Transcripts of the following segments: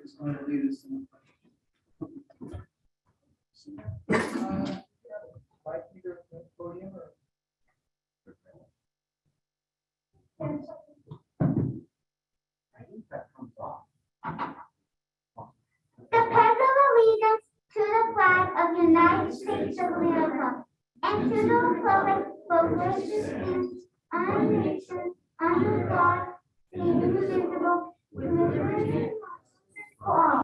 is going to lead us in the like either podium or I think that comes off. The pledge of allegiance to the flag of the United States of America and to the republic for which it stands, one nation, under God, indivisible, with liberty and justice for all.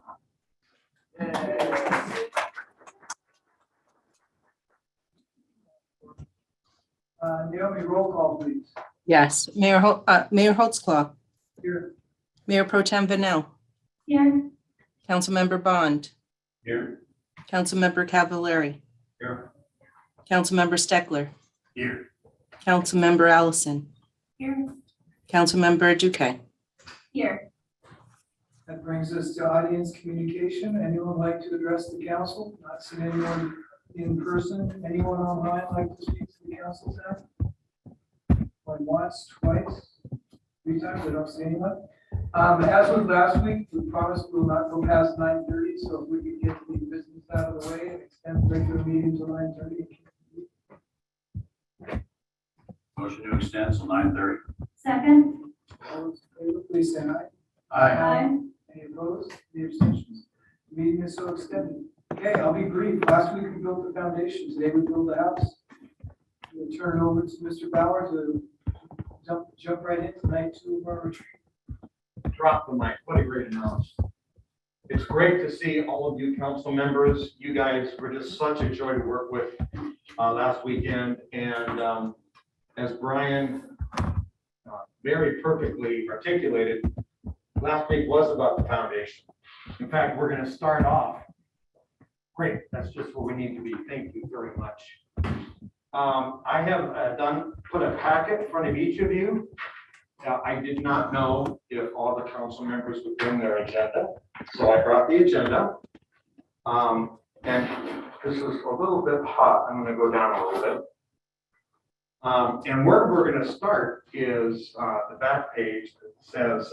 Naomi, roll call, please. Yes, Mayor Holtzclaw, Here. Mayor Pro Tem Vanel, Here. Councilmember Bond, Here. Councilmember Cavallari, Here. Councilmember Steckler, Here. Councilmember Allison, Here. Councilmember Duque. Here. That brings us to audience communication. Anyone like to address the council? Not seen anyone in person. Anyone online like to speak to the council now? Going once, twice, 3 times, I don't see anyone. As with last week, we promised we will not go past 9:30, so if we could get the business out of the way and extend the regular meeting to 9:30. Motion to extend till 9:30. Second. All those in favor, please say aye. Aye. Any opposed? Any abstentions? The meeting is so extended. Okay, I'll be brief. Last week we built the foundation. Today we build the house. We'll turn it over to Mr. Bauer to jump right into night 2 of our retreat. Drop the mic. What a great announcement. It's great to see all of you council members. You guys were just such a joy to work with last weekend. And as Brian very perfectly articulated, last week was about the foundation. In fact, we're going to start off. Great. That's just where we need to be. Thank you very much. I have put a packet in front of each of you. I did not know if all the council members would bring their agenda, so I brought the agenda. And this is a little bit hot. I'm going to go down a little bit. And where we're going to start is the back page that says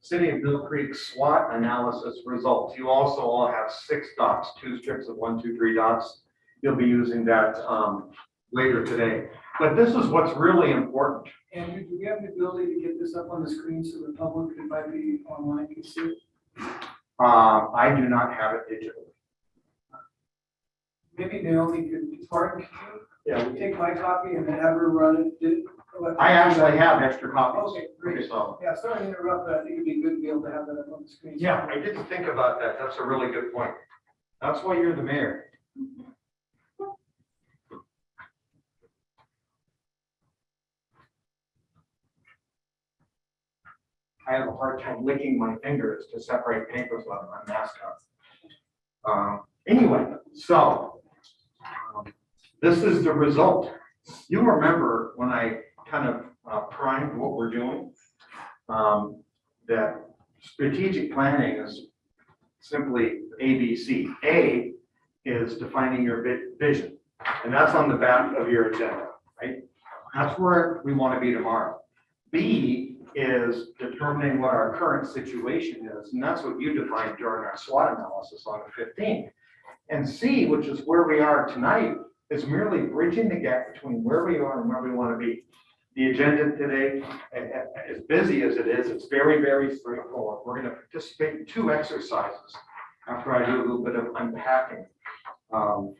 City of Mill Creek SWOT analysis results. You also all have 6 dots, 2 strips of 1, 2, 3 dots. You'll be using that later today. But this is what's really important. Andrew, do we have the ability to get this up on the screen so the public that might be online can see it? I do not have it digitally. Maybe Naomi could, Martin, can Yeah, you take my copy and have her run it? I actually have extra copies. Okay, great. So, Yeah, sorry to interrupt, but I think it'd be good to be able to have that up on the screen. yeah, I didn't think about that. That's a really good point. That's why you're the mayor. I have a hard time licking my fingers to separate papers when I'm masked up. Anyway, so this is the result. You remember when I kind of primed what we're doing, that strategic planning is simply ABC. A is defining your vision, and that's on the back of your agenda, right? That's where we want to be tomorrow. B is determining what our current situation is, and that's what you defined during our SWOT analysis on the 15th. And C, which is where we are tonight, is merely bridging the gap between where we are and where we want to be. The agenda today, as busy as it is, it's very, very straightforward. We're going to participate in 2 exercises after I do a little bit of unpacking the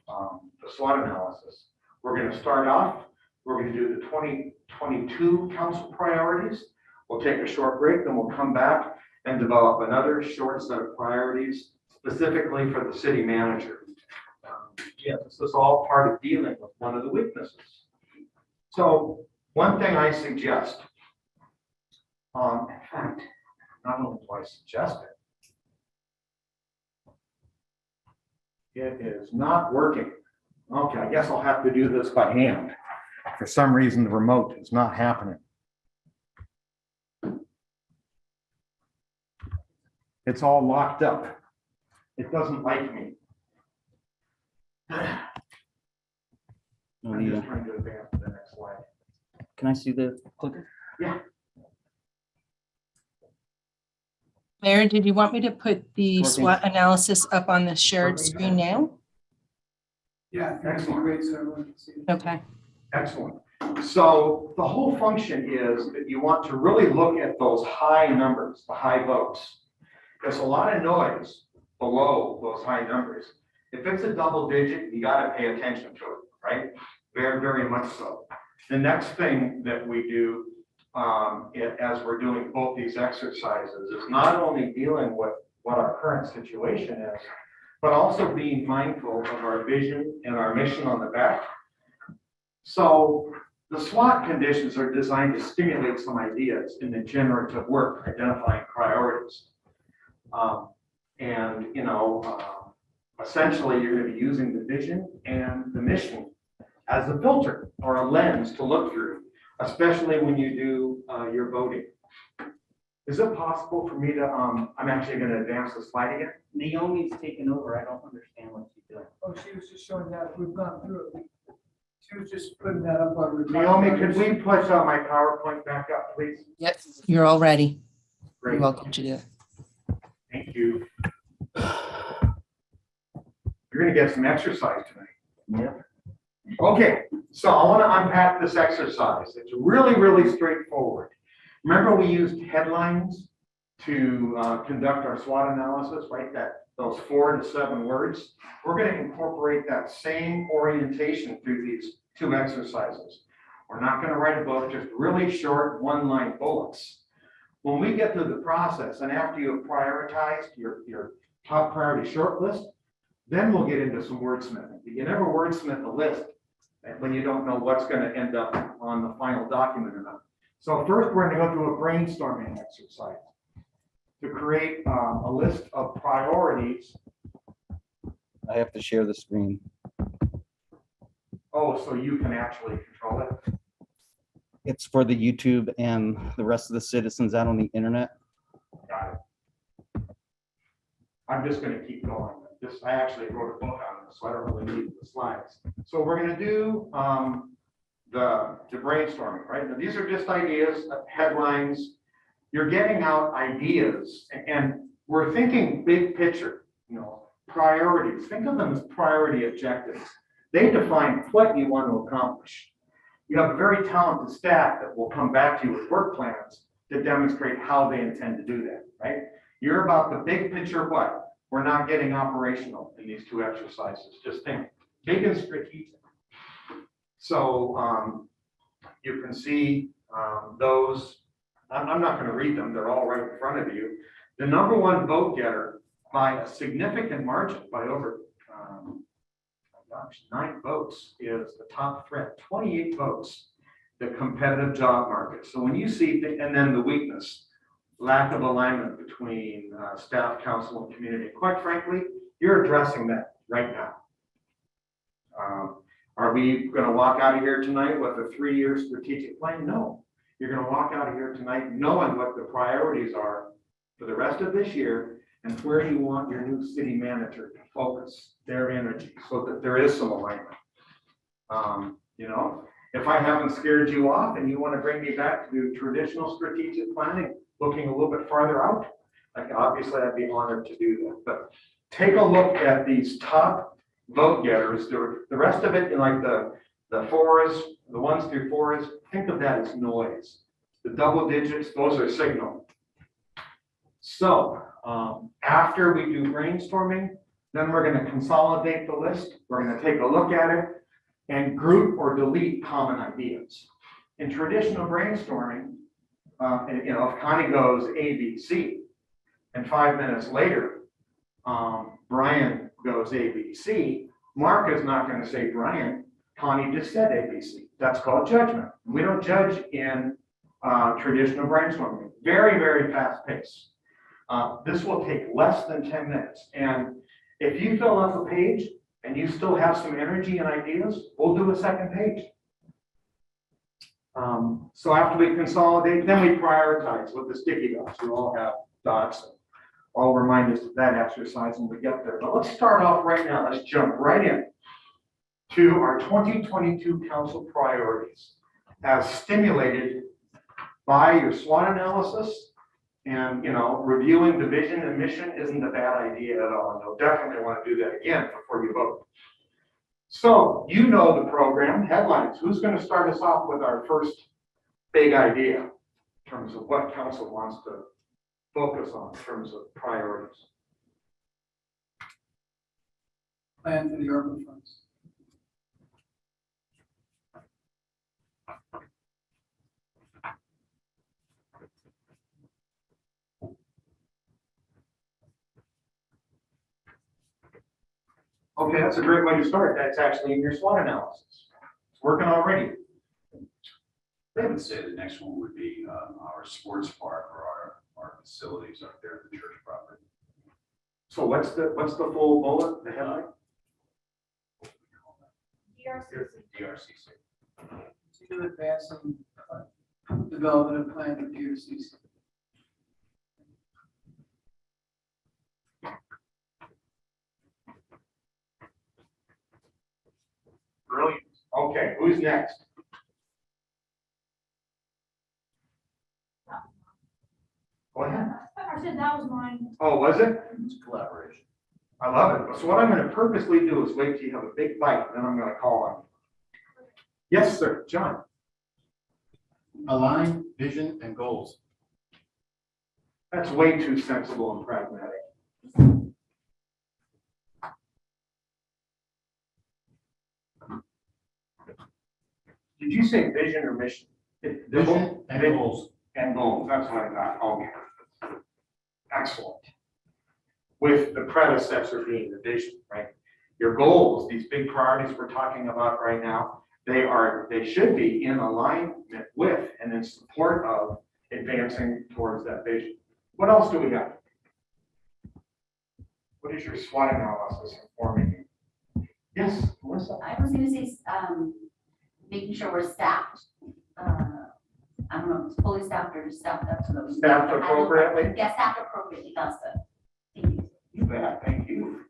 SWOT analysis. We're going to start off, we're going to do the 2022 council priorities. We'll take a short break, then we'll come back and develop another short set of priorities specifically for the city manager. Yeah, this is all part of dealing with one of the weaknesses. So one thing I suggest, in fact, not only do I suggest it, it is not working. Okay, I guess I'll have to do this by hand. For some reason, the remote is not happening. It's all locked up. It doesn't like me. I'm just trying to advance to the next slide. Can I see the clicker? Yeah. Mayor, did you want me to put the Working. SWOT analysis up on the shared screen now? Yeah, that'd be great, so everyone can see it. Okay. Excellent. So the whole function is that you want to really look at those high numbers, the high votes. There's a lot of noise below those high numbers. If it's a double digit, you got to pay attention to it, right? Very, very much so. The next thing that we do as we're doing both these exercises is not only dealing with what our current situation is, but also being mindful of our vision and our mission on the back. So the SWOT conditions are designed to stimulate some ideas in the generative work, identifying priorities. Essentially, you're going to be using the vision and the mission as a filter or a lens to look through, especially when you do your voting. Is it possible for me to, I'm actually going to advance the slide again. Naomi's taken over. I don't understand what she's doing. Oh, she was just showing that we've gone through it. She was just putting that up while we were talking. Naomi, about could it. we put my PowerPoint back up, please? Yep. You're all ready. Great. You're welcome to do it. Thank you. You're going to get some exercise tonight. Yeah. Okay, so I want to unpack this exercise. It's really, really straightforward. Remember we used headlines to conduct our SWOT analysis, right? Those 4 to 7 words. We're going to incorporate that same orientation through these 2 exercises. We're not going to write a book, just really short 1-line bullets. When we get through the process and after you have prioritized your top priority short list, then we'll get into some wordsmithing. You never wordsmith a list when you don't know what's going to end up on the final document or not. So first, we're going to go through a brainstorming exercise to create a list of priorities. I have to share the screen. Oh, so you can actually control it? It's for the YouTube and the rest of the citizens out on the internet. Got it. I'm just going to keep going. I actually wrote a book on this, so I don't really need the slides. So we're going to do the brainstorming, right? Now, these are just ideas, headlines. You're getting out ideas, and we're thinking big picture, priorities. Think of them as priority objectives. They define what you want to accomplish. You have a very talented staff that will come back to you with work plans to demonstrate how they intend to do that, right? You're about the big picture what? We're not getting operational in these 2 exercises. Just think big and strategic. So you can see those. I'm not going to read them. They're all right in front of you. The number 1 vote getter by a significant margin, by over 9 votes, is the top threat. 28 votes, the competitive job market. So when you see, and then the weakness, lack of alignment between staff, council, and community. Quite frankly, you're addressing that right now. Are we going to walk out of here tonight with a 3-year strategic plan? No. You're going to walk out of here tonight knowing what the priorities are for the rest of this year and where you want your new city manager to focus their energy so that there is some alignment. If I haven't scared you off and you want to bring me back to traditional strategic planning, looking a little bit farther out, obviously I'd be honored to do that. But take a look at these top vote getters. The rest of it, like the 4s, the 1s through 4s, think of that as noise. The double digits, those are signal. So after we do brainstorming, then we're going to consolidate the list. We're going to take a look at it and group or delete common ideas. In traditional brainstorming, if Connie goes A, B, C, and 5 minutes later, Brian goes A, B, C, Mark is not going to say Brian. Connie just said A, B, C. That's called judgment. We don't judge in traditional brainstorming. Very, very fast pace. This will take less than 10 minutes. And if you fill up a page and you still have some energy and ideas, we'll do a second page. So after we consolidate, then we prioritize with the sticky dots. We all have dots. I'll remind us of that exercise when we get there. But let's start off right now. Let's jump right in to our 2022 council priorities as stimulated by your SWOT analysis And, reviewing the vision and mission isn't a bad idea at all. And you'll definitely want to do that again before you vote. So you know the program headlines. Who's going to start us off with our first big idea in terms of what council wants to focus on in terms of priorities? Plan for the ARPA funds. Okay, that's a great way to start. That's actually in your SWOT analysis. It's working already. I would say the next one would be our sports park or our facilities up there at the church property. So what's the full bullet, the headline? DRCC. To advancing development of plan for DRCC. Brilliant. Okay, who's next? Go ahead. I said that was mine. Oh, was it? It's collaboration. I love it. So what I'm going to purposely do is wait till you have a big bite, and then I'm going to call on you. Yes, sir. John. Align vision and goals. That's way too sensible and pragmatic. Did you say vision or mission? Vision and goals. And goals, that's what I got. Okay. Excellent. With the predecessor being the vision, right? Your goals, these big priorities we're talking about right now, they should be in alignment with and in support of advancing towards that vision. What else do we got? What is your SWOT analysis informing you? Yes, Melissa? I was gonna say, making sure we're staffed. I don't know, if it's fully staffed or just staffed up to those. Staffed appropriately? Yeah, staffed appropriately, that's the, thank you. You bet, thank you.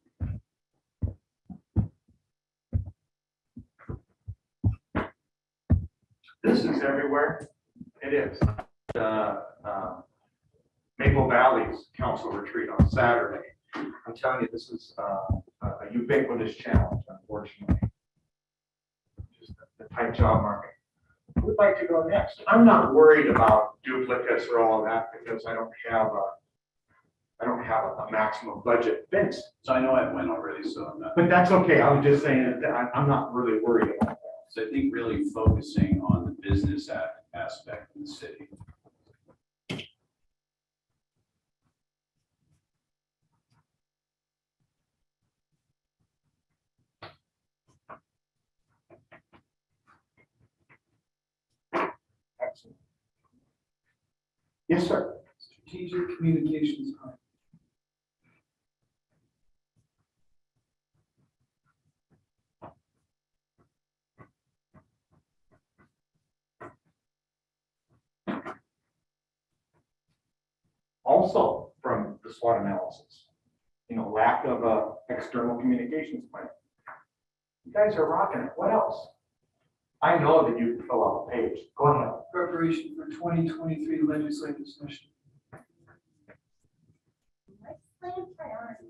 This is everywhere. It is. Maple Valley's council retreat on Saturday. I'm telling you, this is a ubiquitous challenge, unfortunately. Just the tight job market. Who would like to go next? I'm not worried about duplicates or all of that because I don't have a maximum budget. Vince, So I know I went already, so I'm not. but that's okay. I was just saying that I'm not really worried about that. So I think really focusing on the business aspect of the city. Excellent. Yes, sir. Strategic communications plan. Also from the SWOT analysis, lack of a external communications plan. You guys are rocking it. What else? I know that you can fill out a page. Go ahead. Preparation for 2023 legislative session. Legislative priorities.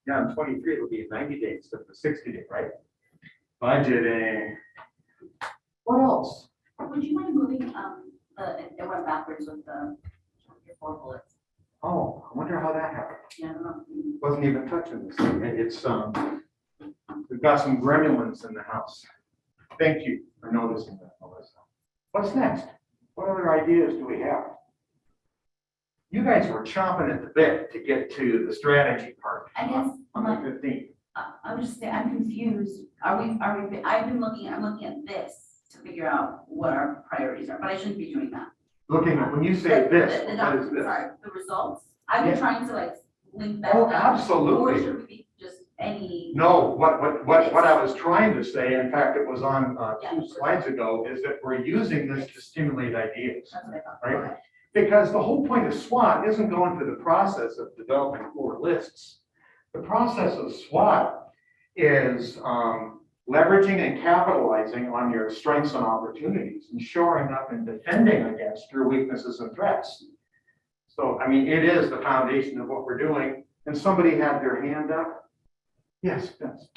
Yeah, in 23, it'll be 90 days instead of 60 days, right? Budgeting. What else? Would you mind moving, it went backwards with your 4 bullets. Oh, I wonder how that happened. Yeah, I don't know. Wasn't even touching this thing. It's, we've got some gremlins in the house. Thank you for noticing that, Melissa. What's next? What other ideas do we have? You guys were chomping at the bit to get to the strategy part. I guess On the 15th. I'm just saying, I'm confused. I'm looking at this to figure out what our priorities are, but I shouldn't be doing that. Looking at, when you say this, The what is document, this? sorry, the results. I've been Yeah. trying to link that. Oh, up. absolutely. Or should we be just any? No, what I was trying to say, in fact, it was on Yeah. 2 slides ago, is that we're using this to stimulate ideas. That's what I thought. Right. Okay. Because the whole point of SWOT isn't going through the process of developing 4 lists. The process of SWOT is leveraging and capitalizing on your strengths and opportunities and shoring up and defending against your weaknesses and threats. So, I mean, it is the foundation of what we're doing. And somebody had their hand up. Yes, Vince.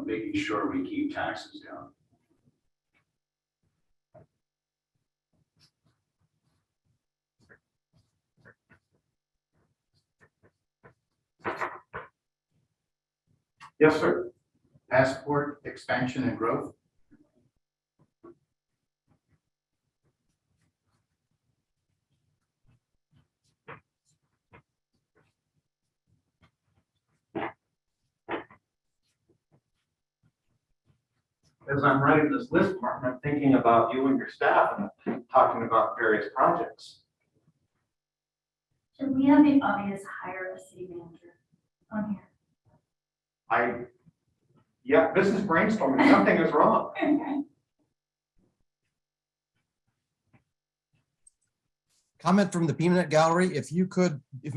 Making sure we keep taxes down. Yes, sir. Passport expansion and growth. As I'm writing this list, Martin, I'm thinking about you and your staff and talking about various projects. Should we have the obvious hire a city manager on here? Yeah, this is brainstorming. Something is wrong. Comment from the Peanut Gallery. If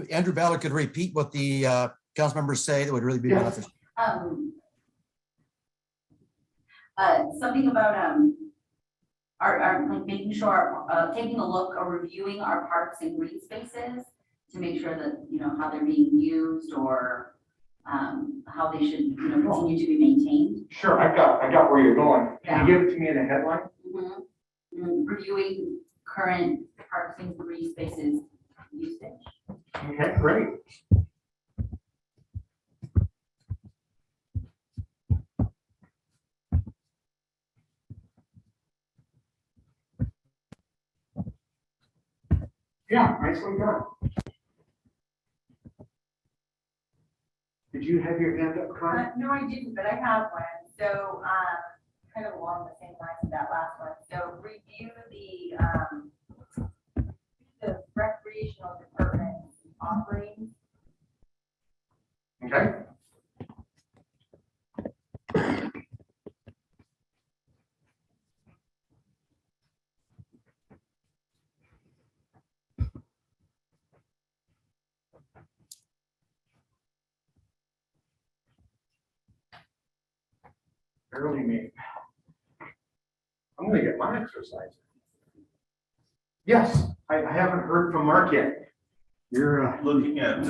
Andrew Ballard could repeat what the council members say, that would really be Yes. beneficial. Something about, like making sure, taking a look or reviewing our parks and green spaces to make sure that, how they're being used or, how they should, continue to be maintained. Sure, I got where you're going. Can you Yeah. give it to me in a headline? Reviewing current parks and green spaces usage. Okay, great. Yeah, nicely done. Did you have your hand up, Connie? No, I didn't, but I have one. So, kind of along the same lines of that last one. So review the recreational department offerings. Okay. Early me. I'm gonna get my exercise. Yes, I haven't heard from Mark yet. You're, Looking at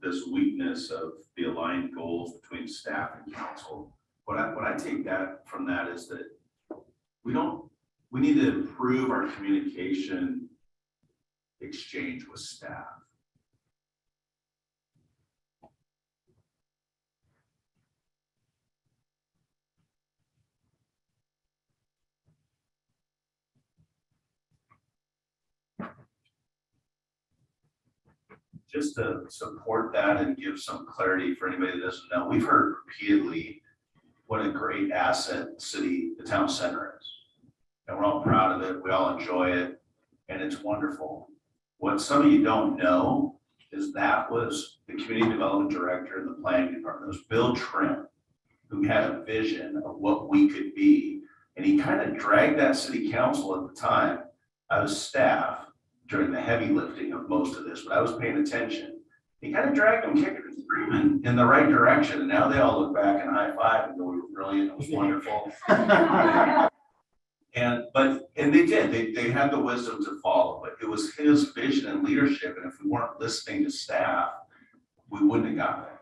this weakness of the aligned goals between staff and council, what I take from that is that we need to improve our communication exchange with staff. Just to support that and give some clarity for anybody that doesn't know, we've heard repeatedly what a great asset the town center is. And we're all proud of it, we all enjoy it, and it's wonderful. What some of you don't know is that was the community development director in the planning department. It was Bill Trim, who had a vision of what we could be. And he kind of dragged that city council at the time. I was staff during the heavy lifting of most of this, but I was paying attention. He kind of dragged them kicking and screaming in the right direction. And now they all look back and high five and go, we were brilliant, it was wonderful. And they did, they had the wisdom to follow, but it was his vision and leadership. And if we weren't listening to staff, we wouldn't have gotten there.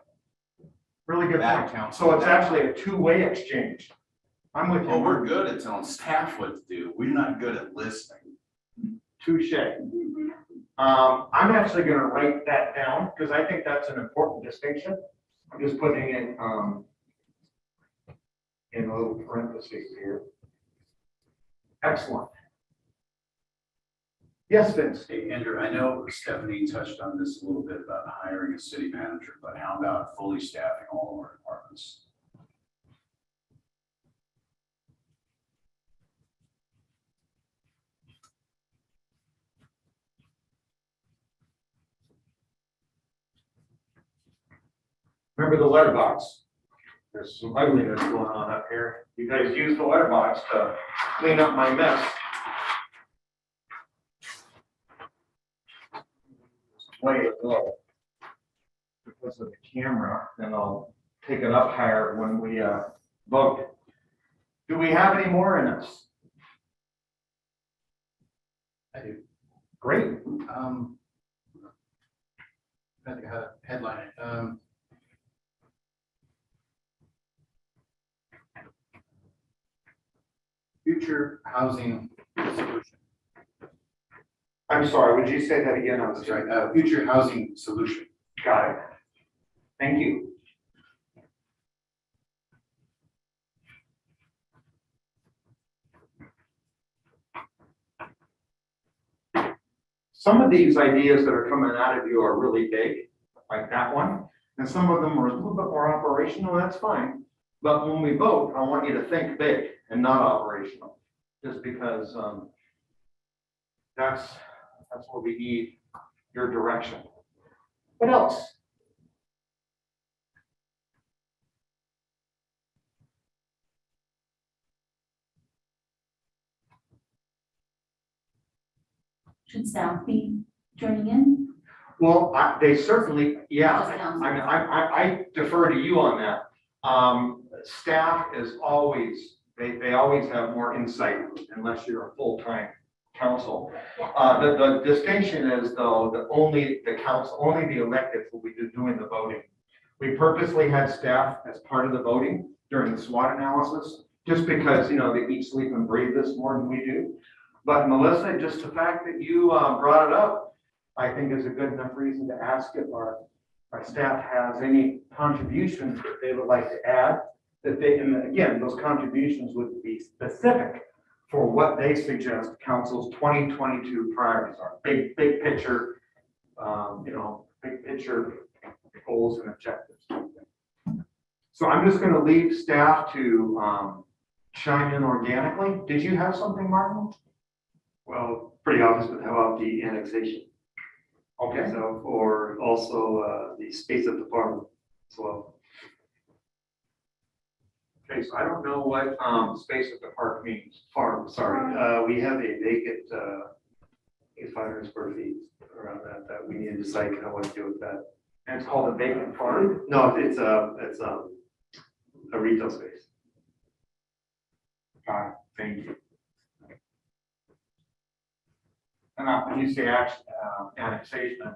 really good That point. counts. So it's actually a two-way exchange. I'm with you. Oh, we're good at telling staff what to do. We're not good at listening. Touche. I'm actually gonna write that down because I think that's an important distinction. I'm just putting in a little parentheses here. Excellent. Yes, Vince. Hey, Andrew, I know Stephanie touched on this a little bit about hiring a city manager, but how about fully staffing all of our departments? Remember the letterbox? There's some ugliness going on up here. You guys use the letterbox to clean up my mess. way it low because of the camera, and I'll take it up higher when we vote. Do we have any more in us? I do. Great. I think I had a headline. Future housing solution. I'm sorry, would you say that again? I'm That's right, future housing solution. Got it. Thank you. Some of these ideas that are coming out of you are really big, like that one, and some of them are a little bit more operational, that's fine. But when we vote, I want you to think big and not operational, just because that's what we need, your direction. What else? Should staff be joining in? Well, they certainly, yeah, Just council. I defer to you on that. Staff is always, they always have more insight unless you're a full-time council. The distinction is though, that only the council, only the electeds will be doing the voting. We purposely had staff as part of the voting during the SWOT analysis, just because, you know, they eat, sleep and breathe this more than we do. But Melissa, just the fact that you brought it up, I think is a good enough reason to ask if our staff has any contributions that they would like to add. That they, and again, those contributions would be specific for what they suggest council's 2022 priorities are. Big picture, you know, big picture goals and objectives. So I'm just going to leave staff to chime in organically. Did you have something, Martin? Well, pretty obvious, but how about the annexation? Okay. So, or also the space at the farm as well. Okay, so I don't know what space at the park means. Farm, sorry. We have a vacant 500 square feet around that we need to decide kind of what to do with that. And it's called a vacant farm? No, it's a retail space. Got it, thank you. And when you say annexation,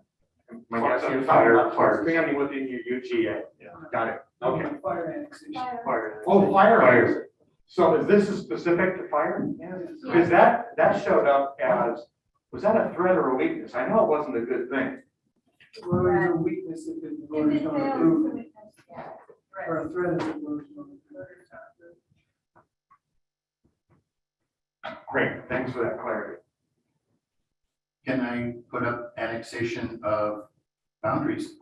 my guess is Fire. expanding within your UGA. Yeah. Got it, okay. Fire annexation. Fire. Oh, fire. Fire. So is this specific to fire? Yeah. Because that showed up as, was that a threat or a weakness? I know it wasn't a good thing. Well, there's a weakness if the voters don't approve, or a threat if the voters don't approve. Great, thanks for that clarity. Can I put up annexation of boundaries?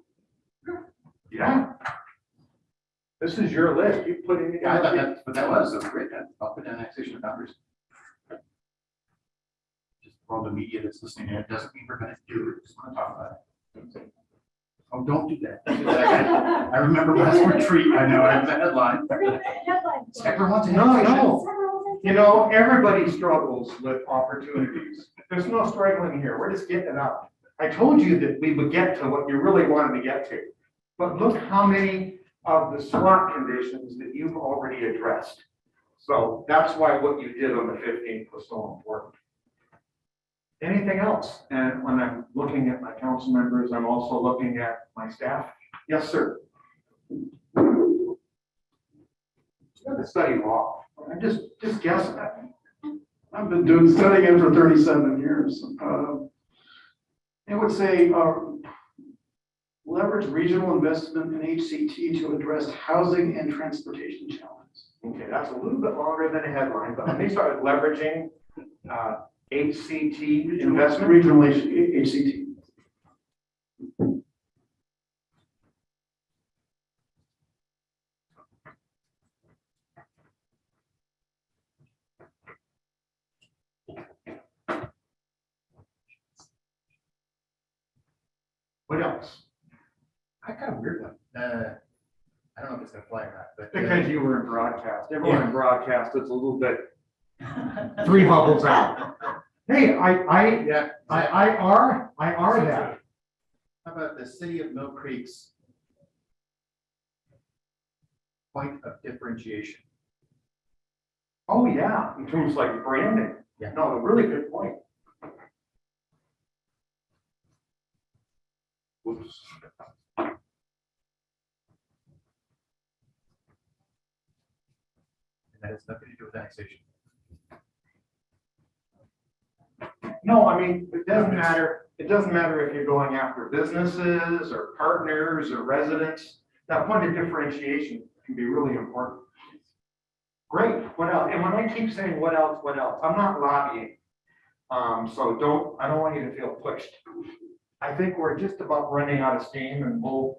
Yeah. This is your list, you put in. I thought that's what that was, so great, I'll put annexation of boundaries. Just for all the media that's listening, it doesn't mean we're gonna do it, just wanna talk about it. Oh, don't do that. I remember last retreat, I know, it was a headline. Everyone wants annexation. No. You know, everybody struggles with opportunities. There's no struggling here. We're just getting it up. I told you that we would get to what you really wanted to get to. But look how many of the SWOT conditions that you've already addressed. So that's why what you did on the 15th was so important. Anything else? And when I'm looking at my council members, I'm also looking at my staff. Yes, sir. You have to study law. I'm just guessing. I've been studying it for 37 years. I would say leverage regional investment in HCT to address housing and transportation challenges. Okay, that's a little bit longer than a headline, but let me start with leveraging HCT investment. Regional HCT. What else? I kind of weird one. I don't know if it's gonna fly or not, but. Because you were in broadcast. Everyone in broadcast is a little bit three bubbles out. Hey, I are that. How about the city of Mill Creek's point of differentiation? Oh, yeah, in terms of like branding. Yeah. No, a really good point. Whoops. And that has nothing to do with annexation. No, I mean, it doesn't matter. It doesn't matter if you're going after businesses or partners or residents. That point of differentiation can be really important. Great. What else? And when I keep saying what else, I'm not lobbying. So I don't want you to feel pushed. I think we're just about running out of steam, and we'll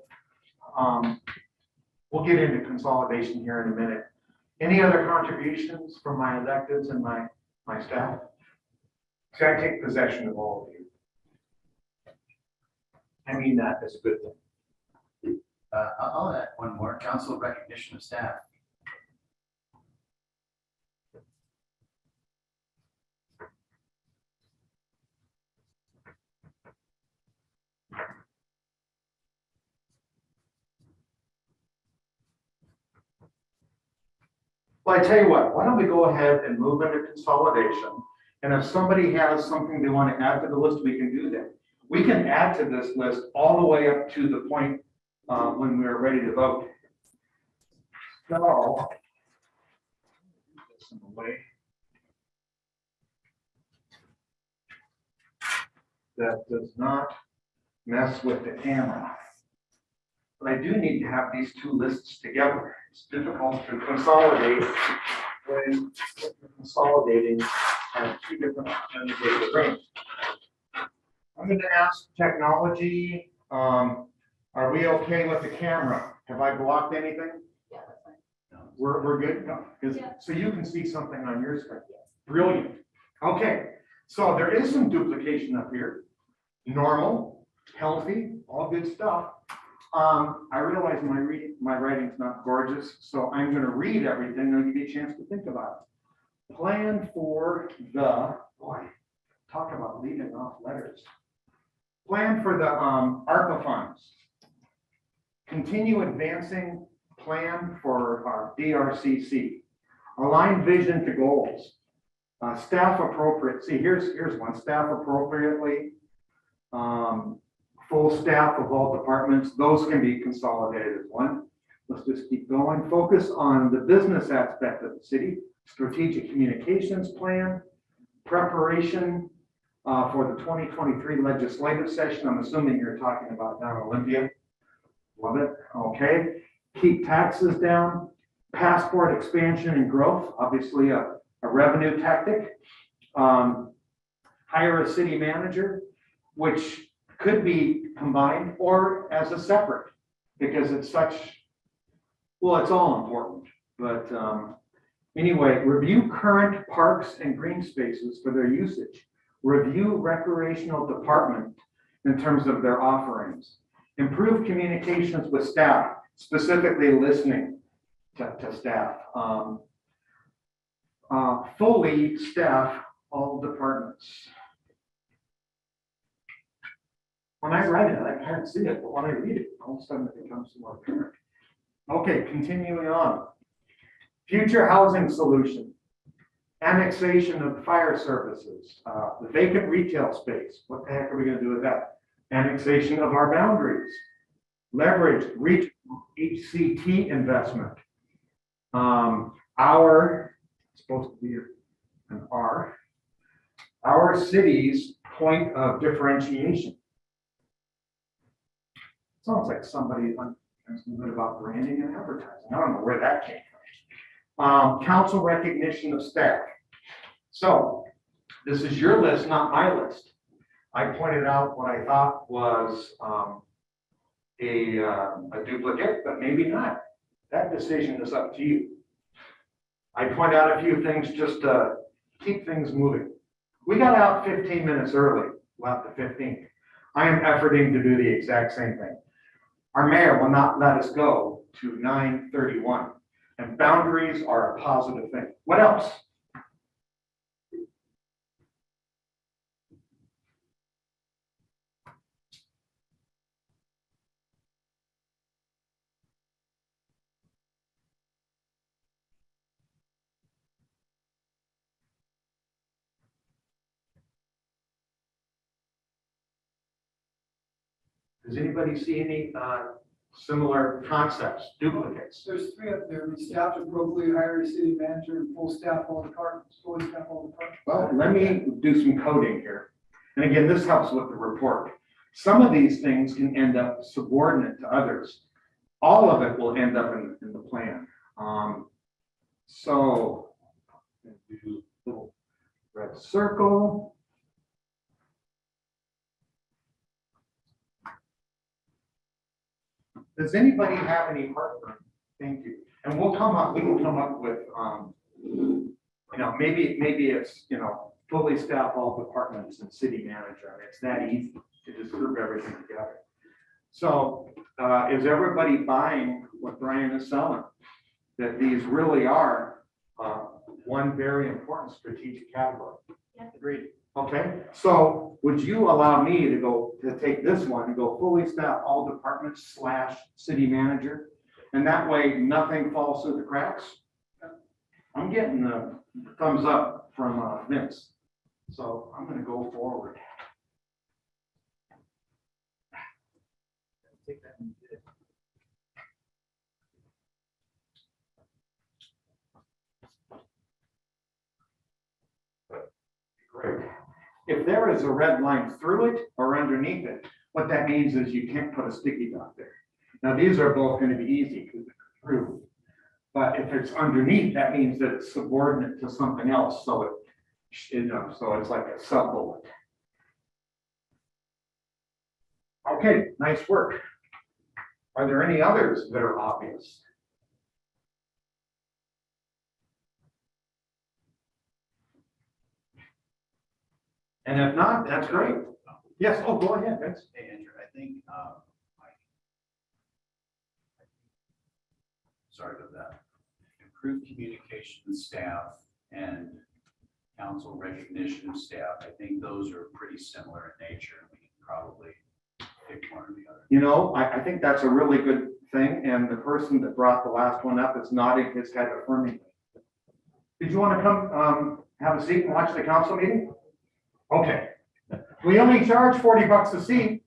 get into consolidation here in a minute. Any other contributions from my electeds and my staff? See, I take possession of all of you. I mean that as a good thing. I'll add one more, council recognition of staff. Well, I tell you what, why don't we go ahead and move into consolidation? And if somebody has something they want to add to the list, we can do that. We can add to this list all the way up to the point when we're ready to vote. So, this in a way that does not mess with the camera. But I do need to have these two lists together. It's difficult to consolidate when you're consolidating two different ends of the range. I'm going to ask technology, are we okay with the camera? Have I blocked anything? Yeah, that's fine. We're good? No, 'cause- so you can see something on your screen. Brilliant. Okay, so there is some duplication up here. Normal, healthy, all good stuff. I realize my writing's not gorgeous, so I'm going to read everything and give you a chance to think about it. Plan for the, boy, talk about leaving off letters. Plan for the ARPA funds. Continue advancing plan for our DRCC. Align vision to goals. Staff appropriate. See, here's one. Staff appropriately. Full staff of all departments. Those can be consolidated as one. Let's just keep going. Focus on the business aspect of the city. Strategic communications plan. Preparation for the 2023 legislative session. I'm assuming you're talking about down Olympia. Love it. Okay. Keep taxes down. Passport expansion and growth. Obviously a revenue tactic. Hire a city manager, which could be combined or as a separate, because it's such, well, it's all important. But anyway, review current parks and green spaces for their usage. Review recreational department in terms of their offerings. Improve communications with staff, specifically listening to staff. Fully staff all departments. When I write it, I can't see it, but when I read it, all of a sudden it becomes more apparent. Okay, continuing on. Future housing solution. Annexation of fire services, the vacant retail space. What the heck are we going to do with that? Annexation of our boundaries. Leverage regional HCT investment. It's supposed to be an R. Our city's point of differentiation. Sounds like somebody thinks a bit about branding and advertising. I don't know where that came from. Council recognition of staff. So this is your list, not my list. I pointed out what I thought was a duplicate, but maybe not. That decision is up to you. I point out a few things just to keep things moving. We got out 15 minutes early, left the 15th. I am efforting to do the exact same thing. Our mayor will not let us go to 9:31, and boundaries are a positive thing. What else? Does anybody see any similar concepts, duplicates? There's three up there. The staff appropriately hire a city manager and full staff all departments, fully staff all departments. Well, let me do some coding here. And again, this helps with the report. Some of these things can end up subordinate to others. All of it will end up in the plan. So, do a little red circle. Does anybody have any heartburn? Thank you. And we will come up with, maybe it's, fully staff all departments and city manager. I mean, it's that easy to just group everything together. So is everybody buying what Brian is selling? That these really are one very important strategic category. Yeah. Agreed. Okay, so would you allow me to take this one and go fully staff all departments / city manager? And that way nothing falls through the cracks? I'm getting the thumbs up from Vince. So I'm gonna go forward. Take that and get it. Great. If there is a red line through it or underneath it, what that means is you can't put a sticky dot there. Now, these are both going to be easy because they're through. But if it's underneath, that means that it's subordinate to something else. So so it's like a sub bullet. Okay, nice work. Are there any others that are obvious? And if not, that's great. Yes, oh, go ahead, Vince. Hey, Andrew, I think, sorry about that. Improved communication with staff and council recognition of staff. I think those are pretty similar in nature. We can probably pick one or the other. I think that's a really good thing. And the person that brought the last one up is nodding his head affirmingly. Did you want to come have a seat and watch the council meeting? Okay. We only charge $40 a seat.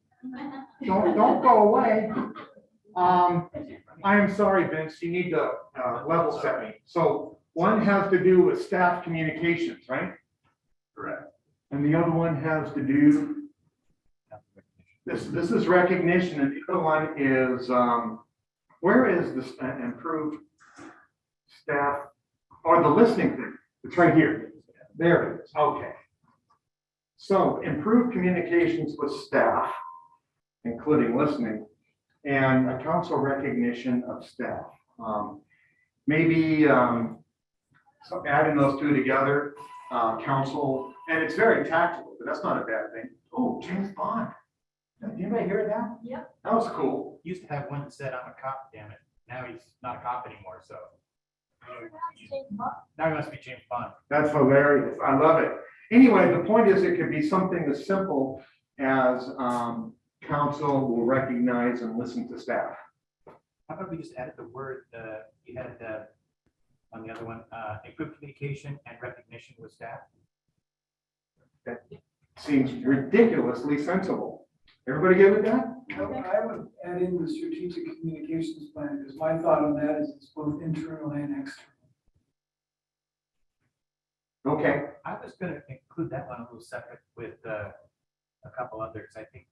Don't go away. I am sorry, Vince, you need to level set me. So one has to do with staff communications, right? Correct. And the other one has to do, this is recognition, and the other one is, where is this improved staff, or the listening thing? It's right here. There it is, okay. So improved communications with staff, including listening, and a council recognition of staff. Maybe so adding those two together, council, and it's very tactical, but that's not a bad thing. Oh, James Bond. Did anybody hear that? Yep. That was cool. Used to have one that said, "I'm a cop, damn it." Now he's not a cop anymore, so. Now he must be James Bond. That's hilarious. I love it. Anyway, the point is it could be something as simple as council will recognize and listen to staff. How about we just added the word, you had on the other one, improved communication and recognition with staff? That seems ridiculously sensible. Everybody good with that? I would add in the strategic communications plan, because my thought on that is it's both internal and external. Okay. I was going to include that one a little separate with a couple others. I think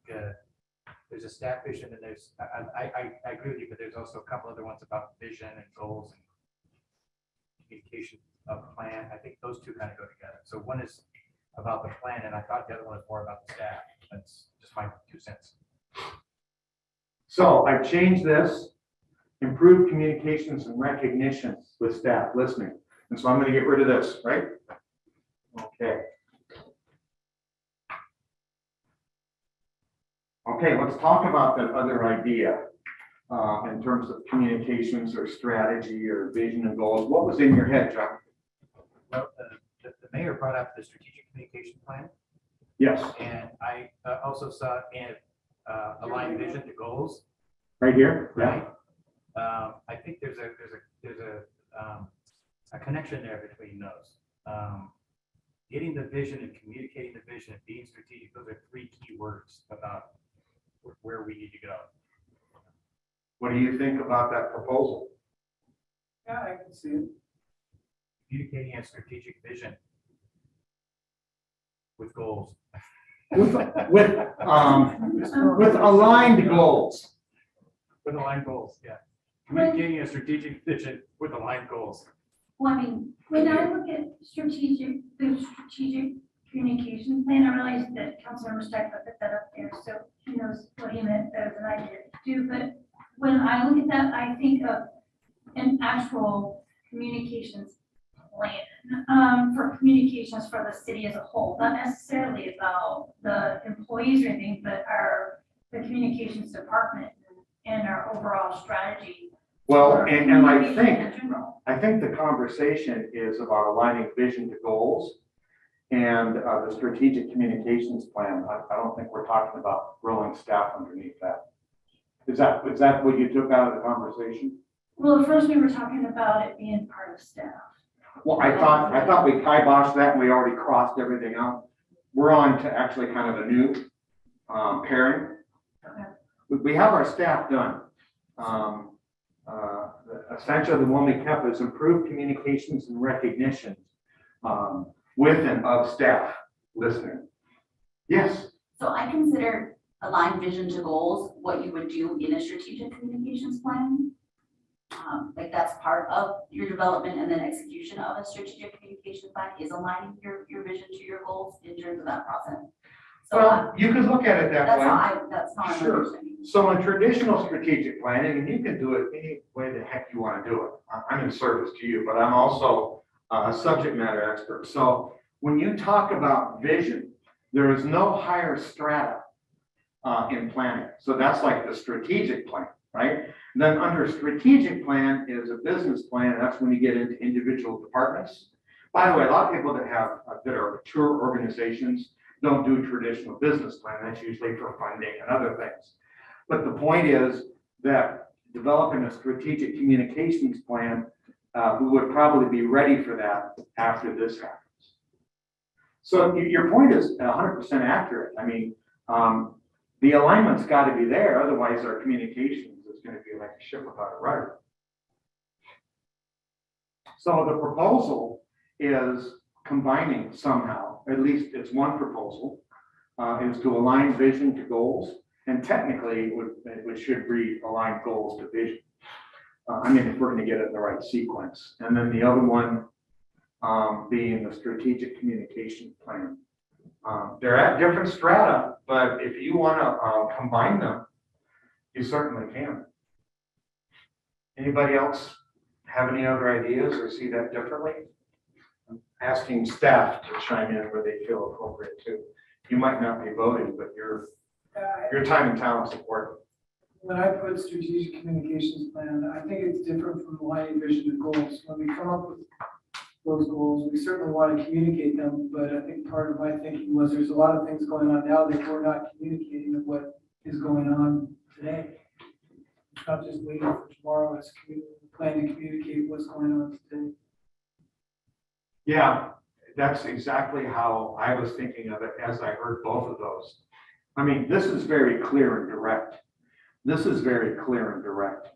there's a staff vision, and there's, I agree with you, but there's also a couple other ones about vision and goals and communication of plan. I think those two kind of go together. So one is about the plan, and I thought the other one was more about the staff. That's just my 2 cents. So I've changed this, improved communications and recognition with staff listening. And so I'm going to get rid of this, right? Okay. Okay, let's talk about that other idea in terms of communications or strategy or vision and goals. What was in your head, John? Well, the mayor brought up the strategic communication plan. Yes. And I also saw in aligned vision to goals. Right here. Right. I think there's a connection there between those. Getting the vision and communicating the vision and being strategic, those are 3 key words about where we need to go. What do you think about that proposal? Yeah, I can see it. Communicating a strategic vision with goals. With aligned goals. With aligned goals, yeah. Communicating a strategic vision with aligned goals. Well, I mean, when I look at the strategic communication plan, I realize that Councilmember Stackpot put that up there, so he knows what he meant better than I did do. But when I look at that, I think of an actual communications plan for communications for the city as a whole, not necessarily about the employees or anything, but the communications department and our overall strategy. Well, for and I communication in general. think the conversation is about aligning vision to goals and the strategic communications plan. I don't think we're talking about rolling staff underneath that. Is that what you took out of the conversation? Well, at first we were talking about it being part of staff. Well, I thought we kiboshed that and we already crossed everything out. We're on to actually kind of a new pairing. Okay. We have our staff done. Essentially, the one we kept is improved communications and recognition with and of staff listening. Yes. So I consider aligned vision to goals, what you would do in a strategic communications plan. Like that's part of your development and then execution of a strategic communication plan is aligning your vision to your goals in terms of that process. So Well, you could look at it that way. that's how I'm Sure. understanding. So in traditional strategic planning, and you can do it any way the heck you want to do it. I'm in service to you, but I'm also a subject matter expert. So when you talk about vision, there is no higher strata in planning. So that's like the strategic plan, right? Then under strategic plan is a business plan. That's when you get into individual departments. By the way, a lot of people that are mature organizations don't do traditional business plan. That's usually for funding and other things. But the point is that developing a strategic communications plan, we would probably be ready for that after this happens. So your point is 100% accurate. I mean, the alignment's got to be there. Otherwise, our communications is going to be like a ship without a rudder. So the proposal is combining somehow, at least it's one proposal, is to align vision to goals. And technically, it should read align goals to vision. I mean, if we're going to get it in the right sequence. And then the other one being the strategic communication plan. They're at different strata, but if you want to combine them, you certainly can. Anybody else have any other ideas or see that differently? I'm asking staff to chime in where they feel appropriate too. You might not be voting, but your time and talent support. When I put strategic communications plan, I think it's different from aligning vision to goals. When we come up with those goals, we certainly want to communicate them, but I think part of my thinking was there's a lot of things going on now that we're not communicating of what is going on today. It's not just waiting for tomorrow, it's planning to communicate what's going on today. Yeah, that's exactly how I was thinking of it as I heard both of those. I mean, this is very clear and direct. This is very clear and direct.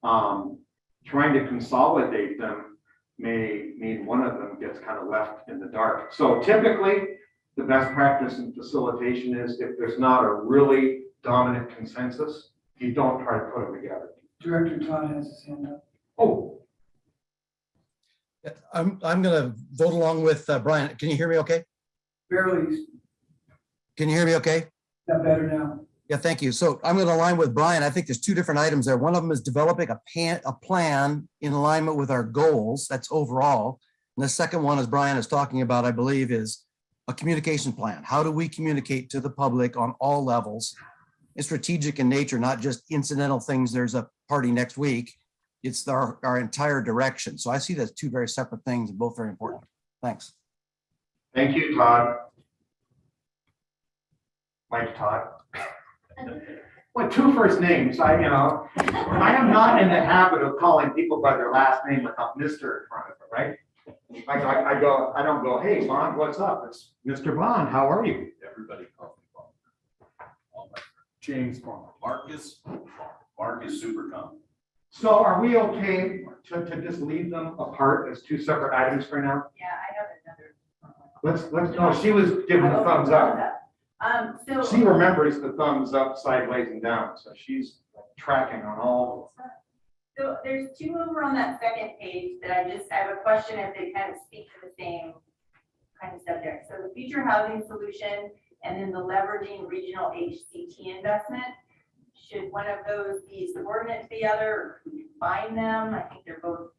Trying to consolidate them may mean one of them gets kind of left in the dark. So typically, the best practice in facilitation is if there's not a really dominant consensus, you don't try to put them together. Director Todd has his hand up. Oh, I'm going to vote along with Brian. Can you hear me okay? Barely, Can you hear me okay? got better now. Yeah, thank you. So I'm going to align with Brian. I think there's two different items there. One of them is developing a plan in alignment with our goals. That's overall. And the second one, as Brian is talking about, I believe, is a communication plan. How do we communicate to the public on all levels? It's strategic in nature, not just incidental things. There's a party next week. It's our entire direction. So I see that as two very separate things, and both very important. Thanks. thank you, Todd. Mike Todd. Well, two first names. I am not in the habit of calling people by their last name without Mr. in front of it, right? I don't go, hey, Bond, what's up? It's Mr. Bond, how are you? Everybody calls me Bond. All my James Farmer. Marcus Supercom. So are we okay to just leave them apart as two separate items for now? Yeah, I have another. Let's, no, she was giving a thumbs up. So. She remembers the thumbs up, sideways and down, so she's tracking on all. So there's two over on that second page that I have a question if they kind of speak to the same kind of subject. So the future housing solution and then the leveraging regional HCT investment. Should one of those be subordinate to the other, or could we combine them? I think they're both.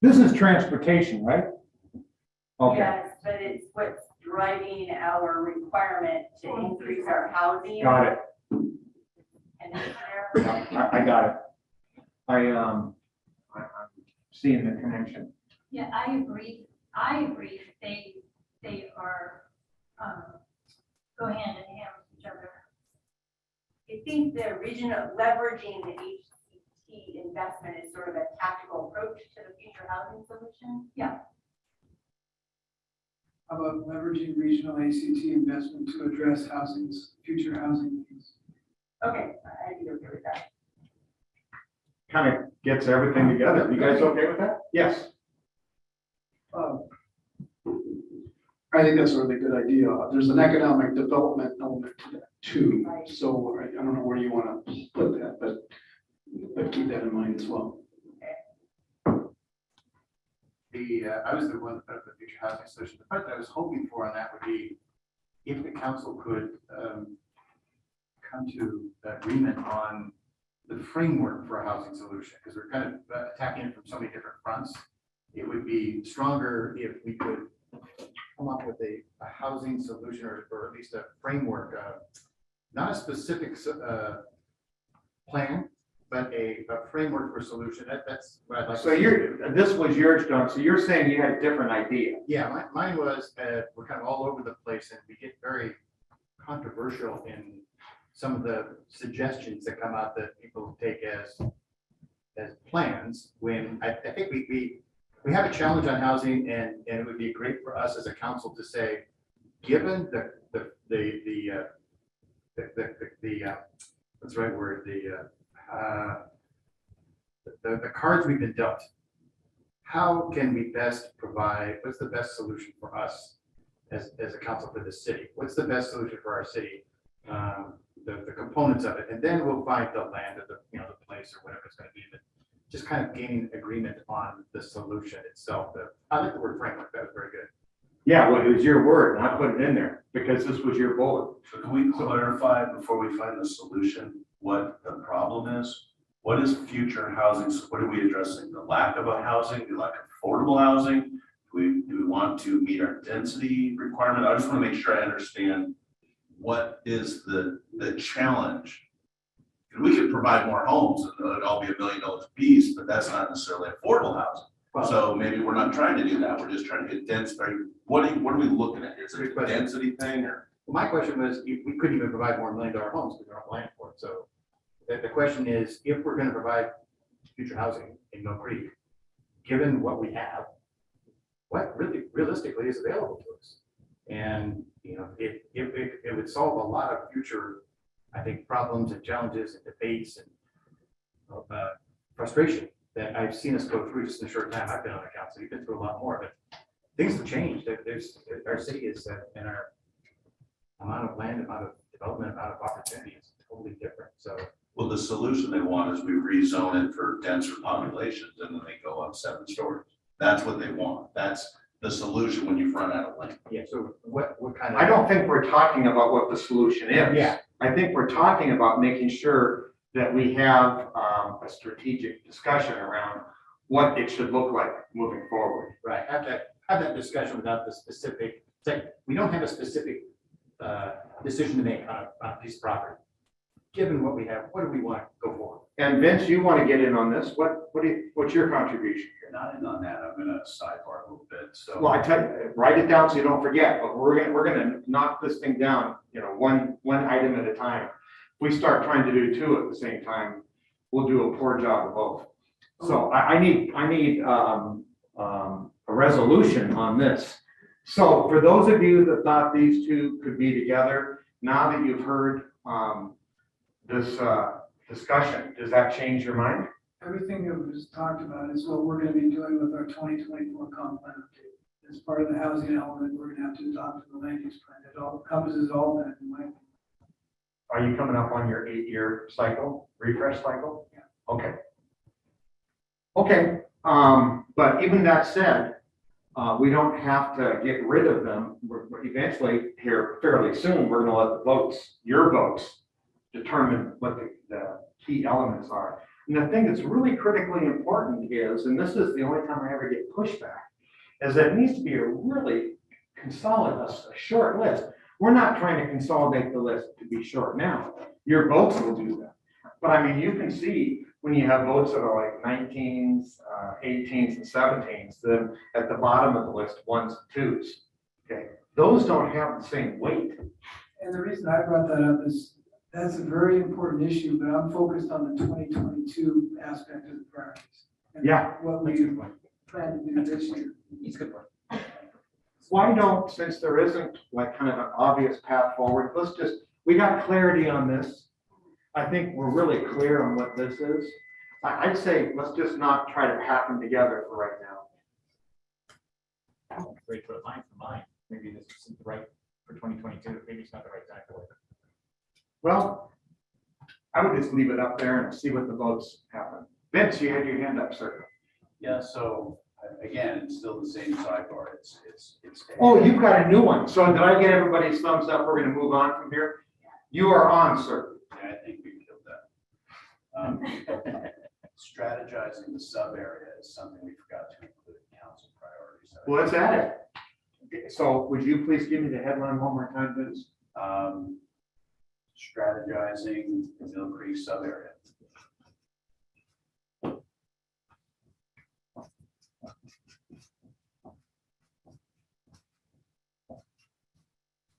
This is transportation, right? Okay, Yes, but it's what's driving our requirement to increase our housing. got it. And there. I got it. I'm seeing the connection. Yeah, I agree. They are, go hand in hand with each other. I think the original leveraging the HCT investment is sort of a tactical approach to the future housing solution. Yeah. How about leveraging regional ACT investment to address future housing needs? Okay, I'd be okay with that. Kind of gets everything together. You guys okay with that? Yes. I think that's a really good idea. There's an economic development element to that too. So I don't know where you want to put that, but keep that in mind as well. I was the one that put up the future housing solution. The part that I was hoping for on that would be if the council could come to agreement on the framework for a housing solution, because we're kind of attacking it from so many different fronts. It would be stronger if we could come up with a housing solution or at least a framework, not a specific plan, but a framework for solution. That's what I'd like. So this was yours, John. So you're saying you had a different idea. Yeah, mine was, we're kind of all over the place and we get very controversial in some of the suggestions that come out that people take as plans, when I think we have a challenge on housing, and it would be great for us as a council to say, given the what's the right word, the cards we've been dealt, how can we best provide, what's the best solution for us as a council for this city? What's the best solution for our city? The components of it, and then we'll find the land or the place or whatever it's going to be. But just kind of gaining agreement on the solution itself. I like the word framework. That was very good. Yeah, well, it was your word, and I put it in there because this was your bullet. So can we clarify before we find the solution what the problem is? What is future housing? What are we addressing? The lack of a housing, the lack of affordable housing? Do we want to meet our density requirement? I just want to make sure I understand what is the challenge. And we could provide more homes and it'd all be $1 million a piece, but that's not necessarily affordable housing. So maybe we're not trying to do that. We're just trying to get dense. What are we looking at here? Is it a density thing or? Well, my question was, we couldn't even provide more $1 million homes because we don't have land for it. So the question is, if we're going to provide future housing in Mill Creek, given what we have, what really realistically is available to us? And it would solve a lot of future, I think, problems and challenges and debates and frustration that I've seen us go through just in a short time I've been on the council. You've been through a lot more, but things have changed. Our city is and our amount of land, amount of development, amount of opportunity is totally different. So, well, the solution they want is we rezone it for denser populations and then they go up 7 stories. That's what they want. That's the solution when you've run out of land. Yeah. So what kind of? I don't think we're talking about what the solution is. Yeah. I think we're talking about making sure that we have a strategic discussion around what it should look like moving forward. Right. Have that discussion without the specific. It's like we don't have a specific decision to make on a piece of property. Given what we have, what do we want to go for? And Vince, you want to get in on this? What's your contribution here? Not in on that. I'm going to sidebar a little bit. So, Well, I tell you, write it down so you don't forget. But we're gonna knock this thing down, one item at a time. If we start trying to do 2 at the same time, we'll do a poor job of both. So I need a resolution on this. So for those of you that thought these two could be together, now that you've heard this discussion, does that change your mind? Everything that was talked about is what we're gonna be doing with our 2024 comp plan update. As part of the housing element, we're gonna have to adopt the land use plan. It all encompasses all that in my opinion. Are you coming up on your 8-year cycle, refresh cycle? Yeah. Okay. Okay, but even that said, we don't have to get rid of them. We're eventually here fairly soon, we're gonna let the votes, your votes, determine what the key elements are. And the thing that's really critically important is, and this is the only time I ever get pushback, is that it needs to be a really consolidated, a short list. We're not trying to consolidate the list to be short now. Your votes will do that. But I mean, you can see when you have votes that are like 19s, 18s, and 17s, then at the bottom of the list, 1s and 2s. Okay, those don't have the same weight. And the reason I brought that up is that's a very important issue, but I'm focused on the 2022 aspect of the priorities. And Yeah. what we plan to do this year. It's a good one. Why don't, since there isn't like kind of an obvious path forward, let's just, we got clarity on this. I think we're really clear on what this is. I'd say let's just not try to pack them together for right now. Great for a line for mine. Maybe this isn't the right for 2022. Maybe it's not the right time for it. Well, I would just leave it up there and see what the votes happen. Vince, you had your hand up, sir. Yeah, so again, it's still the same sidebar. It's. Oh, you've got a new one. So did I get everybody's thumbs up? We're gonna move on from here. You are on, sir. Yeah, I think we killed that. Strategizing the sub area is something we forgot to include in council priorities. Well, let's add it. So would you please give me the headline one more time, Vince? Strategizing the Mill Creek sub area.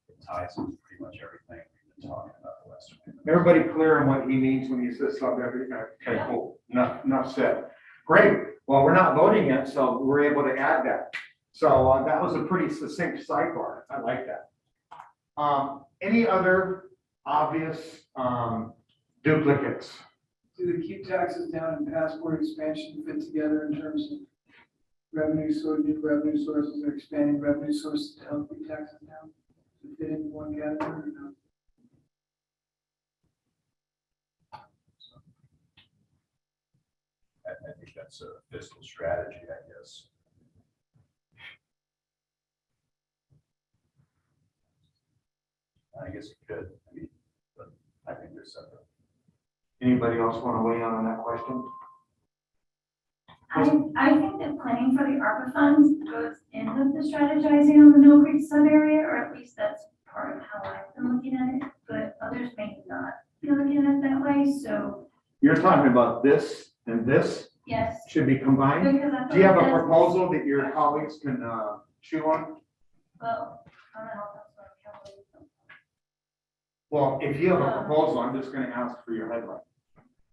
It ties into pretty much everything we've been talking about the last week. Everybody clear on what he means when he says sub area? Okay, cool. Enough said. Great. Well, we're not voting yet, so we're able to add that. So that was a pretty succinct sidebar. I like that. Any other obvious duplicates? Do the keep taxes down and passport expansion fit together in terms of revenue source, new revenue sources, or expanding revenue sources to help keep taxes down? Does it fit into one category or not? I think that's a fiscal strategy, I guess. I guess it could, I mean, but I think they're separate. Anybody else want to weigh in on that question? I think that planning for the ARPA funds goes in with the strategizing on the Mill Creek sub area, or at least that's part of how I've been looking at it, but others may not be looking at it that way, so You're talking about this and this yes. should be combined? Because I Do you have a thought that's- proposal that your colleagues can chew on? Well, I don't know if that's what I'm telling you. Well, if you have a proposal, I'm just going to ask for your headline.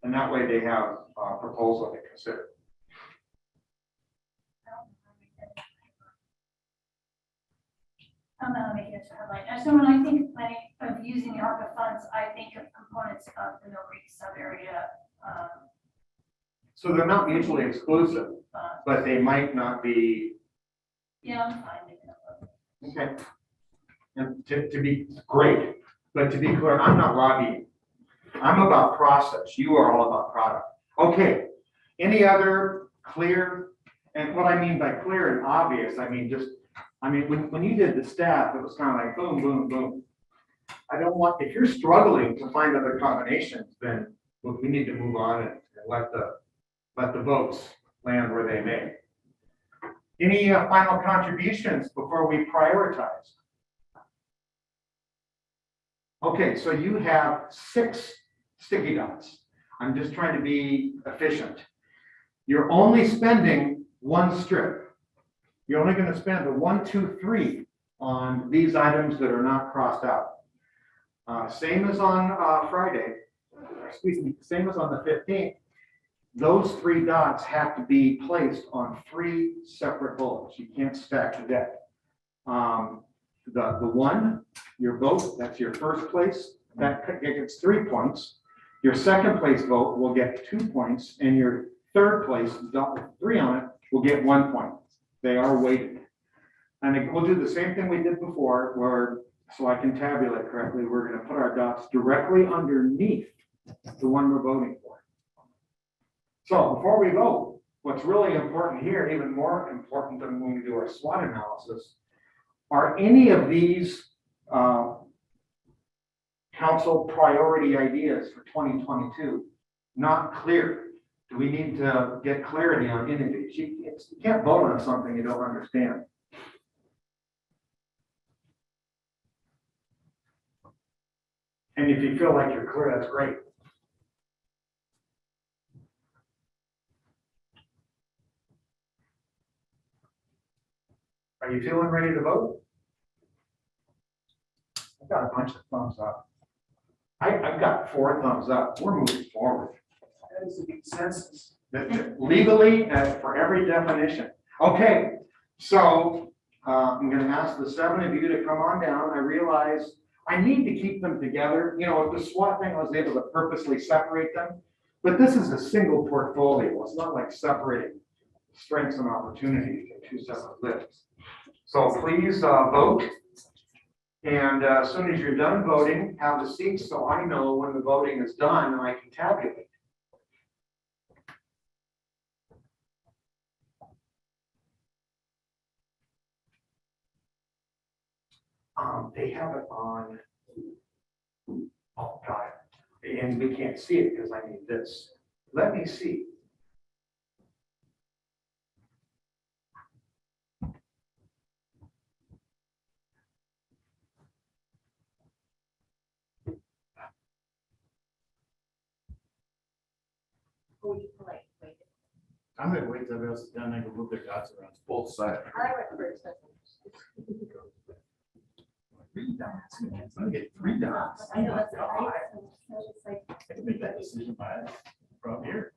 And that way they have a proposal to consider. I don't know how to make it a headline. So when I think of planning of using the ARPA funds, I think of components of the Mill Creek sub area. So they're not mutually exclusive, but they might not be. Yeah, I'm fine making up. Okay. And to be great, but to be clear, I'm not lobbying. I'm about process. You are all about product. Okay. Any other clear? And what I mean by clear and obvious, I mean when you did the staff, it was kind of like boom, boom, boom. I don't want, if you're struggling to find other combinations, then we need to move on and let the votes land where they may. Any final contributions before we prioritize? Okay, so you have 6 sticky dots. I'm just trying to be efficient. You're only spending 1 strip. You're only going to spend the 1, 2, 3 on these items that are not crossed out. Same as on Friday, excuse me, same as on the 15th. Those 3 dots have to be placed on 3 separate bullets. You can't stack the deck. The 1, your vote, that's your first place. That gets 3 points. Your second place vote will get 2 points, and your third place, 3 on it, will get 1 point. They are weighted. And then we'll do the same thing we did before, where, so I can tabulate correctly, we're gonna put our dots directly underneath the one we're voting for. So before we vote, what's really important here, even more important than when we do our SWOT analysis, are any of these council priority ideas for 2022 not clear? Do we need to get clarity on any of these? You can't vote on something you don't understand. And if you feel like you're clear, that's great. Are you feeling ready to vote? I've got a bunch of thumbs up. I've got 4 thumbs up. We're moving forward. That is a consensus. Legally, for every definition. Okay, so I'm going to ask the 7 of you to come on down. I realize I need to keep them together. You know, with the SWOT thing, I was able to purposely separate them. But this is a single portfolio. It's not like separating strengths and opportunities in 2 separate lists. So please vote. And as soon as you're done voting, have a seat so I know when the voting is done and I can tabulate. They have it on, oh God, and we can't see it because I need this. Let me see. I'm gonna wait till everybody else is done, I can move their dots around both sides. I went first. 3 dots. I'm gonna get 3 dots. I know, that's God, right. So it's like, I can make that decision from here.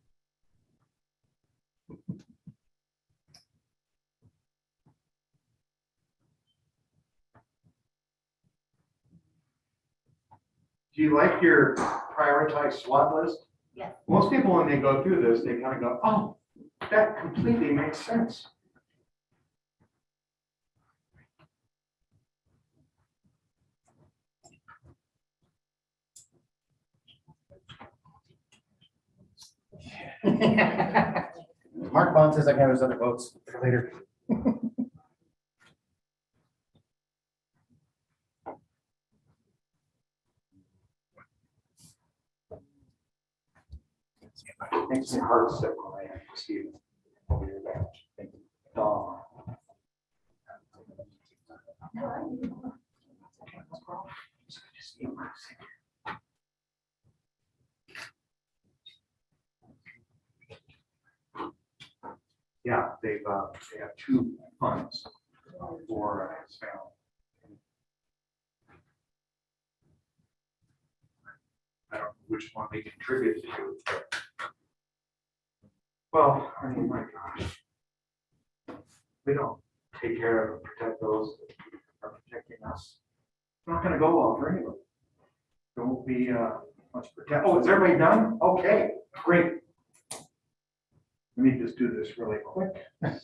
Do you like your prioritized SWOT list? Yes. Most people, when they go through this, they kind of go, oh, that completely makes sense. Mark Bond says I can have his other votes for later. Makes me heart sick when I have to see it over your back. Dog. Yeah, they have 2 funds for his family. I don't know which one they contribute to. But, well, I mean, my gosh. We don't take care of and protect those that are protecting us. It's not gonna go well for anyone. There won't be much protect. Oh, is everybody done? Okay, great. Let me just do this really quick. 10,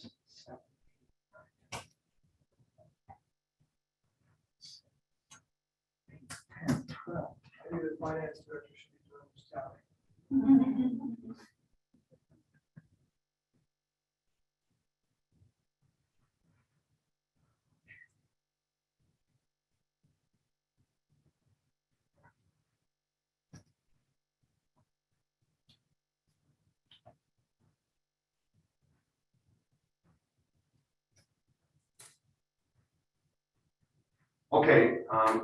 12. Maybe the finance director should be doing this salary. Okay,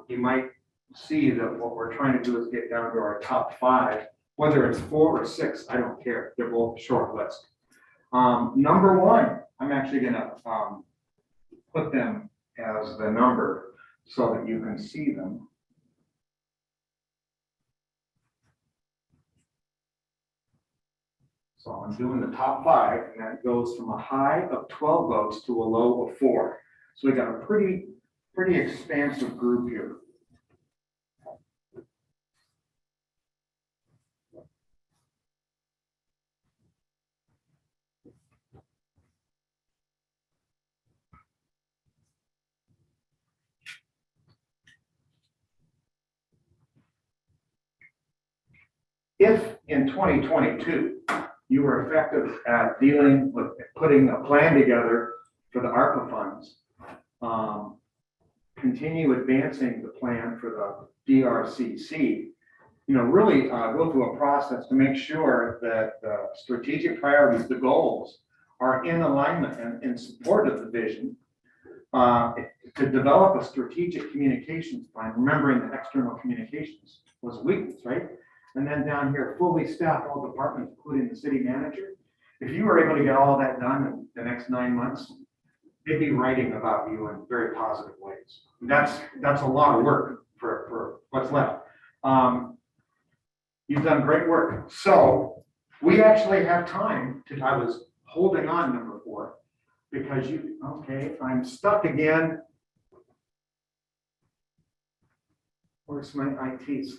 you might see that what we're trying to do is get down to our top 5, whether it's 4 or 6, I don't care. They're both short list. Number 1, I'm actually gonna put them as the number so that you can see them. So I'm doing the top 5, and that goes from a high of 12 votes to a low of 4. So we got a pretty expansive group here. if in 2022, you were effective at dealing with putting a plan together for the ARPA funds, continue advancing the plan for the DRCC, really go through a process to make sure that the strategic priorities, the goals, are in alignment and in support of the vision, to develop a strategic communications plan, remembering that external communications was a weakness, right? And then down here, fully staff all departments, including the city manager. If you were able to get all that done in the next 9 months, they'd be writing about you in very positive ways. That's a lot of work for what's left. You've done great work. So we actually have time to, I was holding on number 4 because okay, I'm stuck again. Where's my IT?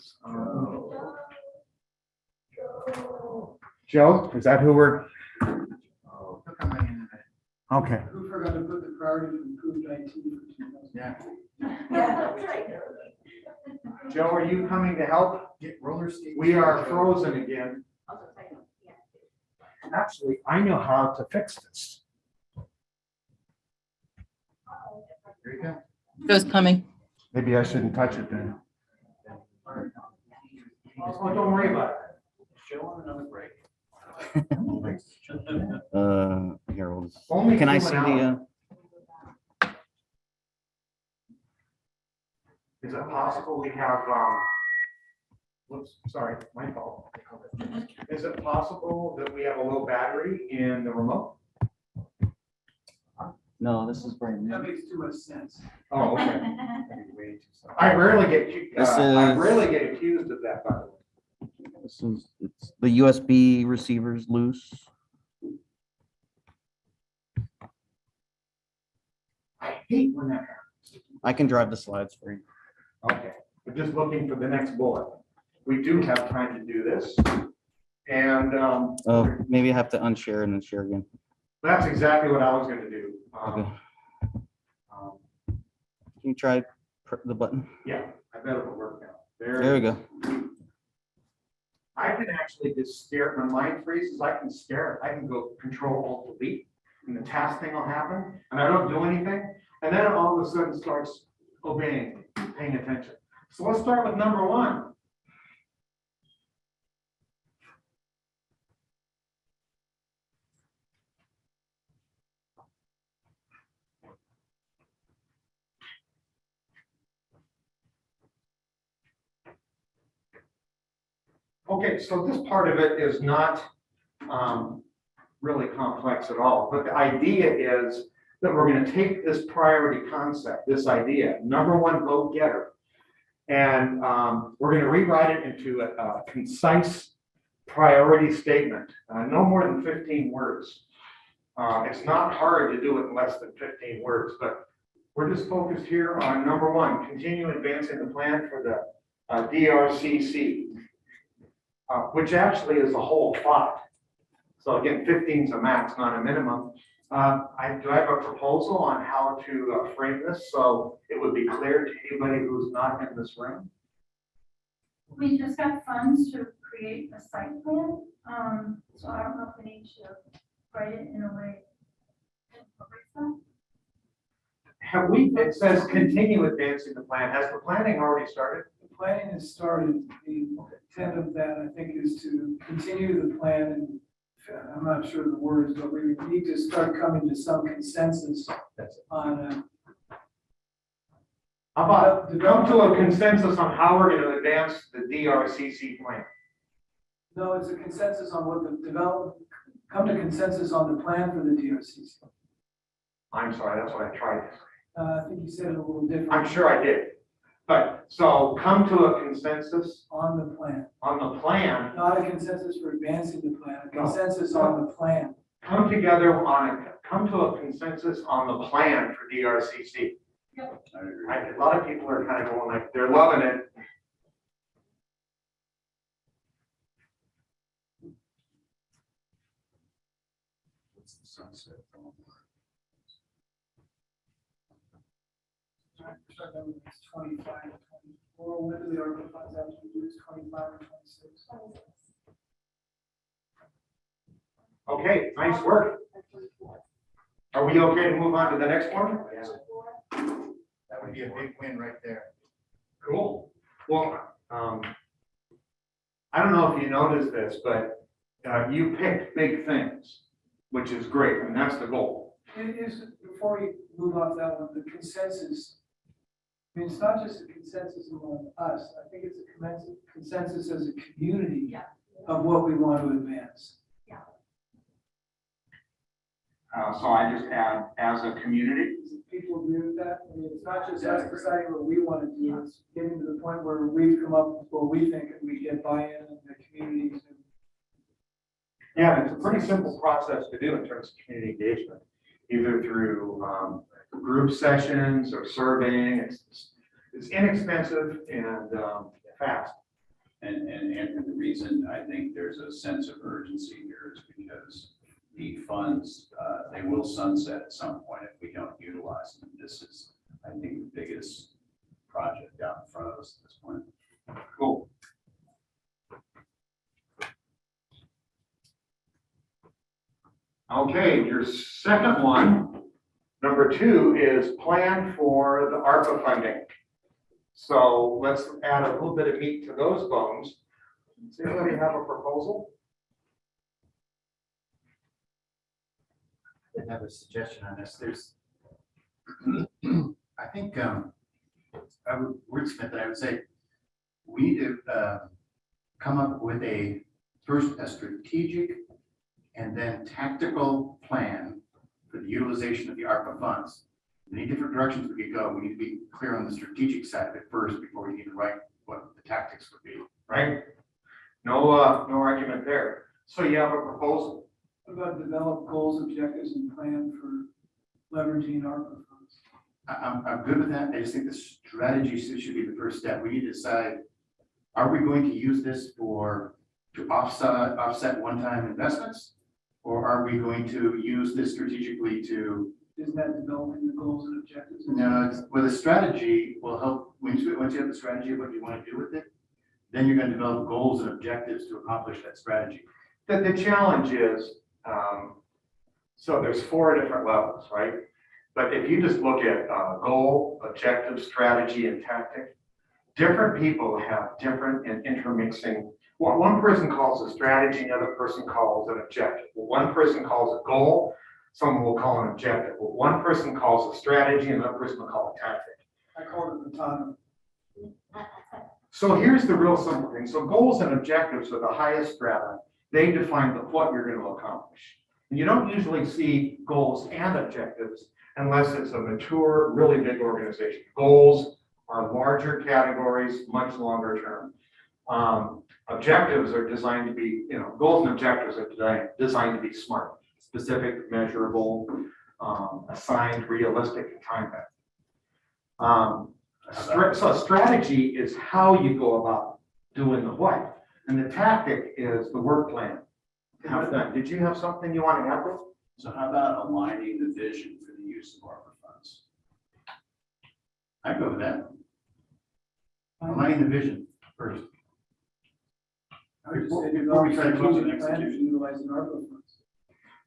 Joe, is that who we're? Okay. Who forgot to put the priority for improved IT for 2000? Yeah. That's right. Joe, are you coming to help? Get roller skates. We are frozen again. Actually, I know how to fix this. There you go. Joe's coming. Maybe I shouldn't touch it then. Oh, don't worry about it. Show on another break. Harold, Only can I to see an hour. the, Is it possible we have, whoops, sorry, my fault. Is it possible that we have a low battery in the remote? no, this is brand That new. makes too much sense. Oh, okay. I rarely get, This I is- rarely get accused of that, by the way. This is, it's the USB receiver's loose. I hate when that happens. I can drive the slides for you. Okay, we're just looking for the next bullet. We do have time to do this. And Oh, maybe I have to unshare and then share again. that's exactly what I was gonna do. Okay. Can you try the button? Yeah, I bet it'll work now. There we go. I can actually just stare, when mine freezes, I can stare, I can go Control Alt Delete, and the task thing will happen, and I don't do anything, and then it all of a sudden starts obeying, paying attention. So let's start with number 1. Okay, so this part of it is not really complex at all, but the idea is that we're going to take this priority concept, this idea, number 1 vote getter, and we're going to rewrite it into a concise priority statement, no more than 15 words. It's not hard to do it in less than 15 words, but we're just focused here on number 1, continue advancing the plan for the DRCC. Which actually is a whole 5. So again, 15 is a max, not a minimum. Do I have a proposal on how to frame this so it would be clear to anybody who's not in this room? We just got funds to create a site plan, so I don't know if we need to write it in a way that incorporates that. Have we, it says continue advancing the plan. Has the planning already started? The planning has started. The intent of that, I think, is to continue the plan, and I'm not sure the words, but we need to start coming to some consensus on. How about come to a consensus on how we're going to advance the DRCC plan? No, it's a consensus on what the development, come to consensus on the plan for the DRCC. I'm sorry, that's what I tried. I think you said it a little different. I'm sure I did. But so come to a consensus On the plan, on the plan. not a consensus for advancing the plan, a No. consensus on the plan. Come to a consensus on the plan for DRCC. Yep. A lot of people are kind of going like, they're loving it. What's the sunset? It's 25, 24, when do the ARPA funds have to be used, 25 or 26? Okay, nice work. Are we okay to move on to the next one? That would be a big win right there. Cool. Well, I don't know if you noticed this, but you picked big things, which is great, and that's the goal. It is, before we move off that one, the consensus. I mean, it's not just a consensus among us. I think it's a consensus as a community of what we want to advance. So I just add, as a community. People agree with that? I mean, it's not just us deciding what we want to do, it's getting to the point where we've come up with what we think and we get buy-in in the communities. Yeah, it's a pretty simple process to do in terms of community engagement, either through group sessions or surveying. It's inexpensive and fast. And the reason I think there's a sense of urgency here is because the funds, they will sunset at some point if we don't utilize them. This is, I think, the biggest project out in front of us at this point. Cool. Okay, your second one, number 2, is plan for the ARPA funding. So let's add a little bit of meat to those bones. Does anybody have a proposal? I have a suggestion on this. There's, I think, I would wordsmith that I would say, we need to come up with first a strategic and then tactical plan for the utilization of the ARPA funds. Many different directions we could go. We need to be clear on the strategic side of it first before we even write what the tactics would be. Right? No argument there. So you have a proposal? What about develop goals, objectives, and plan for leveraging ARPA funds? I'm good with that. I just think the strategy should be the first step. We need to decide, are we going to use this to offset one-time investments? Or are we going to use this strategically to? Isn't that developing the goals and objectives? No, well, the strategy will help. Once you have the strategy of what you want to do with it, then you're going to develop goals and objectives to accomplish that strategy. The challenge is, so there's 4 different levels, right? But if you just look at goal, objective, strategy, and tactic, different people have different and intermixing. What one person calls a strategy, another person calls an objective. What one person calls a goal, someone will call an objective. What one person calls a strategy, another person will call a tactic. I call it the autonomy. So here's the real simple thing. So goals and objectives are the highest strata. They define what you're going to accomplish. And you don't usually see goals and objectives unless it's a mature, really big organization. Goals are larger categories, much longer term. Objectives are designed to be, goals and objectives are designed to be smart, specific, measurable, assigned, realistic, and time-bound. So a strategy is how you go about doing the what, and the tactic is the work plan. Did you have something you want to add? So how about aligning the vision for the use of ARPA funds? I go with that. Aligning the vision first. I would just say Before we try to come up with an strategic plan for execution. utilizing ARPA funds.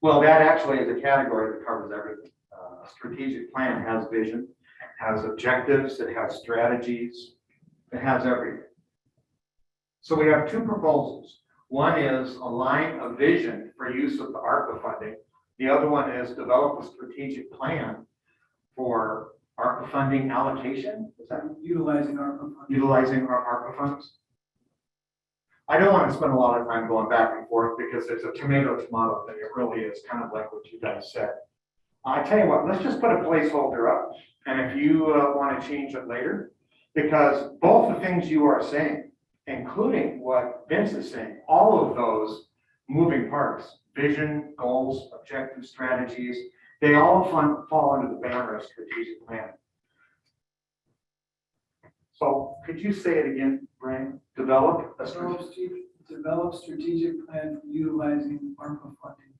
Well, that actually is a category that covers everything. A strategic plan has vision, has objectives, it has strategies, it has everything. So we have 2 proposals. One is align a vision for use of the ARPA funding. The other one is develop a strategic plan for ARPA funding allocation. Is that Utilizing ARPA funds. utilizing our ARPA funds? I don't want to spend a lot of time going back and forth because it's a tomato thing. It really is kind of like what you guys said. I tell you what, let's just put a placeholder up. And if you want to change it later, because both the things you are saying, including what Vince is saying, all of those moving parts, vision, goals, objectives, strategies, they all fall under the banner of strategic plan. So could you say it again, Brian? Develop strategic plan for utilizing ARPA funding.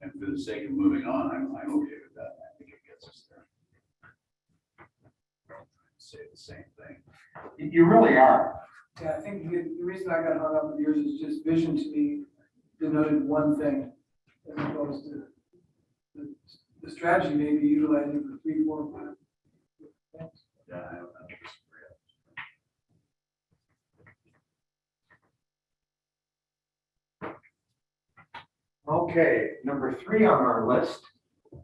And for the sake of moving on, I'm okay with that. I think it gets us there. Say the same thing. You really are. Yeah, I think the reason I got hung up with yours is just vision to me denoted one thing. as opposed to the strategy may be utilizing for 3, 4, 5. Yeah, I don't disagree. Okay, number 3 on our list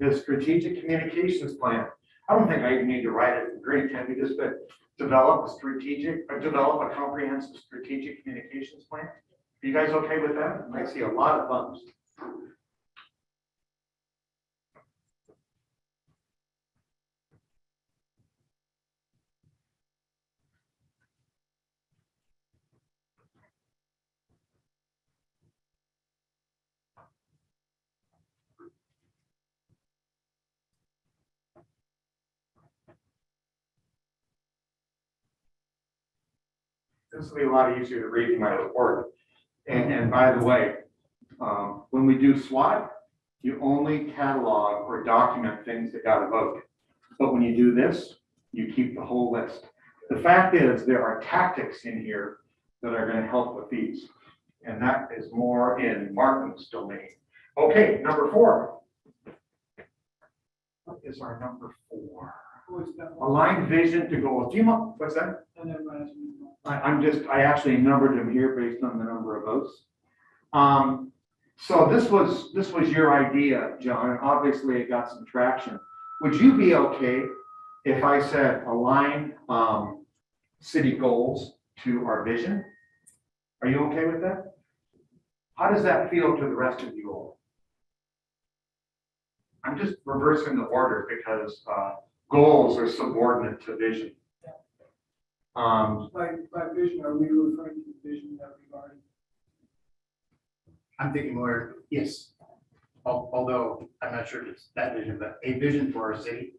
is strategic communications plan. I don't think I even need to write it in grade 10, we just develop a comprehensive strategic communications plan. Are you guys okay with that? I see a lot of thumbs. This will be a lot easier to read in my report. And by the way, when we do SWOT, you only catalog or document things that got a vote. But when you do this, you keep the whole list. The fact is, there are tactics in here that are going to help with these. And that is more in Martin's domain. Okay, number 4. What is our number 4? Align vision to goals. Do you want, what's that? I actually numbered them here based on the number of votes. So this was your idea, John, and obviously it got some traction. Would you be okay if I said align city goals to our vision? Are you okay with that? How does that feel to the rest of you all? I'm just reversing the order because goals are subordinate to vision. By vision, are we referring to the vision that we've already? I'm thinking more, yes. Although I'm not sure if it's that vision, but a vision for our city.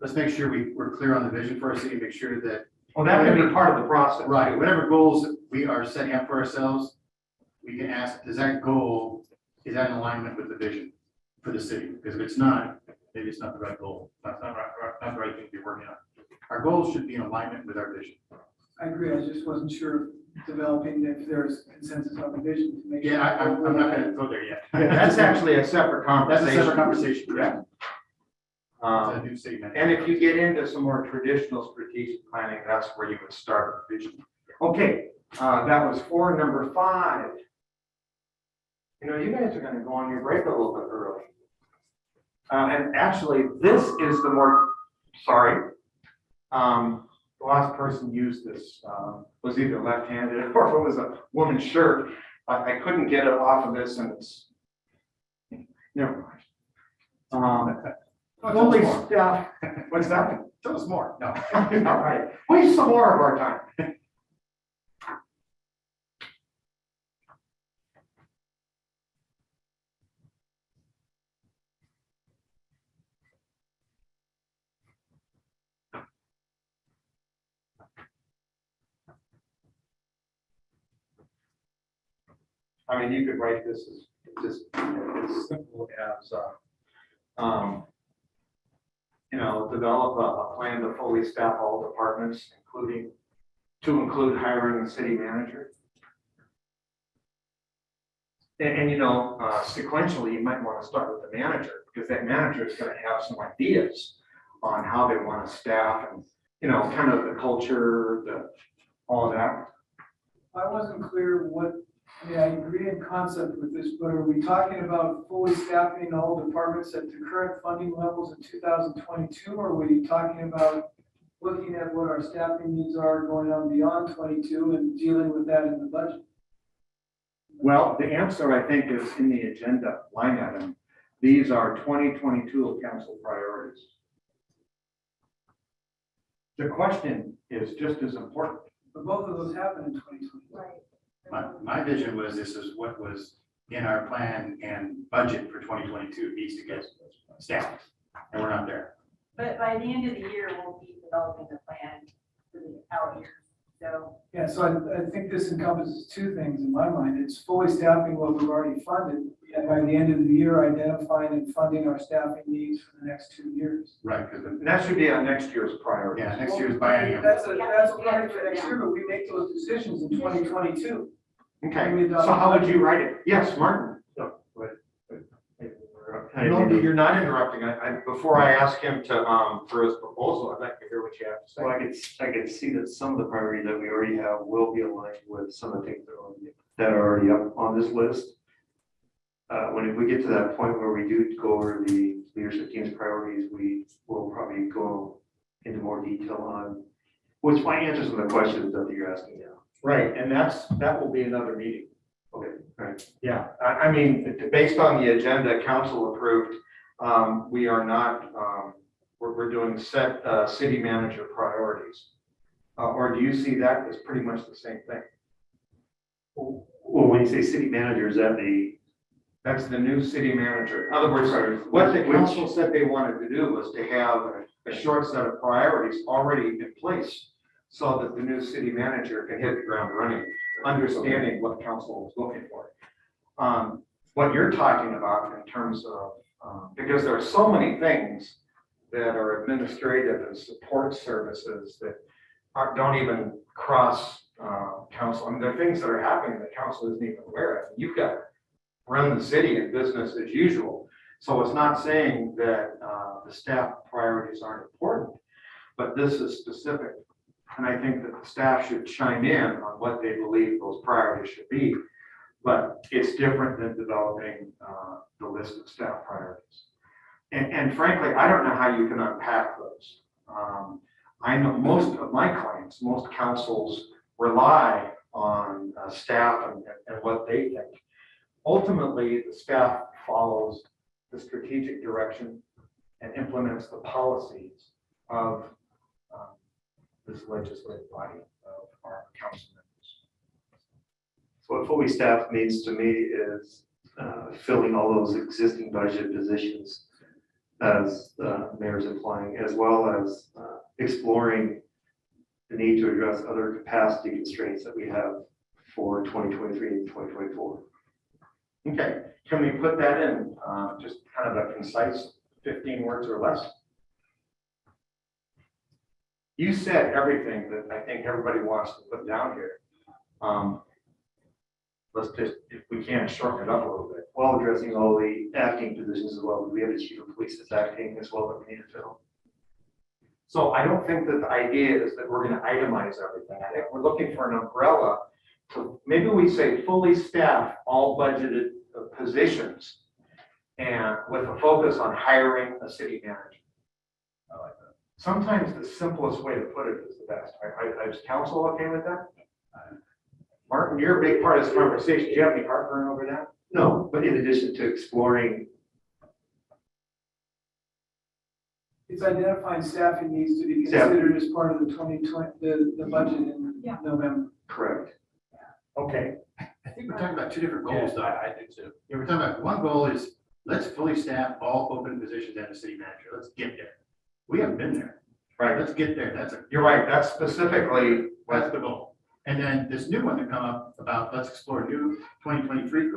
Let's make sure we're clear on the vision for our city, make sure that. Well, that can be part of the process. Right, whatever goals we are setting up for ourselves, we can ask, does that goal, is that in alignment with the vision for the city? Because if it's not, maybe it's not the right goal. That's not the right thing to be working on. Our goals should be in alignment with our vision. I agree. I just wasn't sure developing if there's consensus on the vision to make. Yeah, I'm not gonna go there yet. Yeah, that's actually a separate conversation. That's a separate conversation. Yeah. It's a new statement. And if you get into some more traditional strategic planning, that's where you would start with vision. Okay, that was 4. Number 5. You know, you guys are going to go on your break a little bit early. And actually, this is the more, sorry, the last person used this was either left-handed or it was a woman's shirt. I couldn't get it off of this, and it's never mind. Fully staffed. What's that? Tell us more. No. All right. Waste some more of our time. I mean, you could write this as just as simple as, you know, develop a plan to fully staff all departments, include hiring a city manager. And you know, sequentially, you might want to start with the manager because that manager is going to have some ideas on how they want to staff and, you know, kind of the culture, all of that. I wasn't clear what, I mean, I agree in concept with this, but are we talking about fully staffing all departments at the current funding levels in 2022? Or are we talking about looking at what our staffing needs are going on beyond 22 and dealing with that in the budget? Well, the answer, I think, is in the agenda line item. These are 2022 council priorities. The question is just as important. But both of those happen in 2020. Right. My vision was this is what was in our plan and budget for 2022 needs to get staffed, and we're not there. But by the end of the year, we'll be developing the plan for the out years. So Yeah, so I think this encompasses 2 things in my mind. It's fully staffing what we've already funded, and by the end of the year, identifying and funding our staffing needs for the next 2 years. Right, because And that should be on next year's priority. yeah, next year's biennium. That's a plan for next year, but we make those decisions in 2022. Okay, so how would you write it? Yes, Martin. No, you're not interrupting. Before I ask him to, for his proposal, I'd like to hear what you have to say. Well, I could see that some of the priorities that we already have will be aligned with some of the things that are already up on this list. If we get to that point where we do go over the leadership team's priorities, we will probably go into more detail on, which might answer some of the questions that you're asking now. Right, and that will be another meeting. Okay, right. Yeah, I mean, based on the agenda council approved, we are not, we're doing set city manager priorities. Or do you see that as pretty much the same thing? Well, when you say city manager, is that That's the new city manager. In other words, what the council said they wanted to do was to have a short set of priorities already in place so that the new city manager can hit the ground running, understanding what council is looking for. What you're talking about in terms of, because there are so many things that are administrative and support services that don't even cross council. I mean, there are things that are happening that council isn't even aware of. You've got to run the city and business as usual. So it's not saying that the staff priorities aren't important, but this is specific. And I think that the staff should chime in on what they believe those priorities should be. But it's different than developing the list of staff priorities. And frankly, I don't know how you can unpack those. I know most of my clients, most councils rely on staff and what they think. Ultimately, the staff follows the strategic direction and implements the policies of this legislative body of our council members. so what fully staffed means to me is filling all those existing budget positions as the mayor's implying, as well as exploring the need to address other capacity constraints that we have for 2023 and 2024. Okay, can we put that in just kind of a concise 15 words or less? You said everything that I think everybody wants to put down here. Let's just, if we can, shorten it up a little bit. While addressing all the acting positions as well, we have a chief of police that's acting as well that we need to fill. So I don't think that the idea is that we're going to itemize everything. I think we're looking for an umbrella. So maybe we say fully staff all budgeted positions and with a focus on hiring a city manager. I like that. Sometimes the simplest way to put it is the best. Is council okay with that? Martin, you're a big part of this conversation. Do you have any heartburn over that? No, but in addition to exploring, It's identifying staffing needs to be considered as part of the 2020, the budget in November. correct. Okay. I think we're talking about two different goals, though. I do too. Yeah, we're talking about, one goal is, let's fully staff all open positions and a city manager. Let's get there. We haven't been there. Right. Let's get there. You're right. That's specifically That's the goal. And then this new one that come up about, let's explore new 2023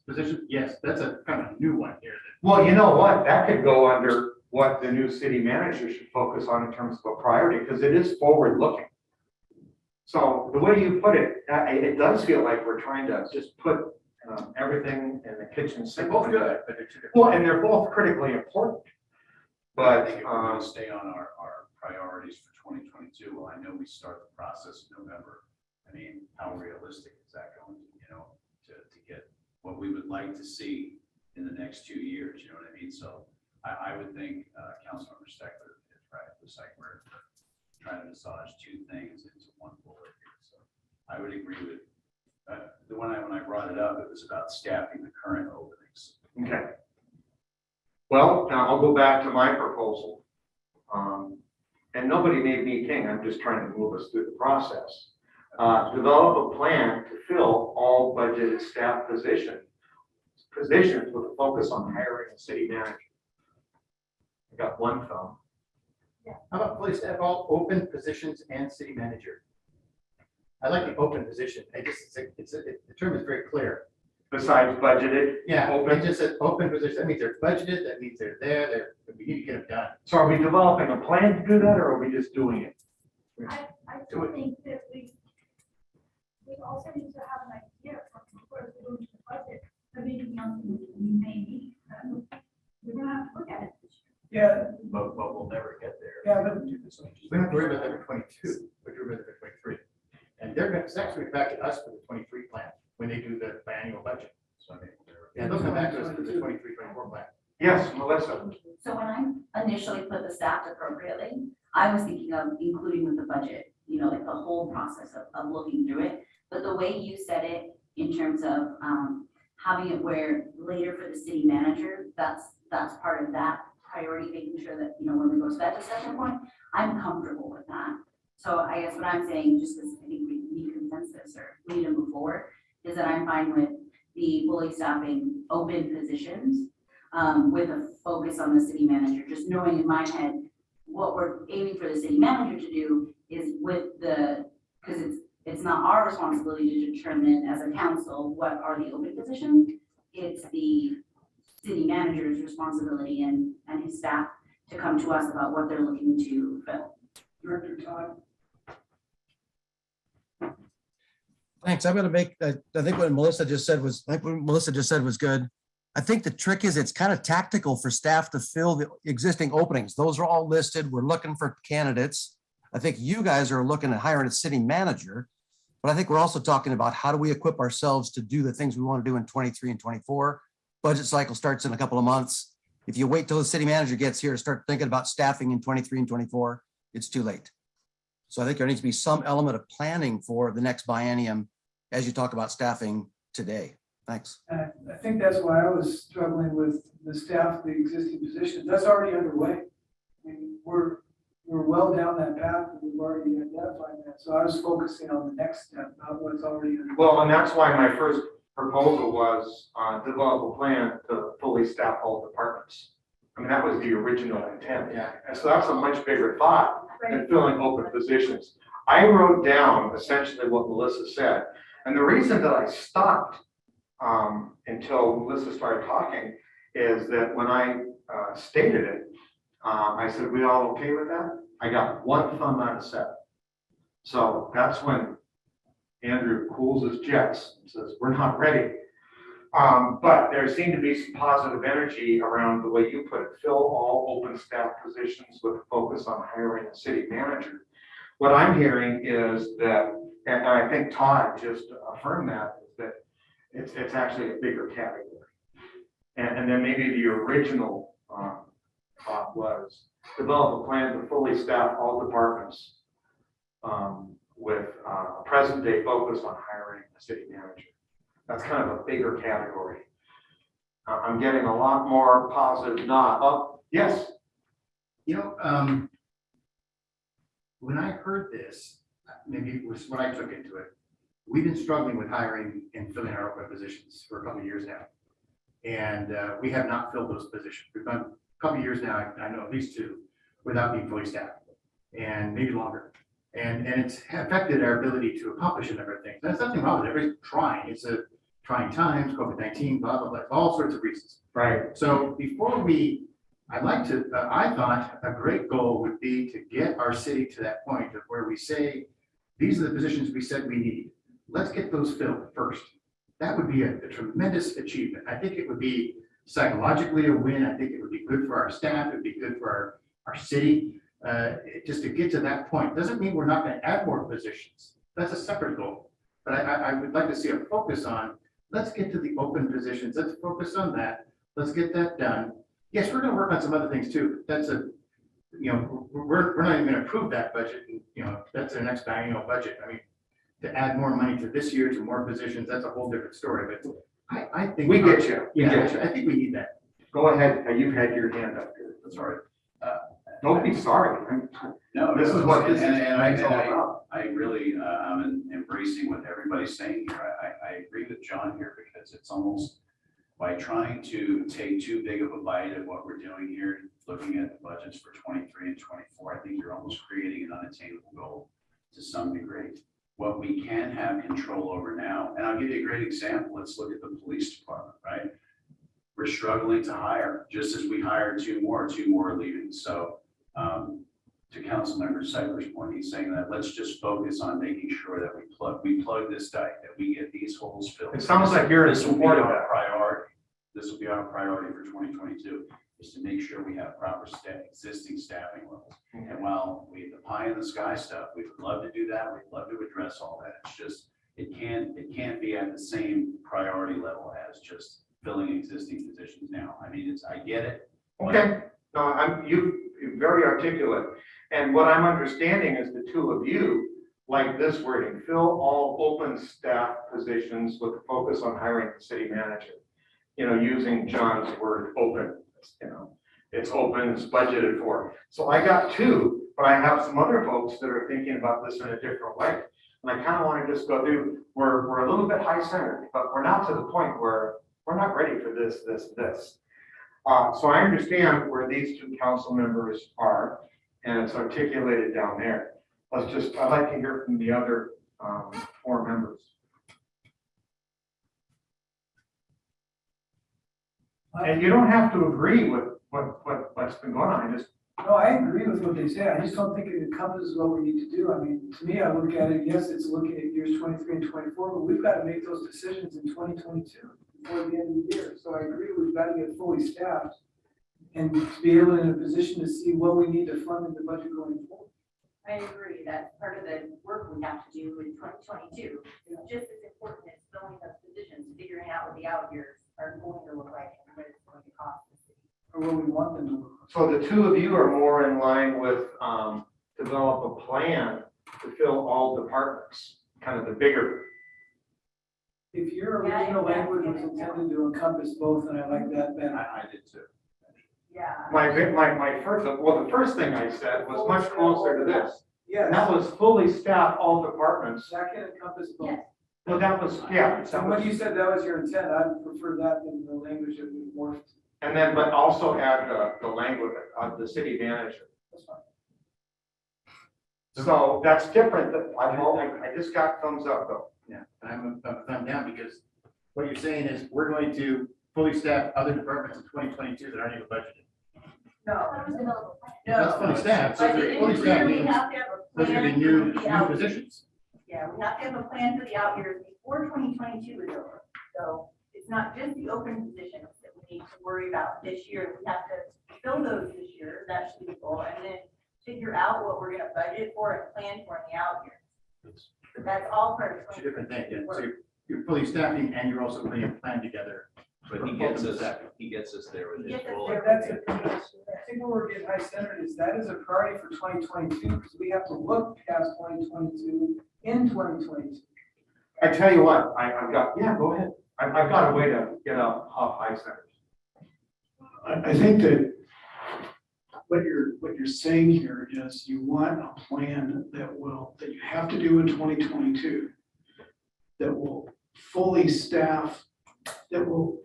positions. Yes, that's a kind of new one here. well, you know what? That could go under what the new city manager should focus on in terms of a priority, because it is forward looking. So the way you put it, it does feel like we're trying to just put everything in the kitchen They're sink. both good, but they're two different. Well, and they're both critically important. I But think if we're going to stay on our priorities for 2022, well, I know we start the process in November. I mean, how realistic is that going, to get what we would like to see in the next 2 years, you know what I mean? So I would think Councilmember Steckler is right. It's like we're trying to massage two things into one bullet here. So I would agree with when I brought it up, it was about staffing the current openings. okay. Well, now I'll go back to my proposal. And nobody made me king. I'm just trying to move us through the process. Develop a plan to fill all budgeted staff positions with a focus on hiring a city manager. I got one thumb. How about fully staff all open positions and city manager? I like the open position. The term is very clear. Besides budgeted. Yeah, Open. it just said open position. That means they're budgeted. That means they're there. We need to get them done. So are we developing a plan to do that, or are we just doing it? I do think that we also need to have an idea from where we're going to the budget of anything else we may need. We're gonna have to look at it. Yeah, But we'll never get there. yeah, but We don't have to worry about that for 22, but you're about for 23. And they're going to, it's actually back to us for the 23 plan, when they do the annual budget. So I mean, and they'll come back to us for the 23-24 plan. Yes, Melissa. So when I initially put the staff appropriately, I was thinking of including with the budget, you know, like the whole process of looking through it. But the way you said it in terms of having it where later for the city manager, that's part of that priority, making sure that, you know, when we go to that discussion point, I'm comfortable with that. So I guess what I'm saying, just because I think we need consensus or we need to move forward, is that I'm fine with the fully staffing open positions with a focus on the city manager, just knowing in my head what we're aiming for the city manager to do is with the, because it's not our responsibility to determine as a council what are the open positions. It's the city manager's responsibility and his staff to come to us about what they're looking to fill. Director Todd. Thanks. I'm gonna make, I think what Melissa just said was good. I think the trick is it's kind of tactical for staff to fill the existing openings. Those are all listed. We're looking for candidates. I think you guys are looking at hiring a city manager, but I think we're also talking about how do we equip ourselves to do the things we want to do in 23 and 24. Budget cycle starts in a couple of months. If you wait till the city manager gets here to start thinking about staffing in 23 and 24, it's too late. So I think there needs to be some element of planning for the next biennium as you talk about staffing today. Thanks. And I think that's why I was struggling with the staff, the existing positions. That's already underway. I mean, we're well down that path and we've already identified that. So I was focusing on the next step, not what's already underway. Well, and that's why my first proposal was develop a plan to fully staff all departments. I mean, that was the original intent. Yeah. And so that's a much bigger thought than filling open positions. I wrote down essentially what Melissa said. And the reason that I stopped until Melissa started talking is that when I stated it, I said, we all okay with that? I got one thumb out of 7. So that's when Andrew cools his jets and says, we're not ready. But there seemed to be some positive energy around the way you put it, fill all open staff positions with a focus on hiring a city manager. What I'm hearing is that, and I think Todd just affirmed that, is that it's actually a bigger category. And then maybe the original thought was develop a plan to fully staff all departments with present day focus on hiring a city manager. That's kind of a bigger category. I'm getting a lot more positive nod. Oh, yes. You know, when I heard this, maybe it was what I took into it. We've been struggling with hiring and filling our open positions for a couple of years now. And we have not filled those positions. We've done a couple of years now, I know at least 2, without being fully staffed, and maybe longer. And it's affected our ability to accomplish a number of things. There's nothing wrong with it. Everybody's trying. It's a trying times, COVID-19, blah, blah, blah, all sorts of reasons. Right. So before I thought a great goal would be to get our city to that point of where we say, these are the positions we said we need. Let's get those filled first. That would be a tremendous achievement. I think it would be psychologically a win. I think it would be good for our staff. It'd be good for our city. Just to get to that point doesn't mean we're not going to add more positions. That's a separate goal. But I would like to see a focus on, let's get to the open positions. Let's focus on that. Let's get that done. Yes, we're going to work on some other things too. That's we're not even going to approve that budget. And, that's the next annual budget. I mean, to add more money to this year to more positions, that's a whole different story. But I think We get you. I think we need that. Go ahead. You've had your hand up here. That's all right. Don't be sorry. No, This is what this is all I about. really, I'm embracing what everybody's saying here. I agree with John here because it's almost by trying to take too big of a bite of what we're doing here, looking at the budgets for 23 and 24, I think you're almost creating an unattainable goal to some degree. What we can have control over now, and I'll give you a great example. Let's look at the police department, right? We're struggling to hire, just as we hired 2 more are leaving. So to Councilmember Cypher's point, he's saying that let's just focus on making sure that we plug this dike, that we get these holes filled. It sounds like you're in This will be support of our that. priority. This will be our priority for 2022. is to make sure we have proper existing staffing levels. And while the pie in the sky stuff, we would love to do that, we'd love to address all that, it's just, it can't be at the same priority level as just filling existing positions now. I mean, I get it. Okay, no, you're very articulate. And what I'm understanding is the two of you like this wording, fill all open staff positions with a focus on hiring the city manager. You know, using John's word open, you know, it's open, it's budgeted for. So I got two, but I have some other folks that are thinking about this in a different way. And I kind of want to just go through, we're a little bit high-centered, but we're not to the point where we're not ready for this. So I understand where these two council members are, and it's articulated down there. I'd like to hear from the other four members. And you don't have to agree with what's been going on. No, I agree with what they say. I just don't think it encompasses what we need to do. I mean, to me, I look at it, yes, it's looking at years 23 and 24, but we've got to make those decisions in 2022 before the end of the year. So I agree, we've got to get fully staffed and to be able in a position to see what we need to fund in the budget going forward. I agree, that's part of the work we have to do in 2022. It's just as important as filling those positions, figuring out what the out years are going to look like and what it's going to cost the city. Or what we want them to look like. So the two of you are more in line with develop a plan to fill all departments, kind of the bigger. If your original language was intended to encompass both, and I like that better. I did too. Yeah. The first thing I said was much closer to this. Yes, And that was fully staff all departments. that can encompass both. Yes. Well, that was, yeah. So when you said that was your intent, I would prefer that than the language that we morphed. And then, but also add the language of the city manager. That's fine. So that's different. I just got thumbs up though. Yeah, I'm a thumb down because what you're saying is we're going to fully staff other departments in 2022 that aren't even budgeted. No. That's fully staffed, so But they're in fully staffed theory, we means have to have a those are plan the for new the out years. positions. Yeah, we have to have a plan for the out years before 2022 is over. So it's not just the open positions that we need to worry about this year. We have to fill those this year, that should be the goal, and then figure out what we're gonna budget for and plan for in the out years. But that's all part of Two different things. Yeah. So 2022. you're fully staffing and you're also putting a plan together. But for he both gets of us, the staff. he gets us there with He his gets us bullet. there. That's it. I think where we're getting high centered is that is a priority for 2022, because we have to look past 2022 in 2022. I tell you what, I've got, yeah, go ahead. I've got a way to get up off high centers. I think that what you're saying here is you want a plan that you have to do in 2022 that will fully staff, that will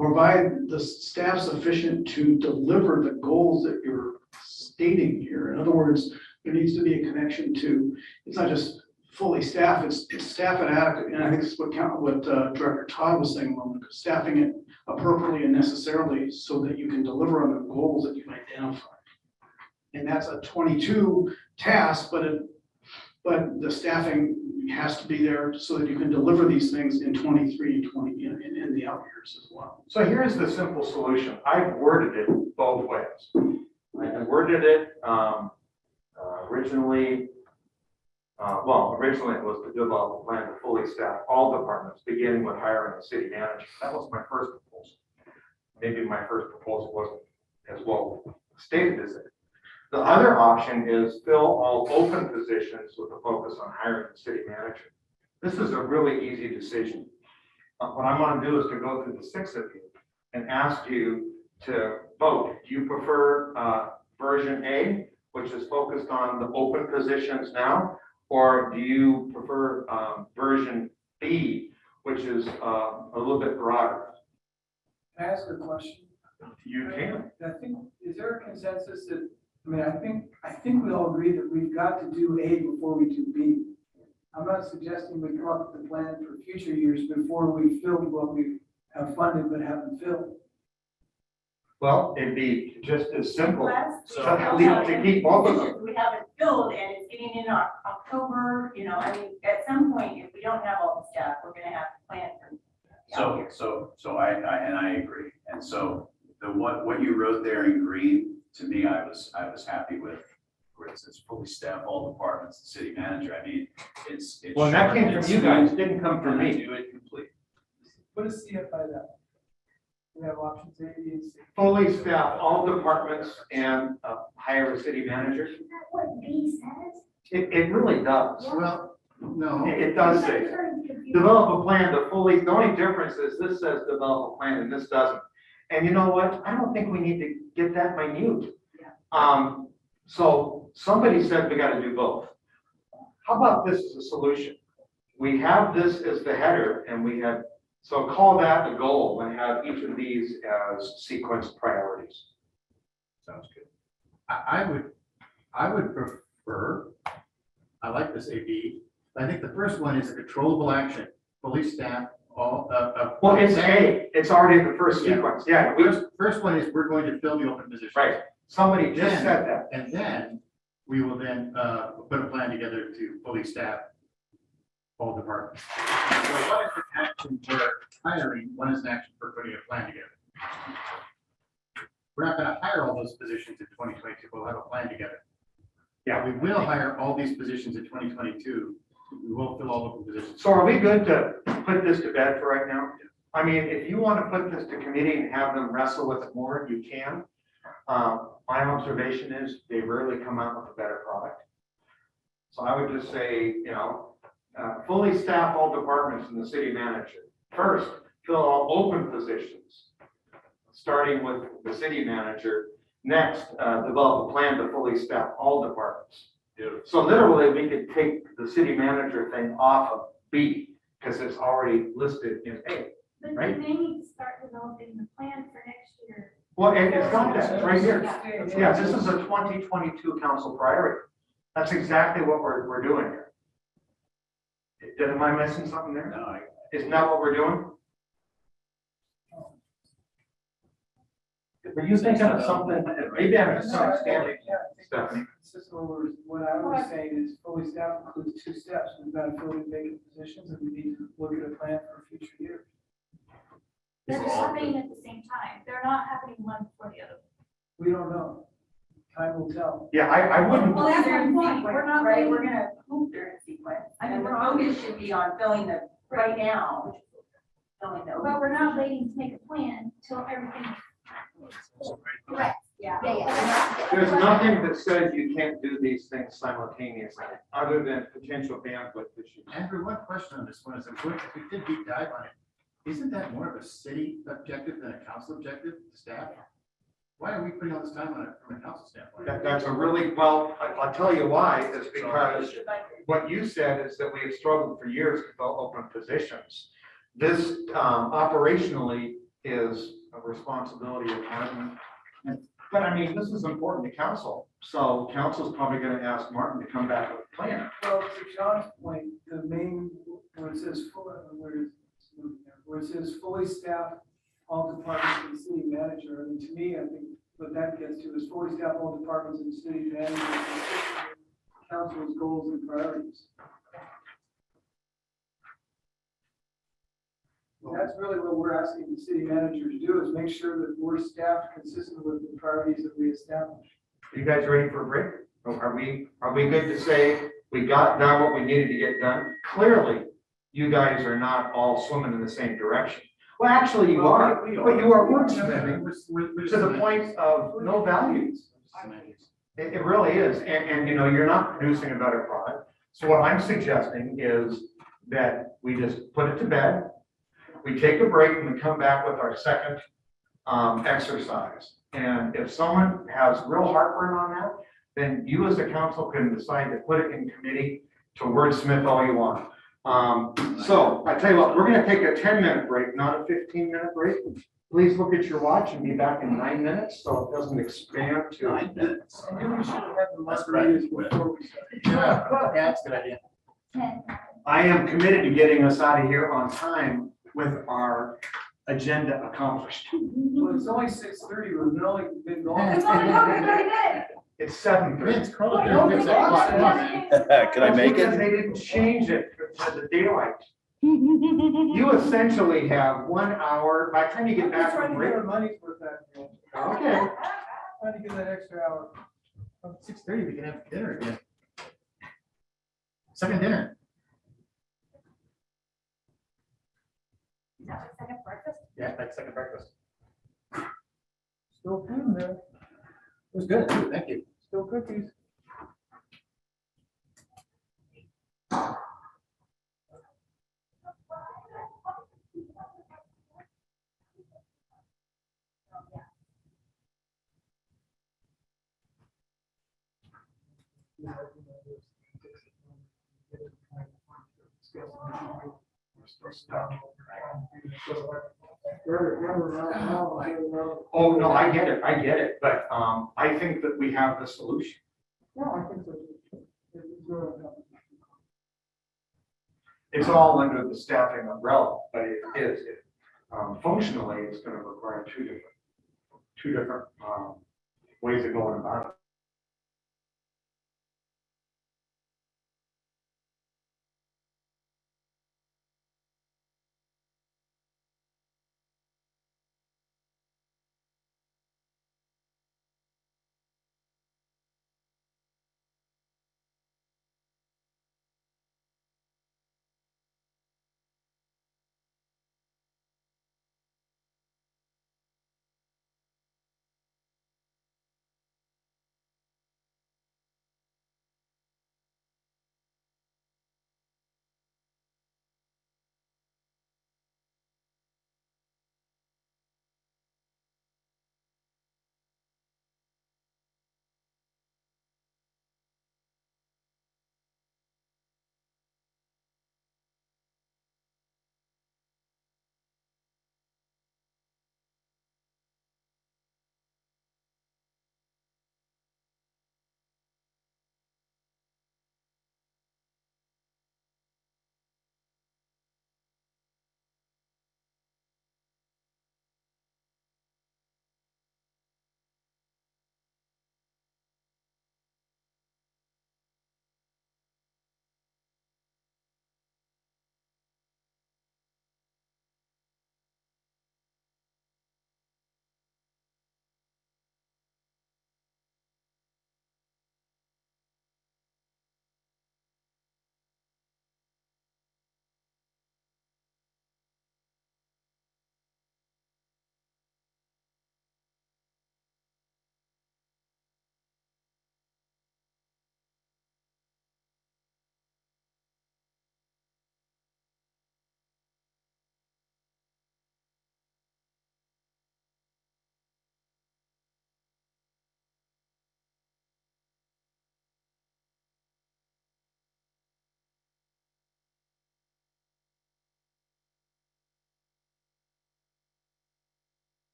provide the staff sufficient to deliver the goals that you're stating here. In other words, there needs to be a connection to, it's not just fully staffed, it's staff and adequate. And I think it's what Director Todd was saying a moment ago, staffing it appropriately and necessarily so that you can deliver on the goals that you've identified. And that's a 22 task, but the staffing has to be there so that you can deliver these things in 23 and 20 in the out years as well. So here's the simple solution. I've worded it both ways. I worded it originally it was to develop a plan to fully staff all departments, beginning with hiring a city manager. That was my first proposal. Maybe my first proposal wasn't as well stated as it. The other option is fill all open positions with a focus on hiring a city manager. This is a really easy decision. What I want to do is to go through the six of you and ask you to vote. Do you prefer version A, which is focused on the open positions now? Or do you prefer version B, which is a little bit broader? Can I ask a question? You can. I think, is there a consensus that, I think we all agree that we've got to do A before we do B. I'm not suggesting we come up with a plan for future years before we filled what we have funded but haven't filled. Well, it'd be just as simple. So To keep both of them. we haven't filled and it's getting in October, at some point, if we don't have all the staff, we're gonna have to plan for the out years. So I agree. And so what you wrote there in green, to me, I was happy with, where it says fully staff all departments, the city manager. I mean, it's. Well, that short, came from it's you guys, smooth, didn't come from and me. Do it complete. What is CF by that? We have options A, B, and C. Fully staff all departments and hire a city manager. Is that what B says? It really does. Well, no. It does say that. Develop a plan to fully, the only difference is this says develop a plan and this doesn't. And you know what? I don't think we need to get that minute. So somebody said we gotta do both. How about this as a solution? We have this as the header and we have, so call that the goal and have each of these as sequenced priorities. Sounds good. I would prefer, I like this AB, I think the first one is a controllable action, fully staffed, all, Well, it's A, it's already in the first Yeah. sequence. Yeah, First one is we're going to fill the open position. right. Somebody just Then- said that. And then we will then put a plan together to fully staff all departments. So one is an action for hiring, one is an action for putting a plan together. We're not gonna hire all those positions in 2022, we'll have a plan together. Yeah. We will hire all these positions in 2022, we will fill all open positions. So are we good to put this to bed for right now? I mean, if you want to put this to committee and have them wrestle with it more, you can. My observation is they rarely come out with a better product. So I would just say, fully staff all departments in the city manager. First, fill all open positions, starting with the city manager. Next, develop a plan to fully staff all departments. So literally, we could take the city manager thing off of B because it's already listed in A. But Right. they need to start developing the plan for next year. Well, it's got that, it's right here. Yeah, this is a 2022 council priority. That's exactly what we're doing here. Am I missing something there? No, Isn't that what we're doing? Were you thinking of something, maybe I'm misunderstanding, Stephanie? Consistent with what I was saying is fully staffed includes two steps. We've got to fill the vacant positions and we need to look at a plan for future years. They're just happening at the same time. They're not happening one before the other. We don't know. Time will tell. Yeah, I wouldn't, Well, that's my point. We're not Right, waiting. we're gonna move during sequence. I mean, And the we're on- focus should be on filling the, right now, filling the. But we're not waiting to make a plan till everything. Correct, yeah. there's nothing that says you can't do these things simultaneously, other than potential bandwidth issues. Andrew, one question on this one is, if we did deep dive on it, isn't that more of a city objective than a council objective to staff? Why are we putting all this time on it from a council standpoint? That's a really, well, I'll tell you why, is because what you said is that we have struggled for years to fill open positions. This operationally is a responsibility of Martin. But I mean, this is important to council, so council's probably gonna ask Martin to come back with a plan. Well, to John's point, the main, where it says fully staffed all departments and city manager, and to me, I think what that gets to is fully staffed all departments and city manager, council's goals and priorities. That's really what we're asking the city manager to do, is make sure that we're staffed consistent with the priorities that we establish. Are you guys ready for a break? Are we good to say we got done what we needed to get done? Clearly, you guys are not all swimming in the same direction. Well, actually, you are, but you are wordsmithing to the point of no values. It really is, and you're not producing a better product. So what I'm suggesting is that we just put it to bed. We take a break and we come back with our second exercise. And if someone has real heartburn on that, then you as a council can decide to put it in committee to wordsmith all you want. So I tell you what, we're gonna take a 10-minute break, not a 15-minute break. Please look at your watch and be back in 9 minutes, so it doesn't expand to. 9 minutes. And then we should have the margaritas before we start. Yeah, that's a good idea. I am committed to getting us out of here on time with our agenda accomplished. Well, it's only 6:30, we've only been going. It's only going very good. It's 7:30. Vince, Carl, you're fixing clock. Can I make Because it? they didn't change it to the daylight. You essentially have 1 hour, by the time you get back Trying from to get break, our money's worth out of it. Okay. Trying to get that extra hour. 6:30, we can have dinner again. Second dinner. Is that the second breakfast? Yeah, like second breakfast. Still food in there, It was good, too, thank you. still cookies. Oh, no, I get it, but, I think that we have the solution. No, I think so. It's all under the staffing umbrella, but it is, functionally, it's gonna require two different, ways of going about it.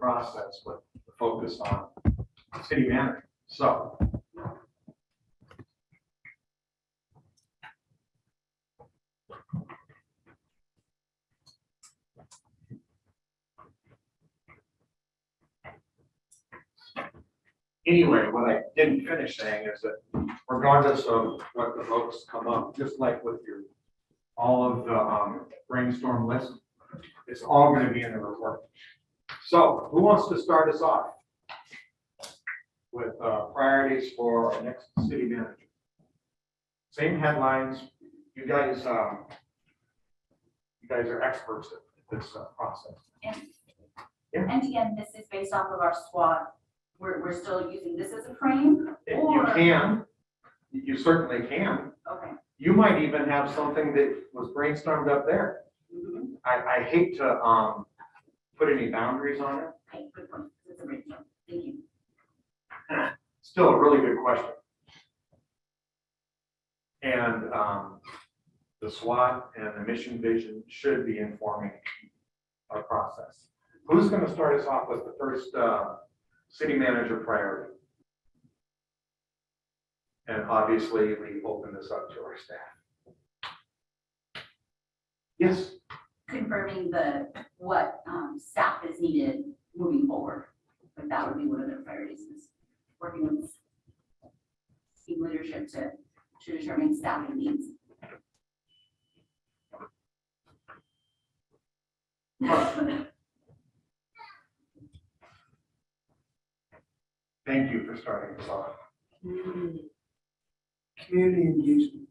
process with the focus on city manager. So. Anyway, what I didn't finish saying is that regardless of what the votes come up, just like with your, all of the brainstorm list, it's all going to be in the report. So who wants to start us off with priorities for our next city manager? Same headlines. You guys are experts at this process. And again, this is based off of our SWOT. We're still using this as a frame? You or- can, you certainly can. Okay. You might even have something that was brainstormed up there. I hate to put any boundaries on it. Okay, good point. It's a brainstorm. Thank you. Still a really good question. And the SWOT and the mission vision should be informing our process. Who's going to start us off with the first city manager priority? And obviously, we open this up to our staff. Yes. Confirming what staff is needed moving forward. But that would be one of their priorities, is working with team leadership to determine staffing needs. Thank you for starting us off. Community engagement.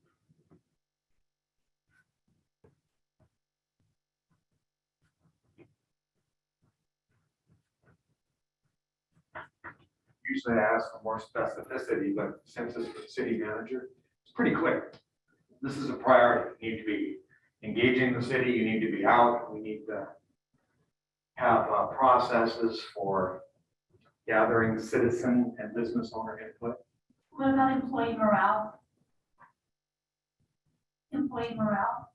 Usually I ask for more specificity, but since it's the city manager, it's pretty clear. This is a priority. You need to be engaging the city. You need to be out. We need to have processes for gathering citizen and business owner input. What about employee morale? Employee morale?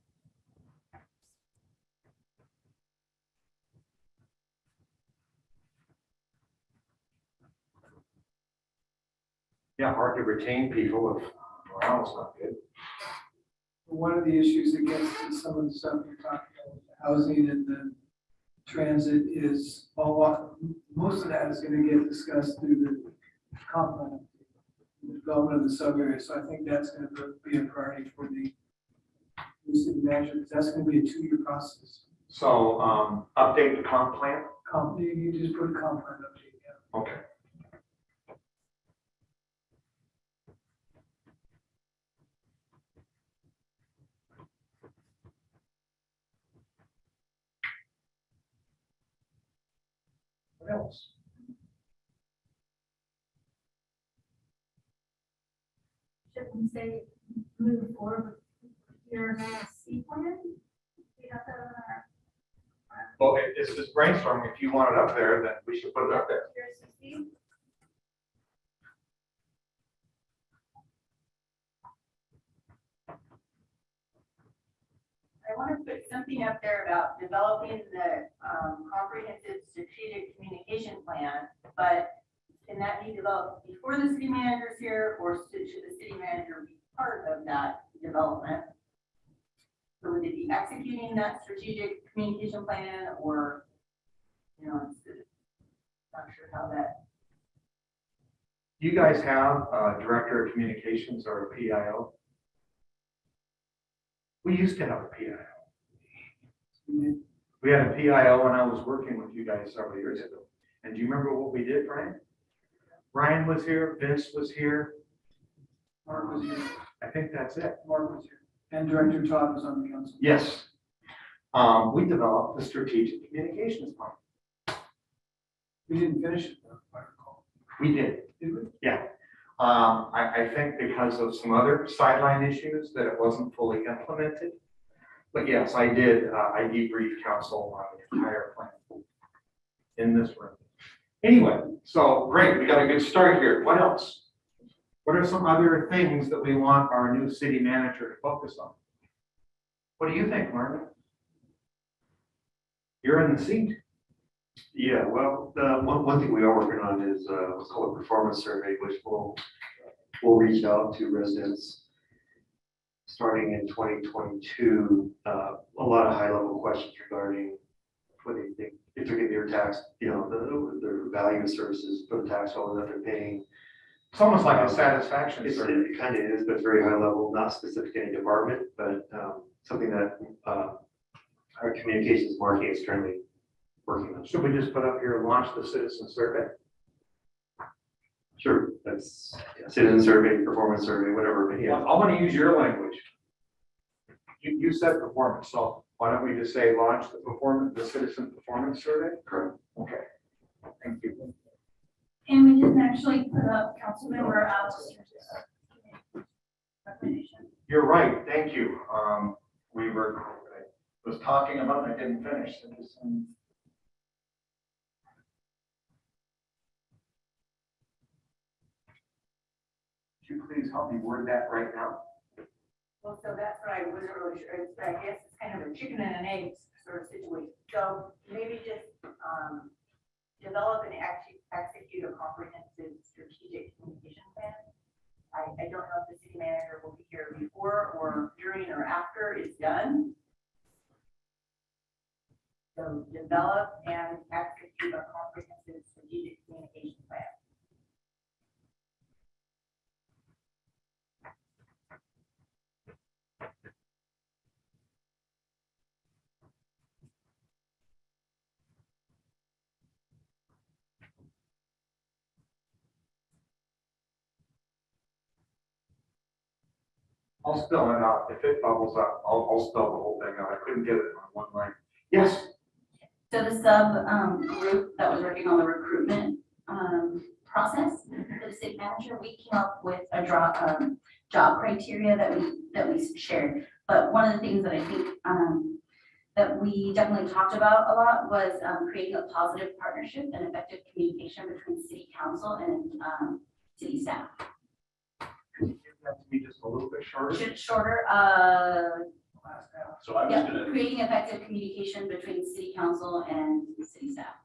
Yeah, hard to retain people if morale is not good. One of the issues that gets to some of the stuff you're talking about, with the housing and the transit, is most of that is going to get discussed through the comp plan, the development of the sub area. So I think that's going to be a priority for the city manager, because that's going to be a 2-year process. So update the comp plan. You just put a comp plan update, yeah. Okay. What else? Should we say move forward with your C plan? We have that on our. Well, this is brainstorming. If you want it up there, then we should put it up there. Your CC? I want to put something up there about developing the comprehensive strategic communication plan, but can that be developed before the city manager's here, or should the city manager be part of that development? So would they be executing that strategic communication plan, or, not sure how that. You guys have a director of communications or a PIO? We used to have a PIO. We had a PIO when I was working with you guys several years ago. And do you remember what we did, Brian? Brian was here, Vince was here. Mark was here. I think that's it. Mark was here. And Director Todd was on the council. Yes. We developed the strategic communications plan. We didn't finish it, though, if I recall. We did. Did we? Yeah. I think because of some other sideline issues that it wasn't fully implemented. But yes, I did. I debriefed council on the entire plan in this room. Anyway, so great. We got a good start here. What else? What are some other things that we want our new city manager to focus on? What do you think, Marvin? You're in the seat. Yeah, well, the one thing we are working on is what's called a performance survey, which will reach out to residents starting in 2022. A lot of high level questions regarding what they think, if they're getting their tax, their value of services for the tax dollars that they're paying. It's almost like a satisfaction It survey. kind of is, but it's very high level, not specific to any department, but something that our communications marketing is currently working on. Should we just put up here, launch the citizen survey? Sure, that's citizen survey, performance survey, whatever, but yeah. I want to use your language. You said performance, so why don't we just say launch the citizen performance survey? Correct. Okay. Thank you. And we didn't actually put up Councilmember Al's recommendation. You're right, thank you. I was talking about, and I didn't finish. Could you please help me word that right now? Well, so that's what I wasn't really sure. I guess it's kind of a chicken and an egg sort of situation. So maybe just develop and execute a comprehensive strategic communication plan. I don't know if the city manager will be here before or during or after it's done. So develop and execute a comprehensive strategic communication plan. I'll spell it out. If it bubbles up, I'll spell the whole thing out. I couldn't get it on one line. Yes. So the group that was working on the recruitment process for the city manager, we came up with a job criteria that we shared. But one of the things that I think that we definitely talked about a lot was creating a positive partnership and effective communication between city council and city staff. Could you give that to me just a little bit shorter? Shorter, So I was gonna, creating effective communication between city council and city staff.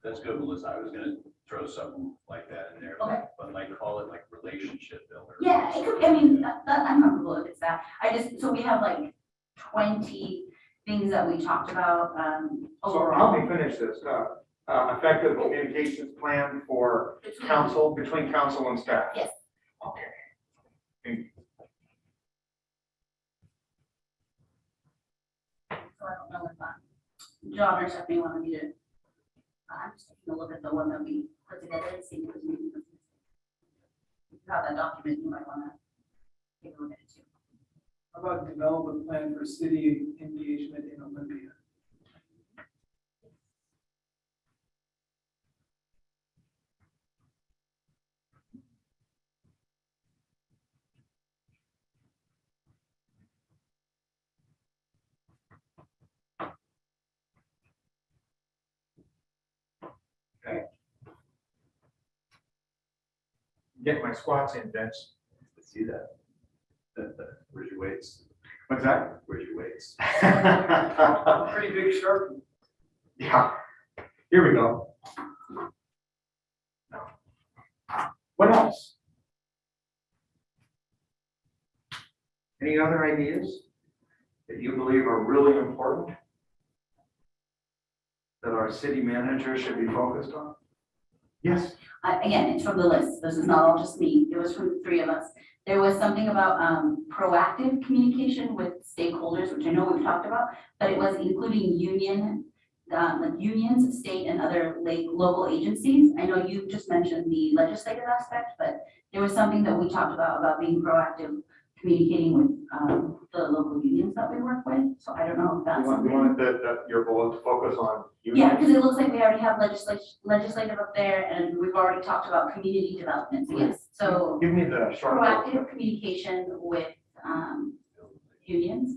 that's good, Melissa. I was gonna throw something like that in there, Okay. but like call it like relationship builder. Yeah, it could, I mean, I'm comfortable if it's that. So we have like 20 things that we talked about, So overall. help me finish this. Effective communications plan for council, between council and staff. Yes. Okay. So I don't know if John or Stephanie wanted me to, I'm just taking a look at the one that we put together and see if there's maybe. If you have that document, you might want to take a look at it too. How about develop a plan for city engagement in Olympia? Get my squats in, Vince. See that? Where's your weights? What's that? Where's your weights? Pretty big shark. Yeah. Here we go. What else? Any other ideas that you believe are really important that our city manager should be focused on? Yes. Again, it's from the list. This is not all just me. It was from the three of us. There was something about proactive communication with stakeholders, which I know we've talked about, but it was including like unions, state and other local agencies. I know you just mentioned the legislative aspect, but there was something that we talked about being proactive, communicating with the local unions that we work with. So I don't know if that's You something. want that your goal to focus on Yeah, because it looks like we already have legislative up there, and we've already talked about community development, so yes, so Give me the short. proactive communication with, unions.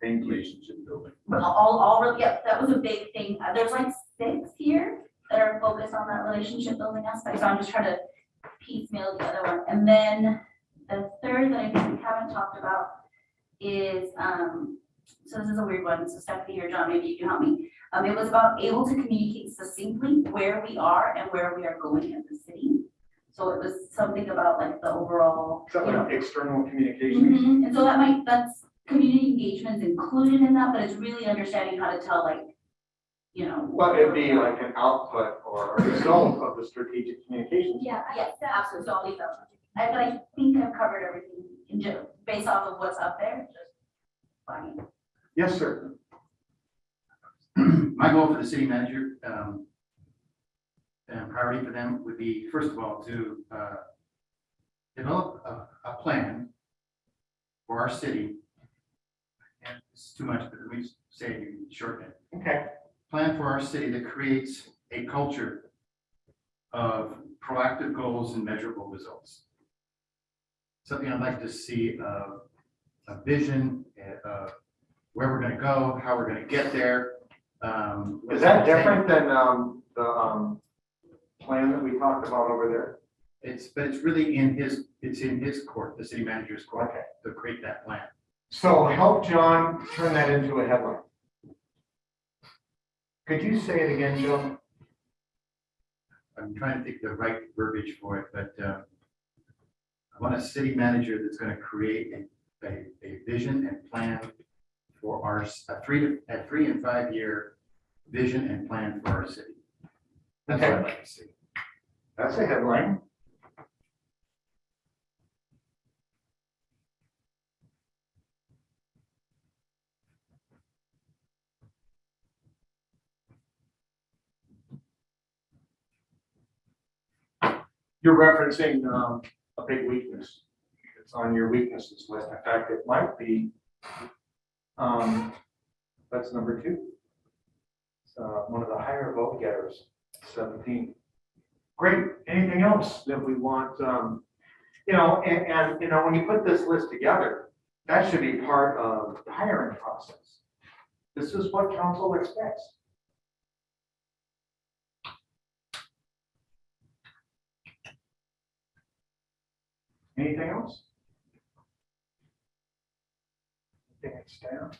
Thank you. Relationship building. Yep, that was a big thing, there's like 6 here that are focused on that relationship building aspect, so I'm just trying to piecemeal the other one, and then the third that I think we haven't talked about is, so this is a weird one, so Stephanie or John, maybe you can help me. It was about able to communicate succinctly where we are and where we are going as a city. So it was something about like the overall, you know. External communications. And so that's community engagement is included in that, but it's really understanding how to tell like, you know. Well, it'd be like an output or a result of the strategic communications. Yeah, yes, absolutely, so I'll leave that one. But I think I've covered everything in general, based off of what's up there, just fine. Yes, sir. My goal for the city manager, and priority for them would be, first of all, to develop a plan for our city. And it's too much, but let me say it, you can shorten it. Okay. Plan for our city that creates a culture of proactive goals and measurable results. Something I'd like to see, a vision of where we're going to go, how we're going to get there. Is that different than the plan that we talked about over there? But it's really in his court, the city manager's court, Okay. to create that plan. So help John turn that into a headline. Could you say it again, Joe? I'm trying to think the right verbiage for it, but I want a city manager that's going to create a vision and plan for our, a 3 and 5 year vision and plan for our city. That's what I'd like to see. That's a headline. You're referencing a big weakness. It's on your weaknesses list. In fact, it might be, that's number 2. It's one of the higher vote getters, 17. Great. Anything else that we want, you know, and you know, when you put this list together, that should be part of the hiring process. This is what council expects. Anything else? Anything at staff?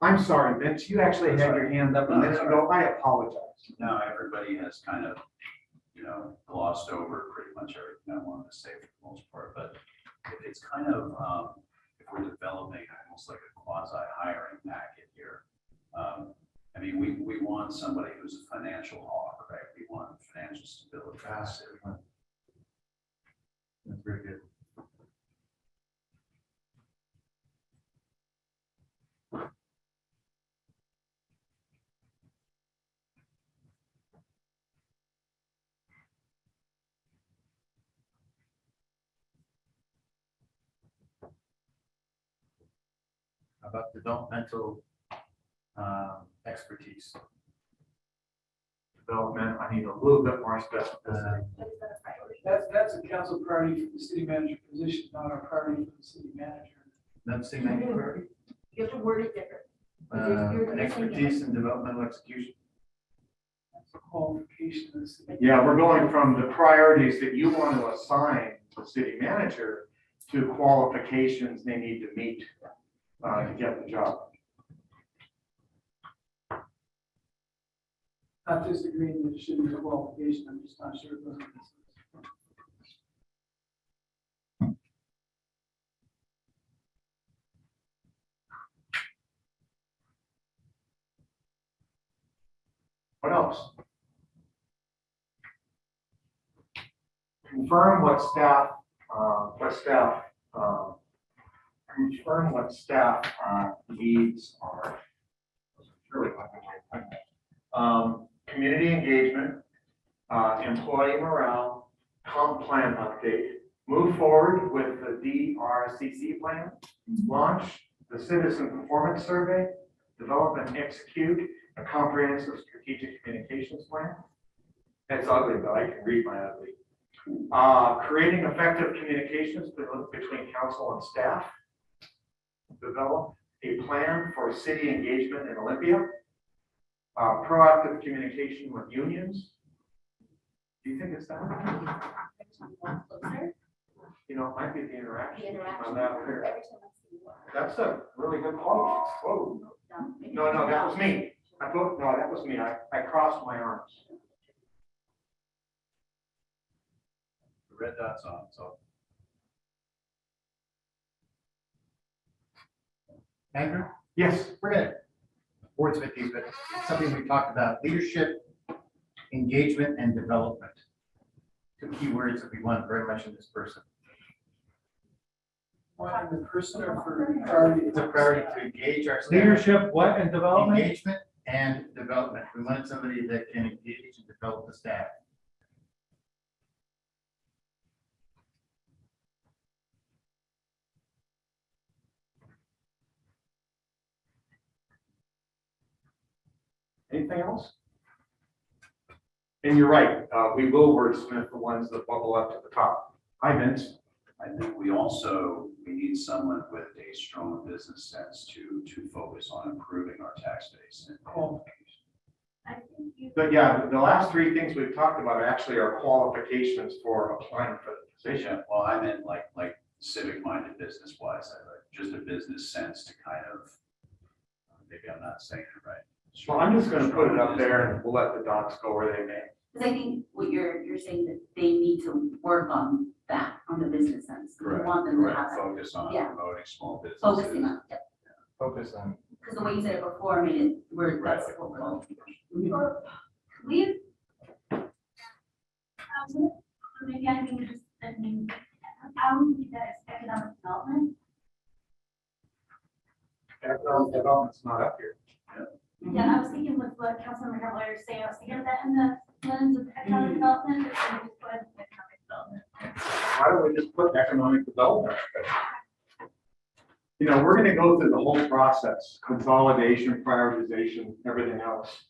I'm sorry, Vince, you actually had your hand up a minute ago. I apologize. No, everybody has kind of, you know, glossed over pretty much everything I wanted to say for the most part, but it's kind of, if we're developing almost like a quasi hiring packet here. I mean, we want somebody who's a financial hawk, right? We want financial stability. That's very good. How about developmental expertise? Development, I need a little bit more specificity. That's a council priority for the city manager position, not our priority for the city manager. That's the main priority. You have to word it different. An expertise in developmental execution. That's a qualification of the city. Yeah, we're going from the priorities that you want to assign to the city manager to qualifications they need to meet to get the job. Not disagreeing that it shouldn't be a qualification, I'm just not sure. What it is. What else? Confirm what staff needs are. Really community engagement, employee morale, comp plan update, move forward with the DRCC plan, launch the citizen performance survey, develop and execute a comprehensive strategic communications plan. It's ugly, but I can read my ugly. Creating effective communications between council and staff. Develop a plan for city engagement in Olympia. Proactive communication with unions. Do you think it's that? Closer. You know, it might be the interaction. The interaction. On that here. Every time I see you. That's a really good quote. Whoa. No, no, that was me. No, that was me. I crossed my arms. The red dot's on, so. Andrew, Yes. we're gonna wordsmith these, but it's something we talked about, leadership, engagement, and development. Two key words that we want very much in this person. One in the person or for priority? It's a priority to engage our staff. Leadership, what, and development? Engagement and development. We wanted somebody that can engage and develop the staff. Anything else? And you're right, we will wordsmith the ones that bubble up to the top. Hi, Vince. I think we need someone with a strong business sense to focus on improving our tax base. And I think you. But yeah, the last three things we've talked about actually are qualifications for applying for the position. Yeah, well, I meant like civic minded business wise, just a business sense to kind of, maybe I'm not saying it right. Well, I'm just gonna put it up there and we'll let the dots go where they may. Because I think what you're saying that they need to work on that, on the business sense. We want them to have Correct. that, Focus on Yeah. promoting small businesses. focusing on, yeah. Focus on. Because the way you said it before made it, that's Right. what we're all. We've. Maybe I think just, I would see that as economic development. Economic development's not up here. Yeah, I was thinking with what Councilmember Howard was saying, I was thinking of that in the lens of economic development, but then we just go ahead and economic development. Why don't we just put economic development? You know, we're gonna go through the whole process, consolidation, prioritization, everything else.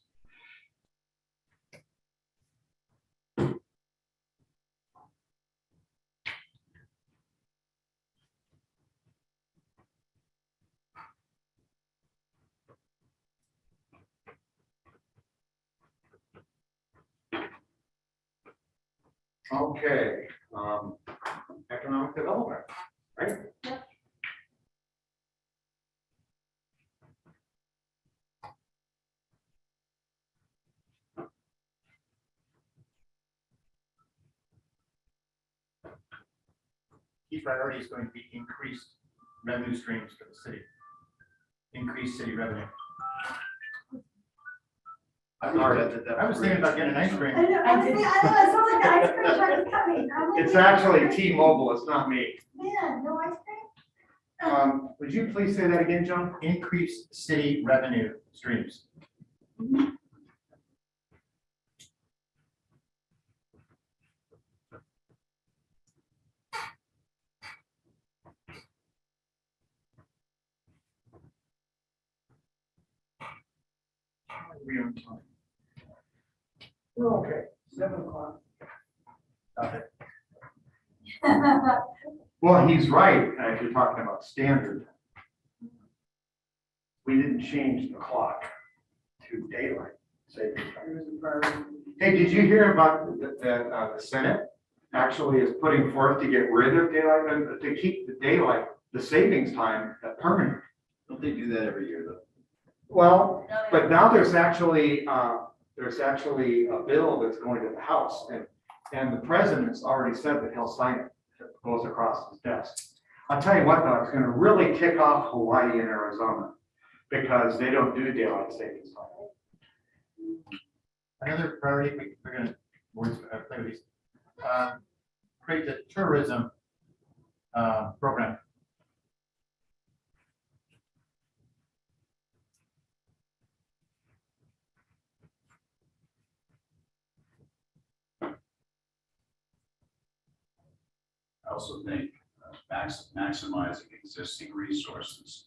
Okay, economic development, right? Key priority is going to be increased revenue streams for the city. Increased city revenue. I was thinking about getting an ice cream. I know, I saw like the ice cream truck is coming. I'm like, It's actually T-Mobile, it's not me. Man, no ice cream? Would you please say that again, John? Increased city revenue streams. We're on time. We're okay. 7:00. Well, he's right, if you're talking about standard. We didn't change the clock to daylight savings time. Here's the priority. Hey, did you hear about the Senate actually is putting forth to get rid of daylight, to keep the daylight, the savings time permanent? Don't they do that every year though? Well, but now there's actually a bill that's going to the House, and the president's already said that he'll sign it. It goes across his desk. I'll tell you what, though, it's gonna really kick off Hawaii and Arizona, because they don't do daylight savings time. Another priority, we're going to play with these. Create the tourism program. I also think maximizing existing resources.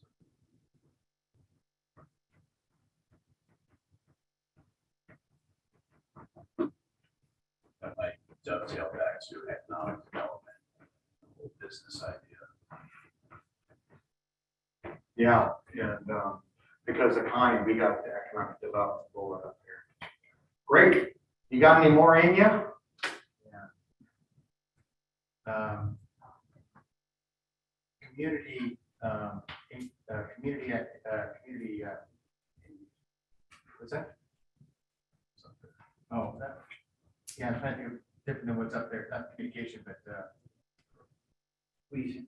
That might dovetail back to economic development, the whole business idea. Yeah, and because of Connie, we got the economic development rolling up here. Great. You got any more in you? Community community, what's that? Oh, yeah, I'm trying to think of different than what's up there, not communication, but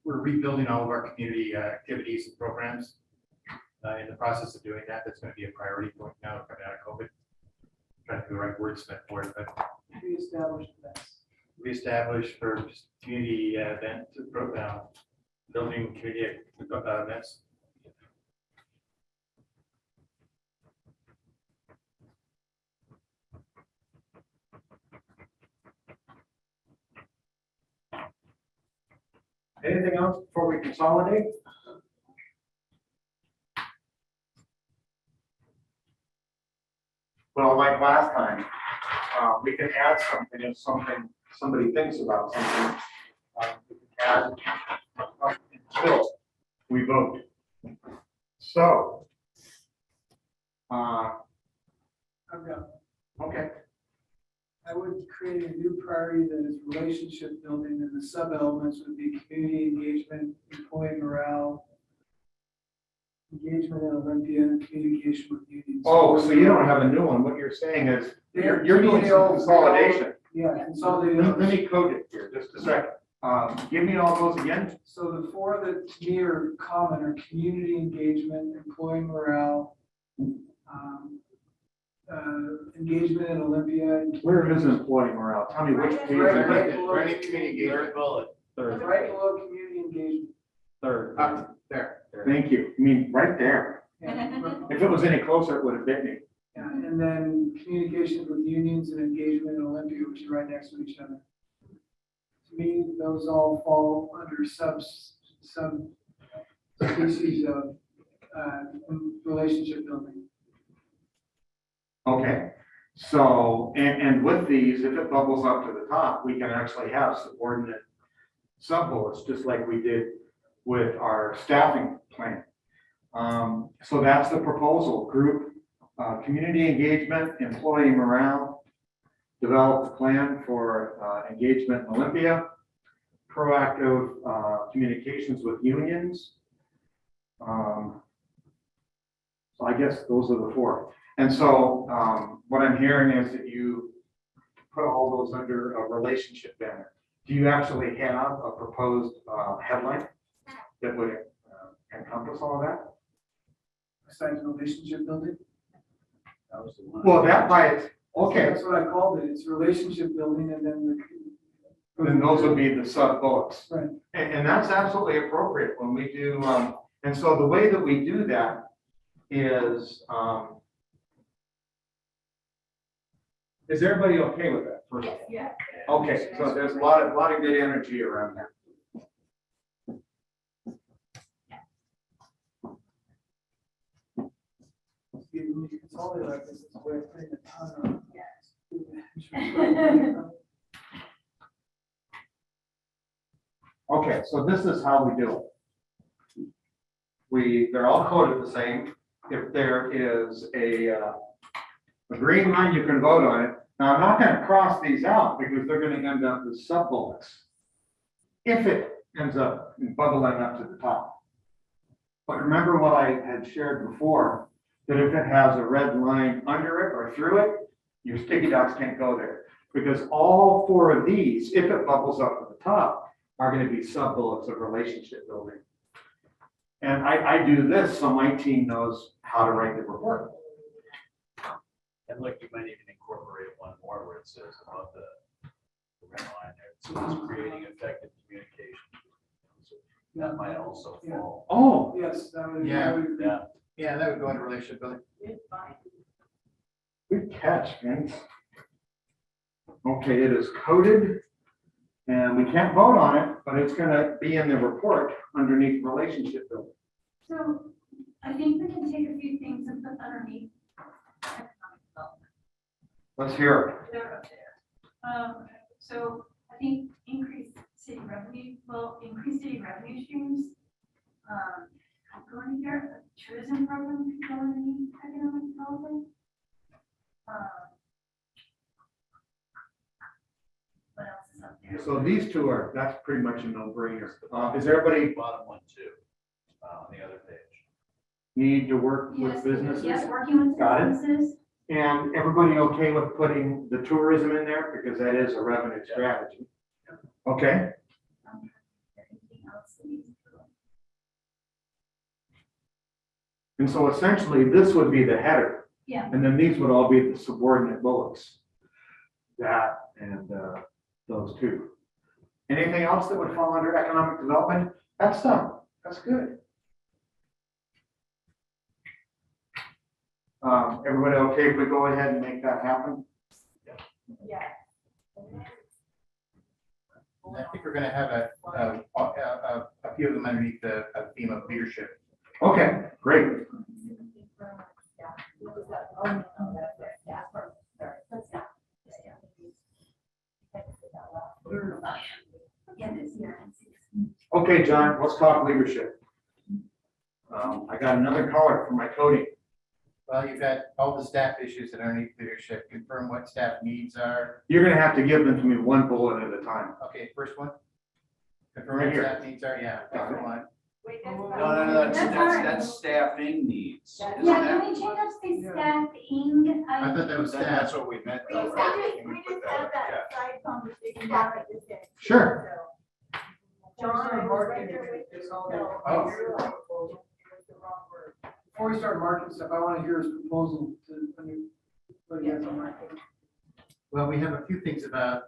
we're rebuilding all of our community activities and programs. In the process of doing that, that's going to be a priority point now coming out of COVID. Trying to do the right wordsmith for it, but Reestablish events. reestablish for just community event program, building community events. Anything else before we consolidate? Well, like last time, we can add something if somebody thinks about something. We can add until we vote. So. I've got, Okay. I would create a new priority that is relationship building, and the sub-elements would be community engagement, employee morale, engagement in Olympia, and communication with unions. Oh, so you don't have a new one. What you're saying is, you're doing some consolidation. Yeah, consolidated. Let me code it here, just a second. Give me all those again. So the four that to me are common are community engagement, employee morale, engagement in Olympia. And Where is employee morale? Tell me which page. Right below- Right community engagement bullet. right below community engagement. Third. There. Thank you. I mean, right there. Yeah. If it was any closer, it would have bit me. Yeah, and then communications with unions and engagement in Olympia, which are right next to each other. To me, those all fall under species of relationship building. Okay. So, and with these, if it bubbles up to the top, we can actually have subordinate sub-bullets, just like we did with our staffing plan. So that's the proposal: group, community engagement, employee morale, develop a plan for engagement in Olympia, proactive communications with unions. So I guess those are the four. And so what I'm hearing is that you put all those under a relationship banner. Do you actually have a proposed headline that would encompass all of that? Besides relationship building. That was the one. Well, that might, okay, That's what I called it. It's relationship building and then then those would be the sub bullets. Right. And that's absolutely appropriate when we do, and so the way that we do that is everybody okay with that? First of all? Yeah. Okay, so there's a lot of good energy around that. when you consolidate like this, it's a way of putting a ton of. Okay, so this is how we do it. They're all coded the same. If there is a green line, you can vote on it. Now, I'm not gonna cross these out because they're gonna end up with sub bullets. If it ends up bubbling up to the top. But remember what I had shared before, that if it has a red line under it or through it, your sticky dots can't go there. Because all four of these, if it bubbles up to the top, are going to be sub bullets of relationship building. And I do this so my team knows how to write the report. And look, you might even incorporate one more where it says about the red line there, so it's creating effective communication. So that might also fall. Oh, Yes, that would. Yeah. that would- Yeah. Yeah, that would go into relationship building. good catch, Vince. Okay, it is coded and we can't vote on it, but it's going to be in the report underneath relationship building. So I think we can take a few things and put underneath economic development. Let's hear it. They're up there. So I think increase city revenue streams. Going here, a tourism program could go underneath economic development. What else is up there? So these two that's pretty much a no-brainer. Is everybody, Bottom one too. on the other page. Need to work Yes, with businesses. yes, working with Got it. businesses. And everybody okay with putting the tourism in there? Because that is a revenue strategy. Okay, Anything else that needs to go? and so essentially this would be the header. Yeah. And then these would all be the subordinate bullets. That and those two. Anything else that would fall under economic development? That's done. That's good. Everybody okay if we go ahead and make that happen? Yeah. I think we're gonna have a few of them underneath the theme of leadership. Okay, great. Okay, John, let's talk leadership. I got another color for my coding. Well, you've got all the staff issues that are underneath leadership, confirm what staff needs are. You're gonna have to give them to me one bullet at a time. Okay, first one. Confirm Right what here. staff needs are, yeah, that's the one. Wait, No, that's. that's staffing needs. Yeah, Yeah, can we change that to say staffing? I thought that was staff. That's what we meant. though, right? We just had that side conversation down at this end. Sure. So, John, was right there with you, so Oh. you're like, it was the wrong word. Before we start marking stuff, I want to hear his proposal to, what he has on market. Well, we have a few things about,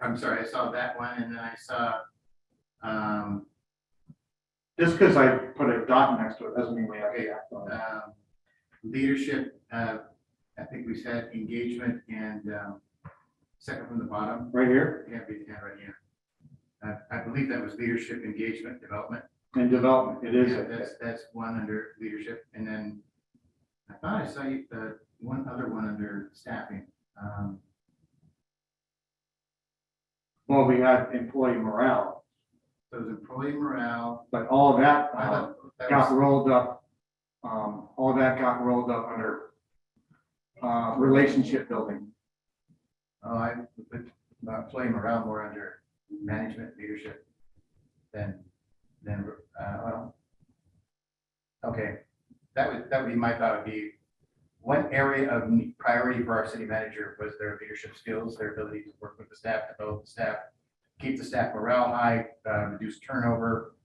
I'm sorry, I saw that one and then I saw, Just because I put a dot next to it doesn't mean we have to act on it. leadership, I think we said engagement and, second from the bottom. Right here, Yeah, right here. I believe that was leadership, engagement, development. in development, it is. Yeah, that's one under leadership, and then I thought I saw you, one other one under staffing. Well, we had employee morale, So it was employee morale. but all of that I thought that got was, rolled up, all that got rolled up under relationship building. oh, I put employee morale more under management, leadership than, well, okay. That would be my thought would be, what area of priority for our city manager was their leadership skills, their ability to work with the staff, develop the staff, keep the staff morale high, reduce turnover.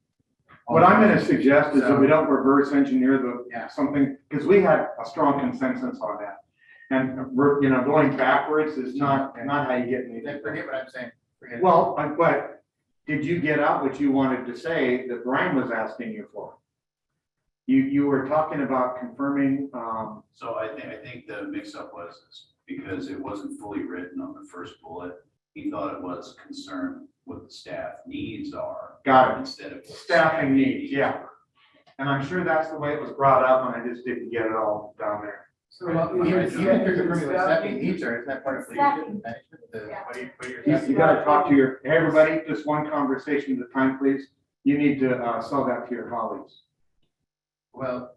What I'm gonna suggest is that we don't reverse engineer Yeah. something, because we had a strong consensus on that. And we're, going backwards is not how you get anything. Then forget what I'm saying. Forget it. Well, but did you get out what you wanted to say that Brian was asking you for? You were talking about confirming, So I think the mix-up was because it wasn't fully written on the first bullet. He thought it was concerned what the staff needs are. got it, Instead of. staffing needs, yeah. And I'm sure that's the way it was brought up, and I just didn't get it all down there. So Even if you're confirming what staffing needs are, isn't that part of leadership and management? What you're You gotta talk to your, hey, everybody, just one conversation at a time, please. You need to sell that to your colleagues. Well,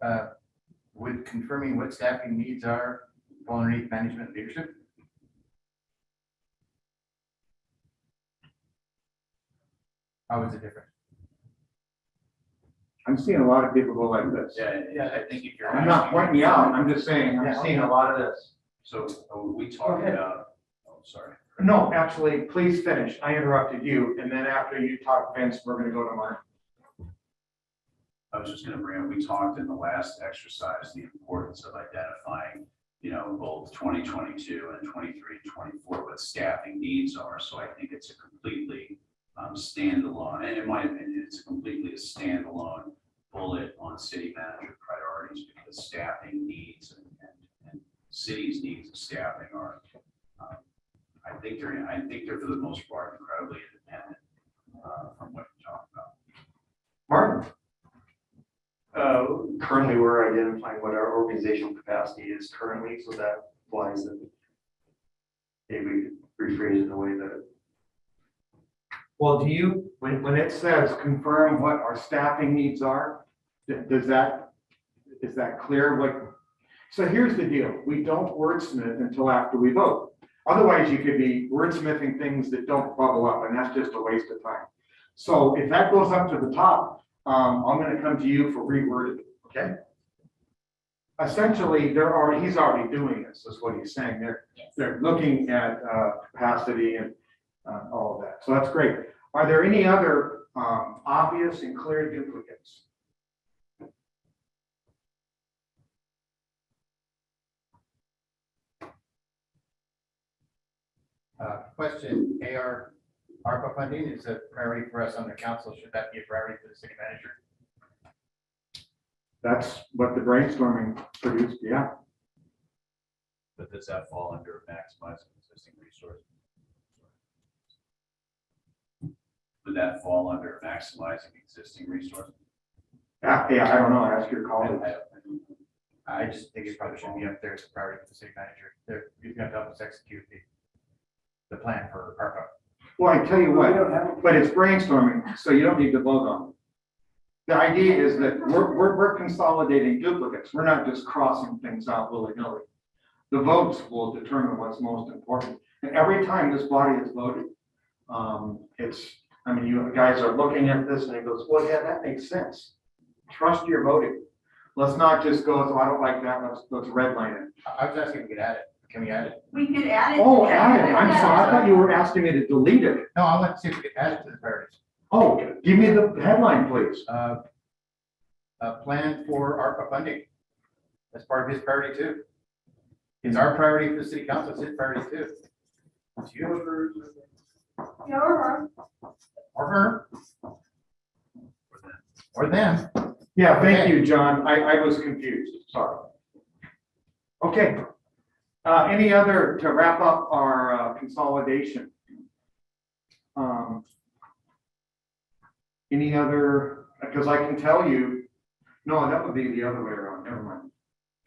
would confirming what staffing needs are fall underneath management and leadership? How is it different? I'm seeing a lot of people go like this. Yeah, I think if you're. I'm not pointing you out, I'm just saying, I'm Yeah, seeing a lot of this. So we talked Okay. about, sorry. No, actually, please finish. I interrupted you, and then after you talk, Vince, we're gonna go to Mark. I was just gonna bring up, we talked in the last exercise, the importance of identifying, both 2022 and 23 and 24, what staffing needs are. So I think it's a completely standalone, and in my opinion, it's completely a standalone bullet on city manager priorities, because staffing needs and cities' needs of staffing are, I think they're for the most part incredibly independent from what you talked about. Martin? Currently, we're identifying what our organizational capacity is currently, so that applies that maybe rephrase it in a way that. Well, do you, when it says confirm what our staffing needs are, is that clear? So here's the deal, we don't wordsmith until after we vote. Otherwise, you could be wordsmithing things that don't bubble up, and that's just a waste of time. So if that goes up to the top, I'm gonna come to you for rewording, okay? Essentially, he's already doing this, is what he's saying. They're looking at capacity and all of that. So that's great. Are there any other obvious and clear duplicates? Question, ARPA funding is a priority for us on the council. Should that be a priority for the city manager? That's what the brainstorming produced, yeah. But does that fall under maximizing existing resources? Would that fall under maximizing existing resources? Yeah, I don't know, ask your colleagues. I just think it probably should be up there as a priority for the city manager. He's gonna help us execute the plan for ARPA. Well, I tell you what, but it's brainstorming, so you don't need to vote on it. The idea is that we're consolidating duplicates. We're not just crossing things out willy-nilly. The votes will determine what's most important. And every time this body has voted, you guys are looking at this and it goes, well, yeah, that makes sense. Trust your voting. Let's not just go, oh, I don't like that, let's redline it. I was asking if we could add it. Can we add it? We could add it. Oh, add it. I'm sorry. I thought you were asking me to delete it. No, I want to see if we could add it to the priorities. Oh, give me the headline, please. A plan for ARPA funding. That's part of his priority too. It's our priority for the city council, it's his priority too. It's you. Yeah, or Or her. Or them. Yeah, thank you, John. I was confused. Sorry. Okay. Any other to wrap up our consolidation? Any other, because I can tell you, no, that would be the other way around. Never mind.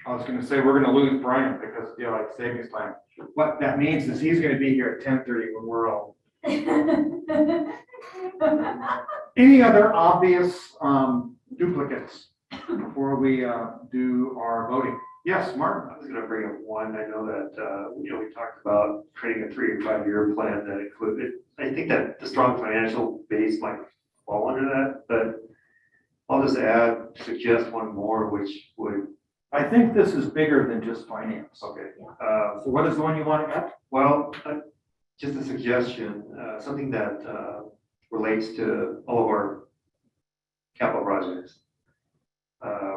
I was going to say we're going to lose Brian because daylight savings time. What that means is he's going to be here at 10:30 when we're all. Any other obvious duplicates before we do our voting? Yes, Martin. I was gonna bring up one. I know that, we talked about creating a 3 to 5 year plan that included, I think that the strong financial base might fall under that, but I'll just suggest one more, which would. I think this is bigger than just finance. Okay. So what is the one you want to add? Well, just a suggestion, something that relates to all of our capital projects.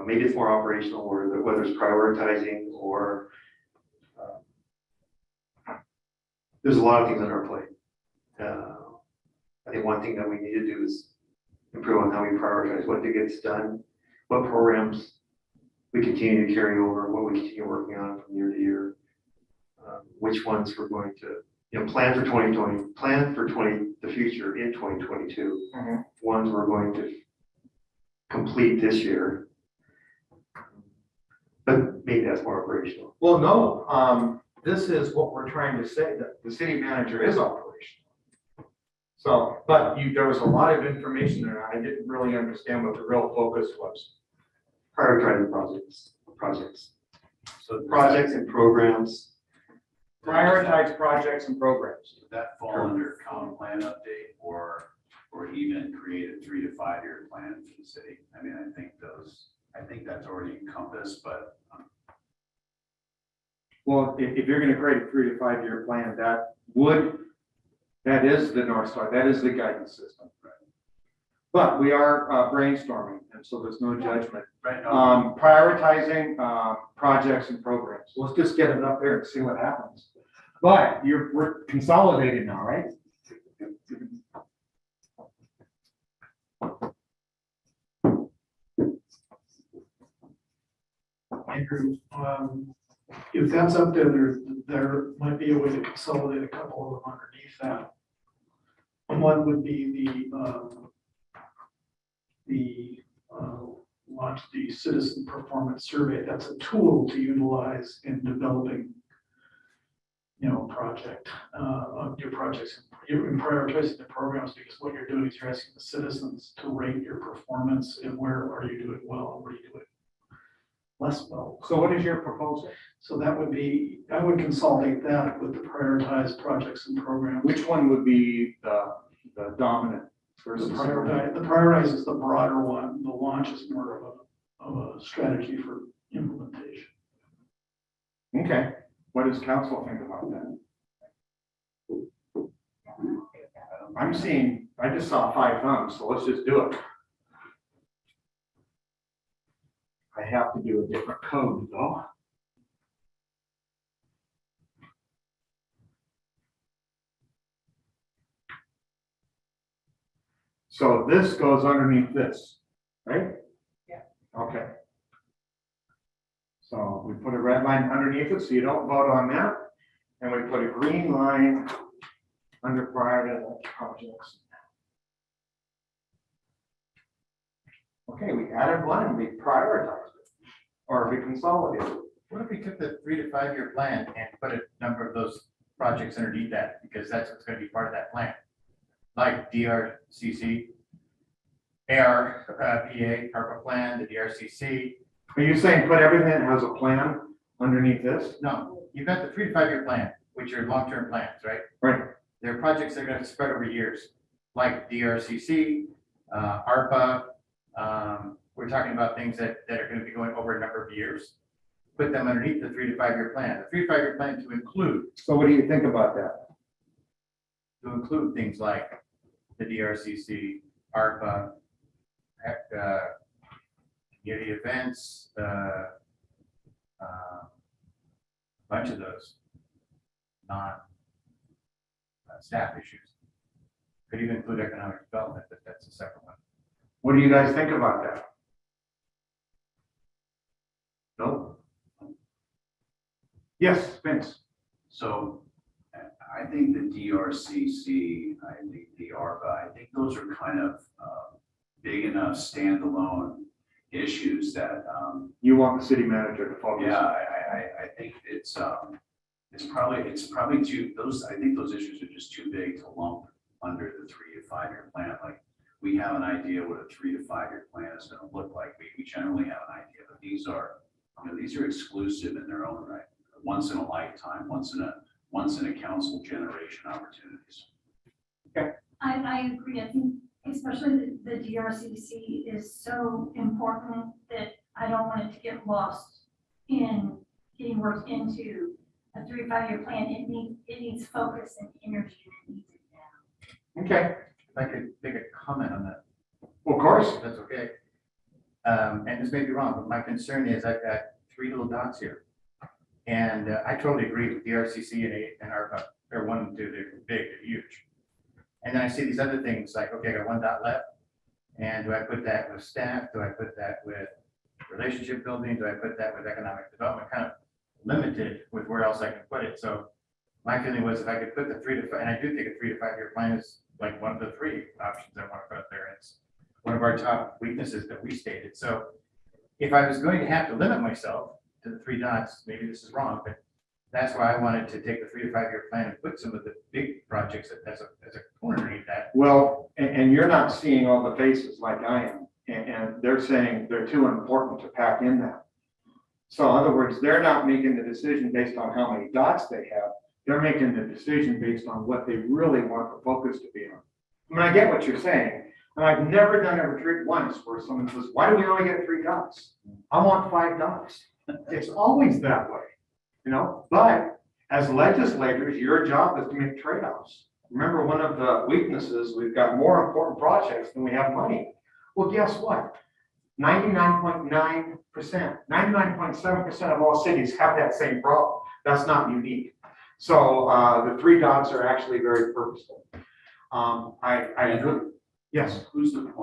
Maybe it's more operational, or whether it's prioritizing or there's a lot of things on our plate. I think one thing that we need to do is improve on how we prioritize what gets done, what programs we continue to carry over, what we continue working on from year to year, which ones we're going to plan for 2020, the future in 2022. Mhm. Ones we're going to complete this year. But maybe that's more operational. Well, no, this is what we're trying to say, that the city manager is operational. So, but there was a lot of information there. I didn't really understand what the real focus was. Prioritizing projects. So projects and programs. Prioritize projects and programs. Would that fall under common plan update or even create a 3 to 5 year plan for the city? I mean, I think that's already encompassed, but. Well, if you're going to create a 3 to 5 year plan, that is the North Star, that is the guidance system. But we are brainstorming, and so there's no judgment. Right. Prioritizing projects and programs. Let's just get it up there and see what happens. But we're consolidating now, right? Andrew, if that's up there might be a way to consolidate a couple of them underneath that. One would be launch the citizen performance survey. That's a tool to utilize in developing, your projects, in prioritizing the programs, because what you're doing is you're asking the citizens to rate your performance and where are you doing well and where are you doing less well. So what is your proposal? So that would be, I would consolidate that with the prioritized projects and programs. Which one would be the dominant versus. The prioritize is the broader one, the launch is more of a strategy for implementation. Okay, what does council think about that? I just saw 5 thumbs, so let's just do it. I have to do a different code though. So this goes underneath this, right? Yeah. Okay. So we put a red line underneath it, so you don't vote on that. And we put a green line under priority projects. Okay, we added one and we prioritized it, or we consolidated it. What if we took the 3 to 5 year plan and put a number of those projects underneath that, because that's what's gonna be part of that plan? Like DRCC, ARPA, ARPA plan, the DRCC. Are you saying put everything that has a plan underneath this? No, you've got the 3 to 5 year plan, which are long-term plans, right? Right. There are projects that are gonna spread over years, like DRCC, ARPA. We're talking about things that are gonna be going over a number of years. Put them underneath the 3 to 5 year plan. The 3 to 5 year plan to include So what do you think about that? things like the DRCC, ARPA, community events, bunch of those non-staff issues. Could even include economic development, but that's a separate one. What do you guys think about that? No? Yes, Vince. So I think the DRCC, I think the ARPA, I think those are kind of big enough standalone issues that, You want the city manager to focus? yeah, I think it's probably too, I think those issues are just too big to lump under the 3 to 5 year plan. Like, we have an idea what a 3 to 5 year plan is gonna look like. We generally have an idea, but these are exclusive in their own right. Once in a lifetime, once in a council generation opportunities. I agree. I think especially the DRCC is so important that I don't want it to get lost in getting worked into a 3 to 5 year plan. It needs focus and energy, and it needs it now. Okay, If I could make a comment on that, of course. if that's okay. And this may be wrong, but my concern is I've got 3 little dots here. And I totally agree with DRCC and ARPA. They're 1 and 2, they're big, they're huge. And then I see these other things like, okay, I got 1 dot left. And do I put that with staff? Do I put that with relationship building? Do I put that with economic development? Kind of limited with where else I can put it. So my feeling was if I could put the 3 to 5, and I do think a 3 to 5 year plan is like one of the 3 options I want to put up there. It's one of our top weaknesses that we stated. So if I was going to have to limit myself to the 3 dots, maybe this is wrong, but that's why I wanted to take the 3 to 5 year plan and put some of the big projects as a corner underneath that. Well, and you're not seeing all the faces like I am, and they're saying they're too important to pack in that. So in other words, they're not making the decision based on how many dots they have. They're making the decision based on what they really want the focus to be on. I mean, I get what you're saying, and I've never done a retreat once where someone says, why do we only get 3 dots? I want 5 dots. It's always that way, you know, but as legislators, your job is to make trade-offs. Remember, one of the weaknesses, we've got more important projects than we have money. Well, guess what? 99.9%, 99.7% of all cities have that same problem. That's not unique. So the 3 dots are actually very purposeful. I agree. Yes. Who's the 0.03%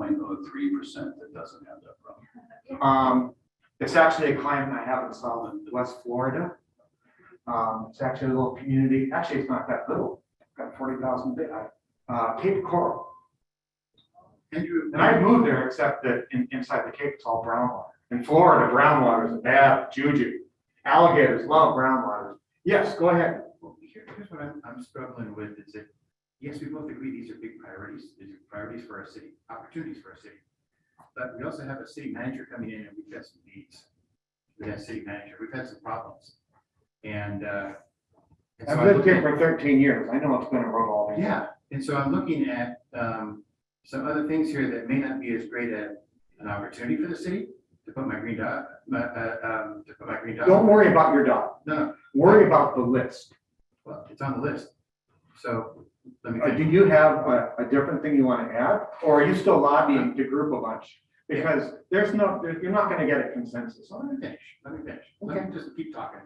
that doesn't have that problem? It's actually a client I have in West Florida. It's actually a little community. Actually, it's not that little. Got 40,000 Cape Coral. And I moved there, except that inside the Cape, it's all groundwater. In Florida, groundwater is a bad juju. Alligators love groundwater. Yes, go ahead. Well, here's what I'm struggling with is that, yes, we both agree these are big priorities. These are priorities for our city, opportunities for our city. But we also have a city manager coming in and we've got some needs with that city manager. We've had some problems. And so I've lived here for 13 years. I know it's been a revolving. Yeah, and so I'm looking at some other things here that may not be as great an opportunity for the city to put my green dot, to put my green dot. Don't worry about your dot. No, Worry about the list. well, it's on the list. So let me. Do you have a different thing you want to add? Or are you still lobbying to group a bunch? Because you're not going to get a consensus. Let me finish. Let me just keep talking.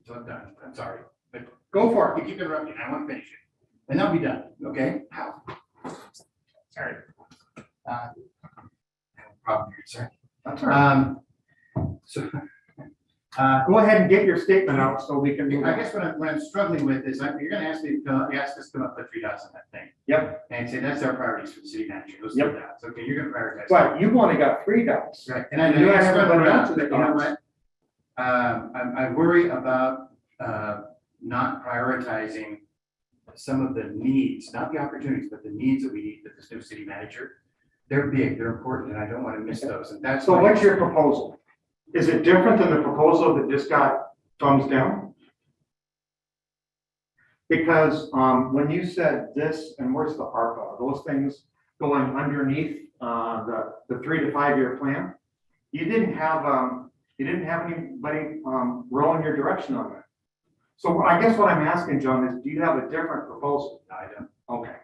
So I'm done. I'm sorry. But Go for it. you keep interrupting. I want to finish it. And I'll be done, okay? How? Sorry. I have a problem here, sorry. That's all right. So, Go ahead and get your statement out so we can move I on. guess what I'm struggling with is, you're gonna ask me, you asked us to come up with 3 dots on that thing. Yep. And say, that's our priorities for the city manager, those 3 Yep. dots. Okay, you're gonna prioritize. But you've only got 3 dots. Right. And you have everybody else's But you know dots. what? I worry about, not prioritizing some of the needs, not the opportunities, but the needs that we need with this new city manager. They're big, they're important, and I don't want to miss those. And that's. So what's your proposal? Is it different than the proposal that just got thumbs down? Because when you said this, and where's the ARPA, those things going underneath the 3 to 5 year plan, you didn't have anybody rowing your direction on that. So I guess what I'm asking, John, is do you have a different proposal? No, I don't. Okay.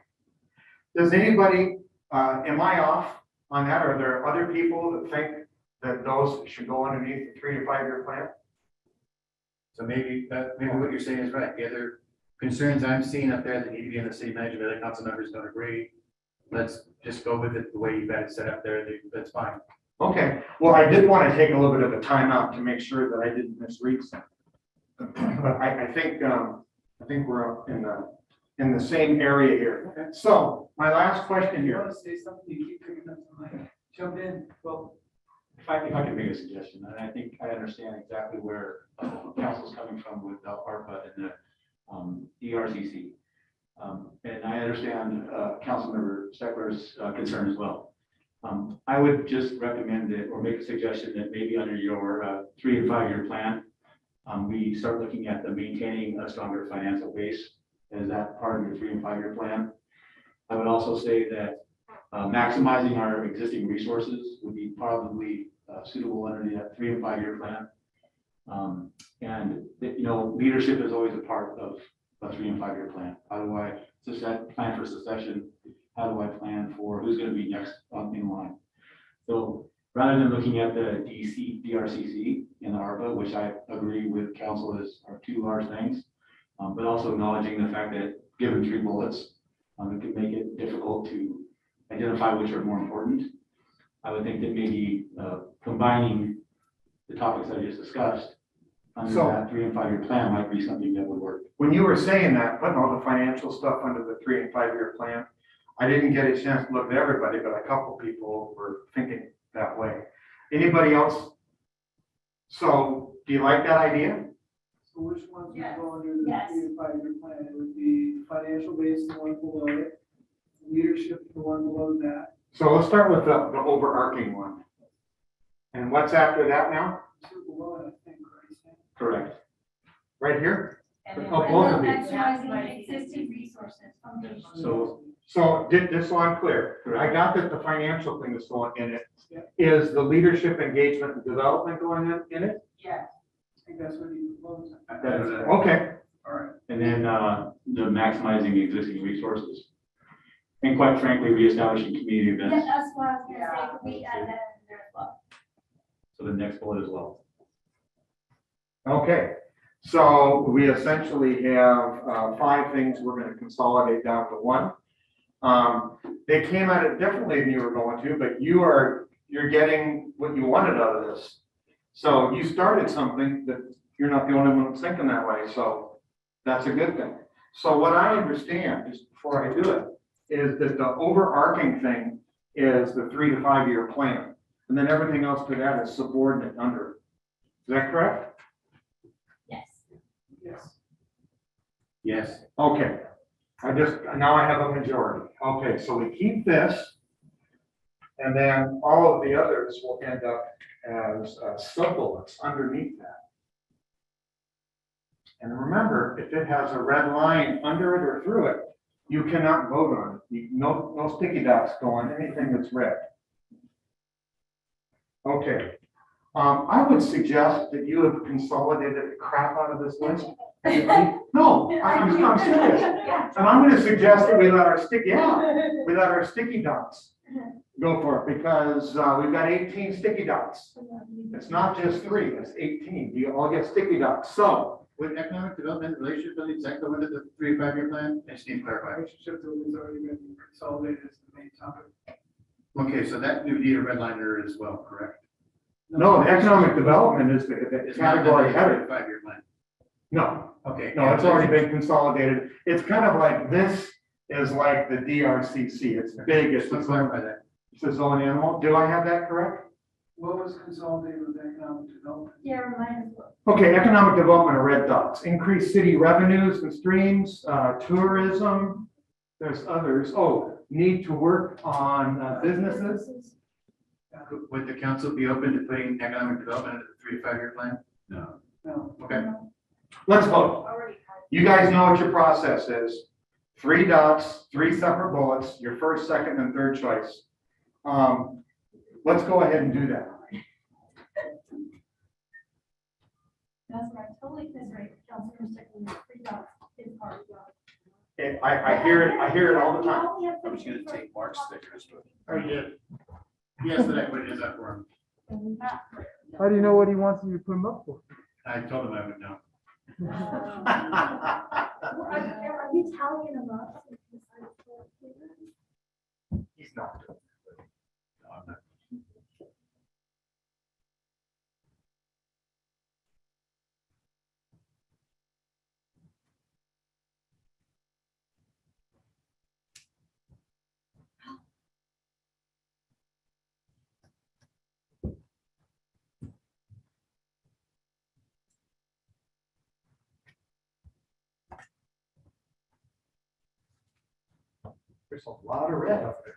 Does anybody, am I off on that? Are there other people that think that those should go underneath the 3 to 5 year plan? So maybe what you're saying is right. The other concerns I'm seeing up there that need to be in the city manager, the other council members don't agree. Let's just go with it the way you've got it set up there. That's fine. Okay, well, I did want to take a little bit of a timeout to make sure that I didn't misread something. But I think we're in the same area here. So my last question You here. want to say something? You keep picking up the mic. Jump in. Well, If I can make a suggestion, and I think I understand exactly where council's coming from with the ARPA and the ERCC. And I understand Councilmember Steckler's concern as well. I would just recommend that, or make a suggestion that maybe under your 3 and 5 year plan, we start looking at the maintaining a stronger financial base as that part of your 3 and 5 year plan. I would also say that maximizing our existing resources would be probably suitable under that 3 and 5 year plan. And leadership is always a part of a 3 and 5 year plan. How do I plan for succession? How do I plan for who's going to be next in line? So rather than looking at the DRCC and the ARPA, which I agree with council are 2 large things, but also acknowledging the fact that given 3 bullets, it could make it difficult to identify which are more important. I would think that maybe combining the topics I just discussed under that 3 and 5 year plan might be something that would work. When you were saying that, putting all the financial stuff under the 3 and 5 year plan, I didn't get a chance to look at everybody, but a couple people were thinking that way. Anybody else? So do you like that idea? so which ones would Yes. go under the Yes. 3 to 5 year plan? It would be financial base, the one below it, leadership, the one below that. So let's start with the overarching one. And what's after that now? 2 below it, I think, right? Correct. Right here? And then Oh, both of these. Maximizing existing resources, foundation. So just so I'm clear, I got that the financial thing is going in it. Is the leadership engagement and development going in it? Yeah. I think that's what he proposed. Okay, All right. And then the maximizing existing resources. And quite frankly, reestablishing community Yeah, events. that's what I was gonna say, could we add that in there as well? So the next bullet as well. okay. So we essentially have 5 things we're going to consolidate down to 1. They came at it differently than you were going to, but you're getting what you wanted out of this. So you started something that you're not the only one that's thinking that way. So that's a good thing. So what I understand, just before I do it, is that the overarching thing is the 3 to 5 year plan. And then everything else to that is subordinate under. Is that correct? Yes. Yes. Yes. Okay. Now I have a majority. Okay, so we keep this. And then all of the others will end up as sub-bullets underneath that. And remember, if it has a red line under it or through it, you cannot vote on it. No sticky dots going, anything that's red. Okay. I would suggest that you have consolidated the crap out of this list. No, I'm serious. And I'm gonna suggest that we let our sticky dots go for it, because we've got 18 sticky dots. It's not just 3, it's 18. You all get sticky dots. So With economic development, relationship building, does that go into the 3 to 5 year plan? I just need to clarify. Relationship building's already been consolidated as the main topic. Okay, so that you need a red liner as well, correct? no, economic development is the It's not in the category 3 header. to 5 year plan. No, Okay. no, it's already been consolidated. It's kind of like, this is like the DRCC. It's big, it's Let's clarify that. the zone animal. Do I have that correct? What was consolidated with economic development? Yeah, remind us. Okay, economic development are red dots. Increase city revenues and streams, tourism. There's others. Oh, need to work on businesses. Would the council be open to putting economic development into the 3 to 5 year plan? No. No. Okay. Let's vote. You guys know what your process is. 3 dots, 3 separate bullets, your first, second, and third choice. Let's go ahead and do that. That's right, totally disagree. Councilor Stickland, 3 dots is part of that. I hear it all the time. I was gonna take Mark's stickers, but. Oh, you did? Yes, that I would do that for him. How do you know what he wants you to put him up for? I told him I would know. Are you tallying them up? He's not. No, I'm not. There's a lot of red up there.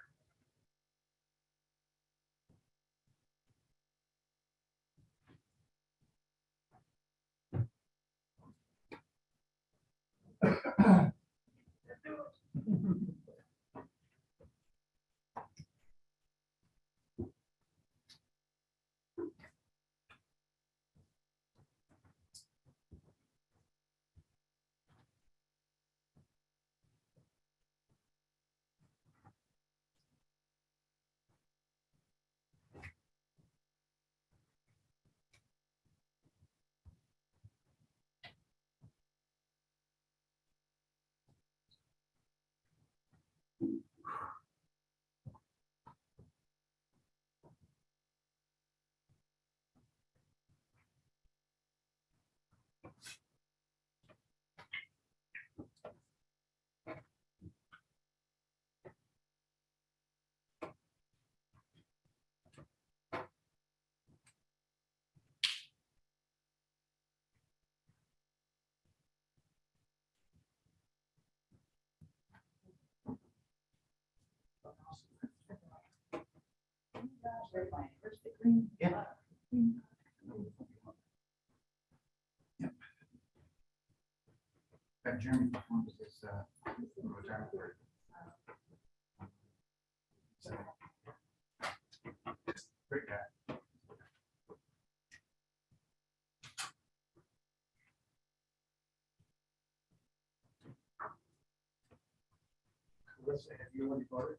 Yeah. Jeremy performed his retirement party. Great guy. Let's say, have you already voted?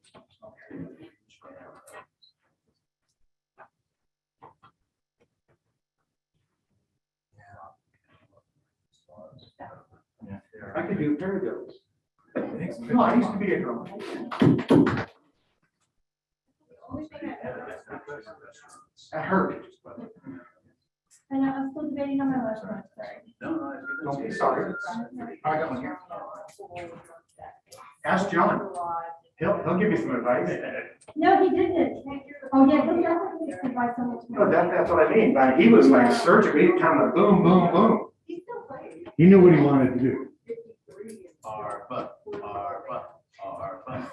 I could do paradiddles. No, I used to be a drummer. That hurt. I know, I'm still debating on my last one, sorry. Don't be sorry. I got one here. Ask John. He'll give you some advice. No, he didn't. Oh, yeah, he'll definitely advise so much No, more. that's what I mean. But he was like surgically kind of boom, boom, boom. He knew what he wanted to do. ARPA, ARPA, ARPA.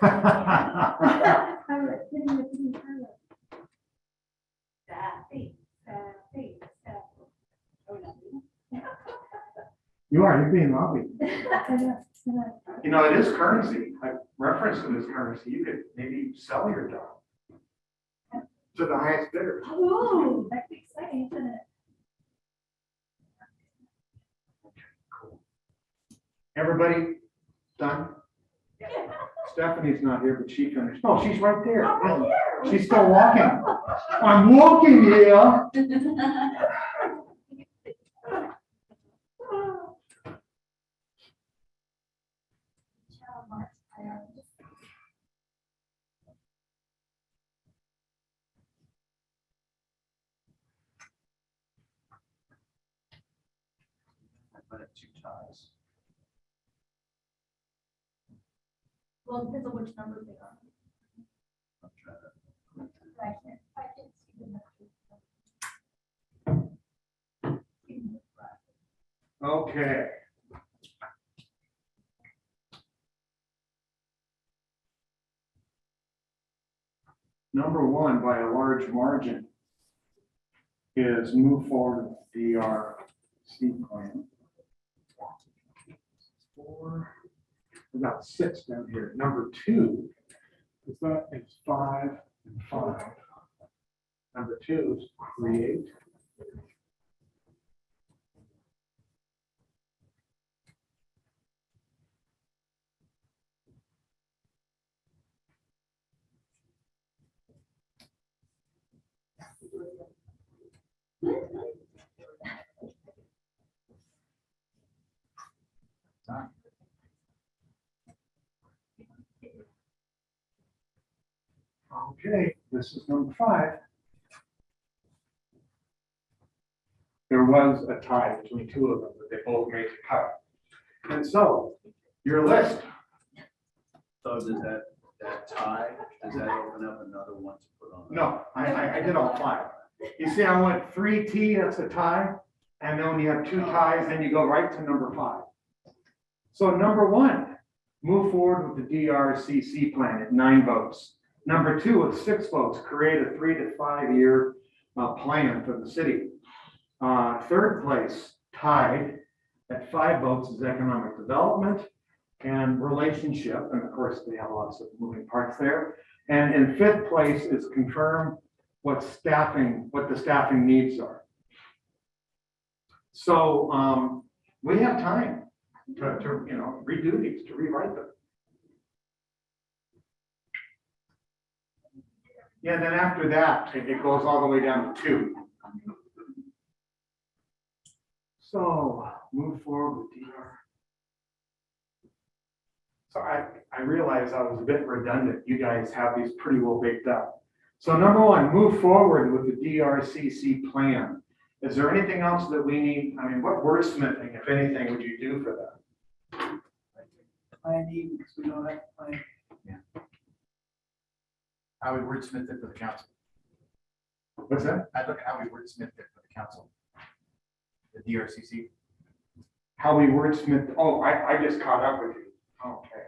Pilot, hitting the hitting pilot. Oh, no. You are, you're being lobbied. I know, I know. You know, it is currency. Like, reference to this currency, you could maybe sell your dog to the highest bidder. Ooh, that'd be exciting, isn't it? Everybody done? Stephanie's not here, but she finished. No, she's right there. She's still walking. I'm walking here. I have 2 ties. Well, it depends on which numbers they are. I'm trying to- I can see the numbers. Okay. Number one, by a large margin, is move forward with DRC plan. 4, about 6 down here. Number 2, is that it's 5 and 5. Number 2 is create. Okay, this is number 5. There was a tie between 2 of them, but they both made the cut. And so, your list. So does that tie, does that open up another one to put on? No, I did all 5. You see, I went 3T, that's a tie. And then when you have 2 ties, then you go right to number 5. So number 1, move forward with the DRCC plan at 9 votes. Number 2, with 6 votes, create a 3 to 5 year plan for the city. Third place, tied at 5 votes, is economic development and relationship. And of course, they have lots of moving parts there. And in 5th place is confirm what the staffing needs are. So we have time to redo these, to rewrite them. Yeah, and then after that, it goes all the way down to 2. So move forward with DR. So I realized I was a bit redundant. You guys have these pretty well baked up. So number 1, move forward with the DRCC plan. Is there anything else that we need? I mean, what wordsmithing, if anything, would you do for that? Plan E, because we don't have a plan. How we wordsmith it for the council. What's that? I look at how we wordsmith it for the council. The DRCC. How we wordsmith, oh, I just caught up with you. Okay.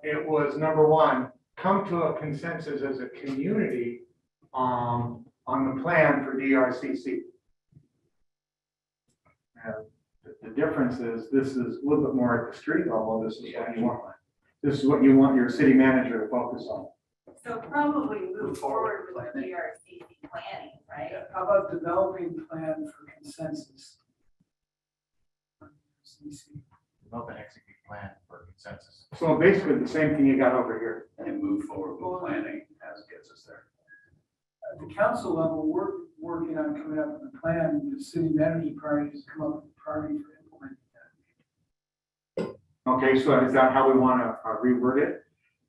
It was number 1, come to a consensus as a community on the plan for DRCC. The difference is this is a little bit more at the street level. This is what you want. This is what you want your city manager to focus on. So probably move forward with the DRCC planning, right? How about developing plan for consensus? Develop and execute plan for consensus. So basically the same thing you got over here. And move forward with planning as gets us there. At the council level, we're working on coming up with a plan. The city manager priorities come up with a priority for implementing that. Okay, so is that how we want to reword it?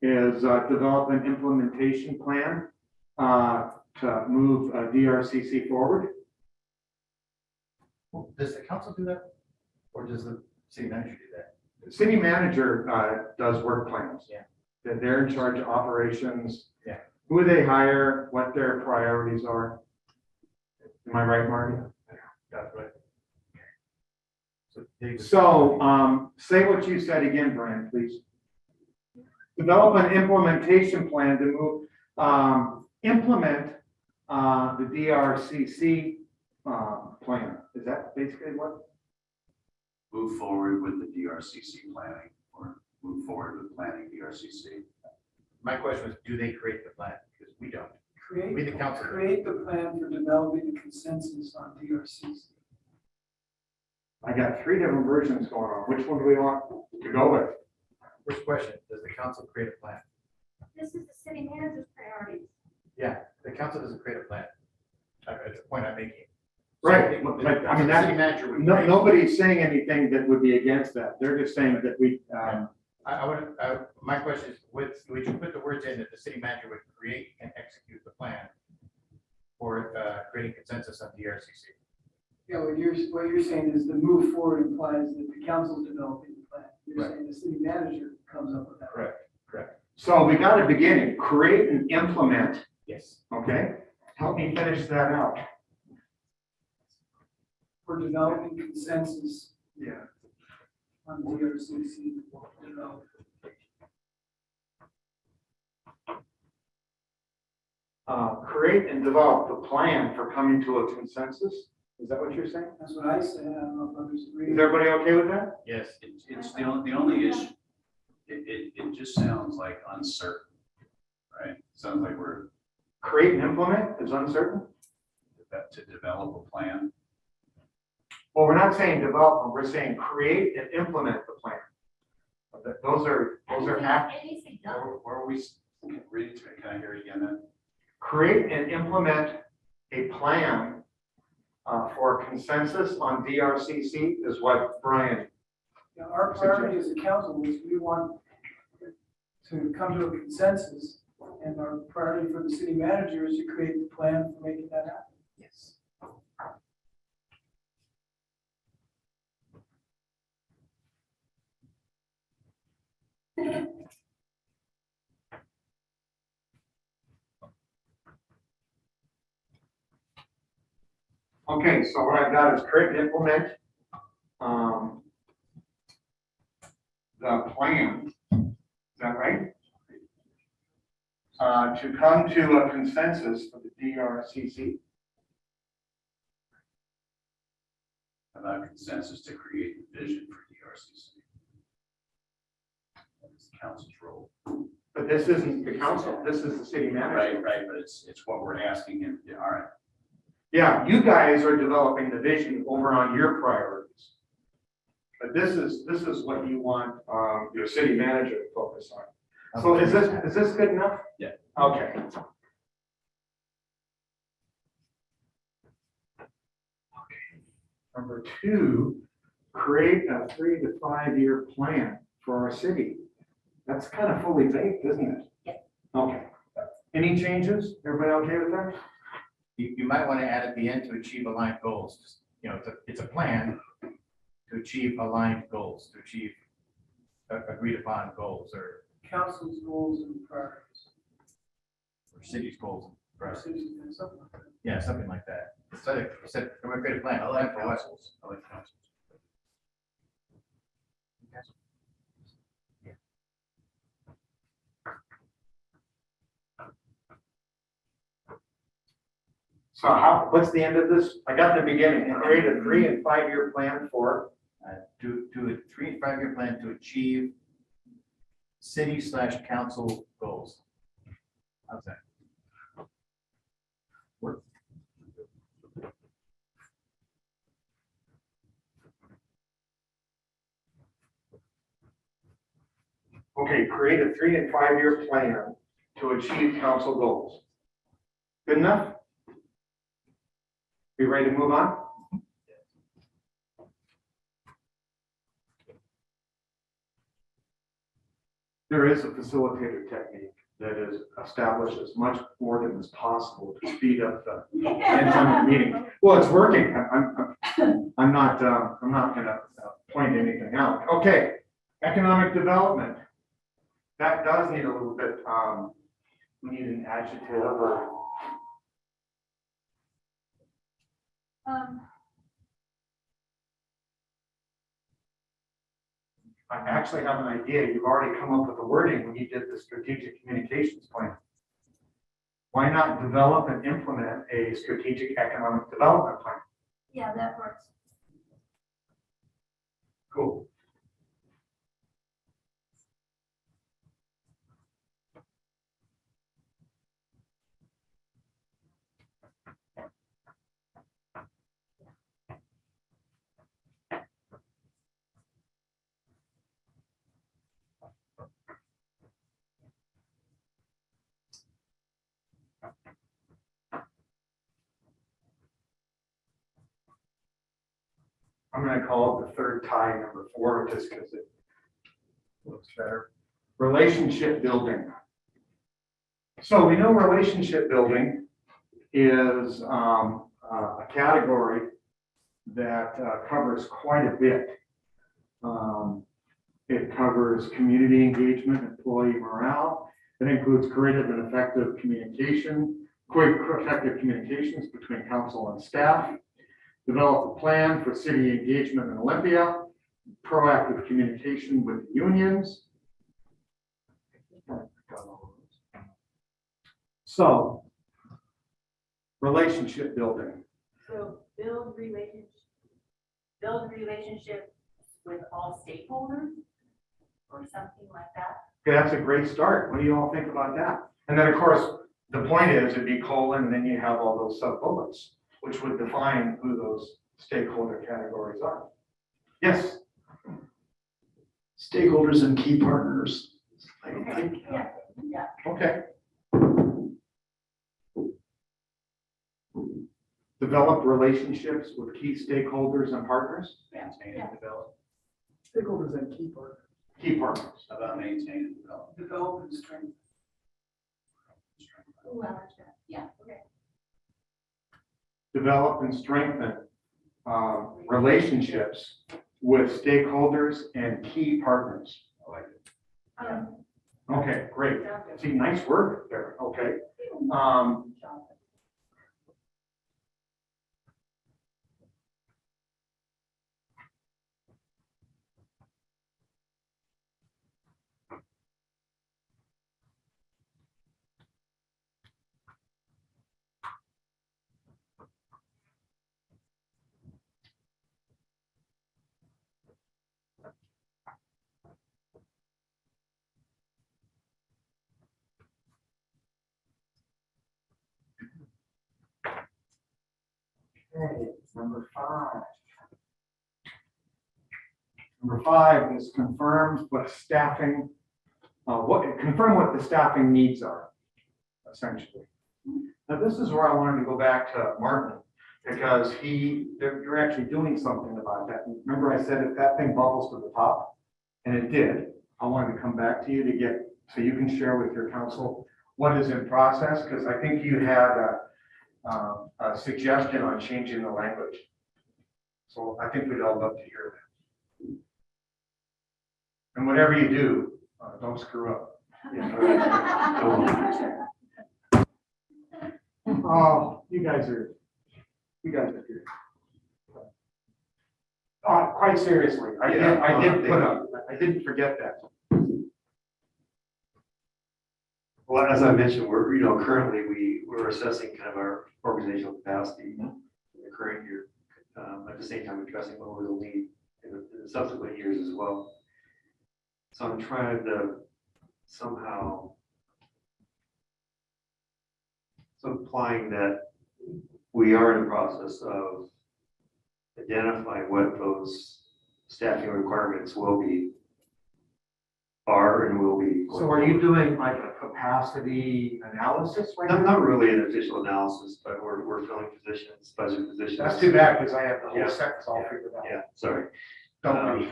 Is develop an implementation plan to move DRCC forward? Does the council do that? Or does the city manager do that? The city manager does work plans. Yeah. They're in charge of operations. Yeah. Who they hire, what their priorities are. Am I right, Marty? That's right. So say what you said again, Brian, please. Develop an implementation plan to move, implement the DRCC plan. Is that basically what? Move forward with the DRCC planning or move forward with planning DRCC. My question was, do they create the plan? Because we don't. We, the council. Create the plan for developing the consensus on DRCs. I got 3 different versions going on. Which one do we want to go with? First question, does the council create a plan? This is the city manager's priorities. Yeah, the council doesn't create a plan. It's the point I'm making. Right, So, but I mean, the city manager would. nobody's saying anything that would be against that. They're just saying that we, My question is, would you put the words in that the city manager would create and execute the plan for creating consensus on DRCC? Yeah, what you're saying is the move forward implies that the council's developing the plan. You're Right. saying the city manager comes up with that. Correct. so we got a beginning, create and implement, Yes. okay? Help me finish that out. For developing consensus Yeah. on DRCC. Create and develop the plan for coming to a consensus. Is that what you're saying? That's what I said. I don't know if others agree. Is everybody okay with that? Yes. It's the only issue, it just sounds like uncertain, right? Sounds like we're Create and implement is uncertain. to develop a plan. Well, we're not saying development, we're saying create and implement the plan. Those are actions. Where are we, read it to me, can I hear it again then? Create and implement a plan for consensus on DRCC is what Brian, Yeah, our priority as a council is we want to come to a consensus, and our priority for the city manager is to create the plan for making that happen. Yes. okay, so what I've got is create and implement the plan. Is that right? To come to a consensus for the DRCC. About consensus to create the vision for DRCC. That's the council's role. But this isn't the council, this is the city manager. Right, but it's what we're asking him, to do. All right. Yeah, you guys are developing the vision over on your priorities. But this is what you want your city manager to focus on. So is this good enough? Yeah. Okay. Number 2, create a 3 to 5 year plan for our city. That's kind of fully baked, isn't it? Yes. Okay. Any changes? Everybody okay with that? You might want to add at the end to achieve aligned goals. Just, it's a plan to achieve aligned goals, to achieve agreed upon goals or Council's goals and priorities. city's goals. Our cities and something like that. Yeah, something like that. So you said, I'm gonna create a plan. I like For what? councils. I like councils. So what's the end of this? I got the beginning, create a 3 and 5 year plan for, Do a 3 and 5 year plan to achieve city/council goals. How's that? Work. okay, create a 3 and 5 year plan to achieve council goals. Good enough? Be ready to move on? There is a facilitator technique that is established as much more than is possible to speed up the end time of the meeting. Well, it's working. I'm not gonna point anything out. Okay, economic development. That does need a little bit, we need an adjective or. I actually have an idea. You've already come up with the wording when you did the strategic communications plan. Why not develop and implement a strategic economic development plan? Yeah, that works. Cool. I'm gonna call it the third tie, number 4, just because it looks better. Relationship building. So we know relationship building is a category that covers quite a bit. It covers community engagement, employee morale. It includes creative and effective effective communications between council and staff. Develop a plan for city engagement in Olympia. Proactive communication with unions. So, relationship building. So build relationships with all stakeholders or something like that. Okay, that's a great start. What do you all think about that? And then, of course, the point is it'd be colon, and then you have all those sub bullets, which would define who those stakeholder categories are. Yes? Stakeholders and key partners. Yeah. Okay. Develop relationships with key stakeholders and partners. Maintain and develop. Stakeholders and key partners. Key partners. How about maintain and develop? Develop and strengthen. Ooh, I like that. Yeah, okay. Develop and strengthen relationships with stakeholders and key partners. I like it. Okay, great. See, nice work there. Okay. Okay, number 5. Number 5 is confirm what staffing, confirm what the staffing needs are, essentially. Now, this is where I wanted to go back to Martin, because you're actually doing something about that. Remember I said if that thing bubbles to the top, and it did, I wanted to come back to you to get, so you can share with your council what is in process, because I think you had a suggestion on changing the language. So I think we'd all love to hear that. And whatever you do, don't screw up. Oh, you guys are good. Quite seriously, I didn't forget that. Well, as I mentioned, we're, currently we're assessing kind of our organizational capacity in the current year. At the same time, addressing what we'll need in the subsequent years as well. So I'm trying to somehow implying that we are in the process of identifying what those staffing requirements are and will be. So are you doing like a capacity analysis right now? Not really an official analysis, but we're filling positions, budget positions. That's too bad, because I have the whole Yeah. sentence all figured out. Yeah, sorry. Don't worry.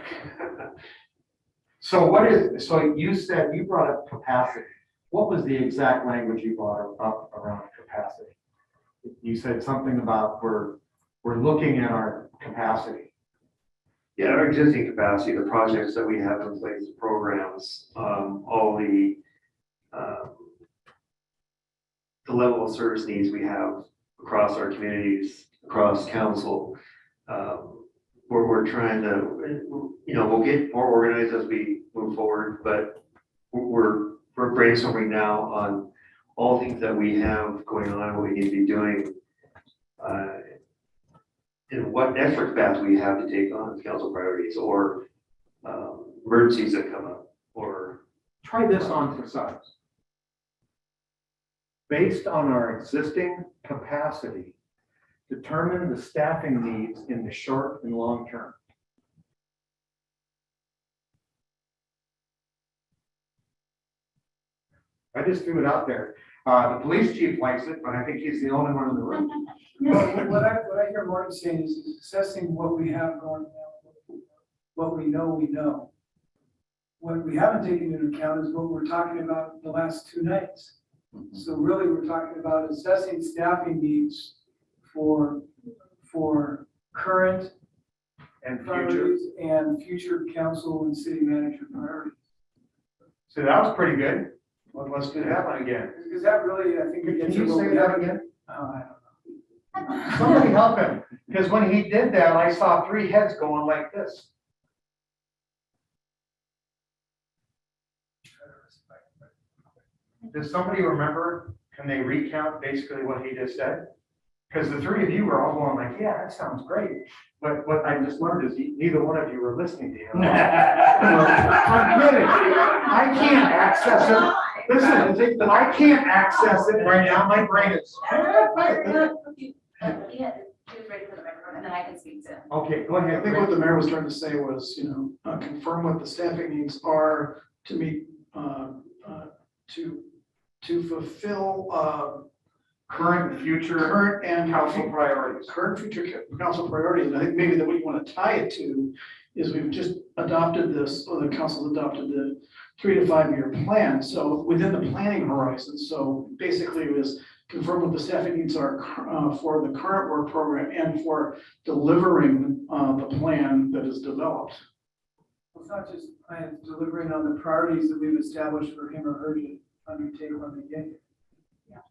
So you said you brought up capacity. What was the exact language you brought up around capacity? You said something about we're looking at our capacity. Yeah, our existing capacity, the projects that we have in place, the programs, all the level of service needs we have across our communities, across council. We're trying to, we'll get more organized as we move forward, but we're brainstorming now on all things that we have going on, what we need to be doing, and what extra capacity we have to take on as council priorities or emergencies that come up, or Try this on for size. Based on our existing capacity, determine the staffing needs in the short and long term. I just threw it out there. The police chief likes it, but I think he's the only one in the room. Well, what I hear Martin saying is assessing what we have going now, what we know. What we haven't taken into account is what we're talking about the last 2 nights. So really, we're talking about assessing staffing needs for current And future. priorities and future council and city manager priorities. So that was pretty good. Well, let's do that one again. Because that really, I think. Can you say that again? I don't know. Somebody help him, because when he did that, I saw 3 heads going like this. Does somebody remember, can they recount basically what he just said? Because the 3 of you were all going like, yeah, that sounds great. But what I just learned is neither one of you were listening to him. I'm kidding. I can't access it. Listen, I can't access it right now. My brain is. Yeah, he was ready for the microphone, and then I can speak to him. Okay, go I ahead. think what the mayor was trying to say was, confirm what the staffing needs are to meet, to fulfill, Current and future current and council priorities. current future council priorities. And I think maybe that what you want to tie it to is we've just adopted this, or the council's adopted the 3 to 5 year plan. So within the planning horizon, so basically it was confirm what the staffing needs are for the current work program and for delivering the plan that is developed. It's not just plans, delivering on the priorities that we've established for him or her to undertake when they get here.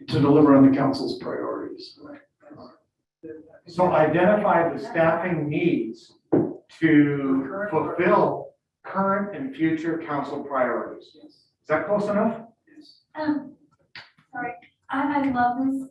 To deliver on the council's priorities. So identify the staffing needs to fulfill current and future council priorities. Is that close enough? Sorry, I love this.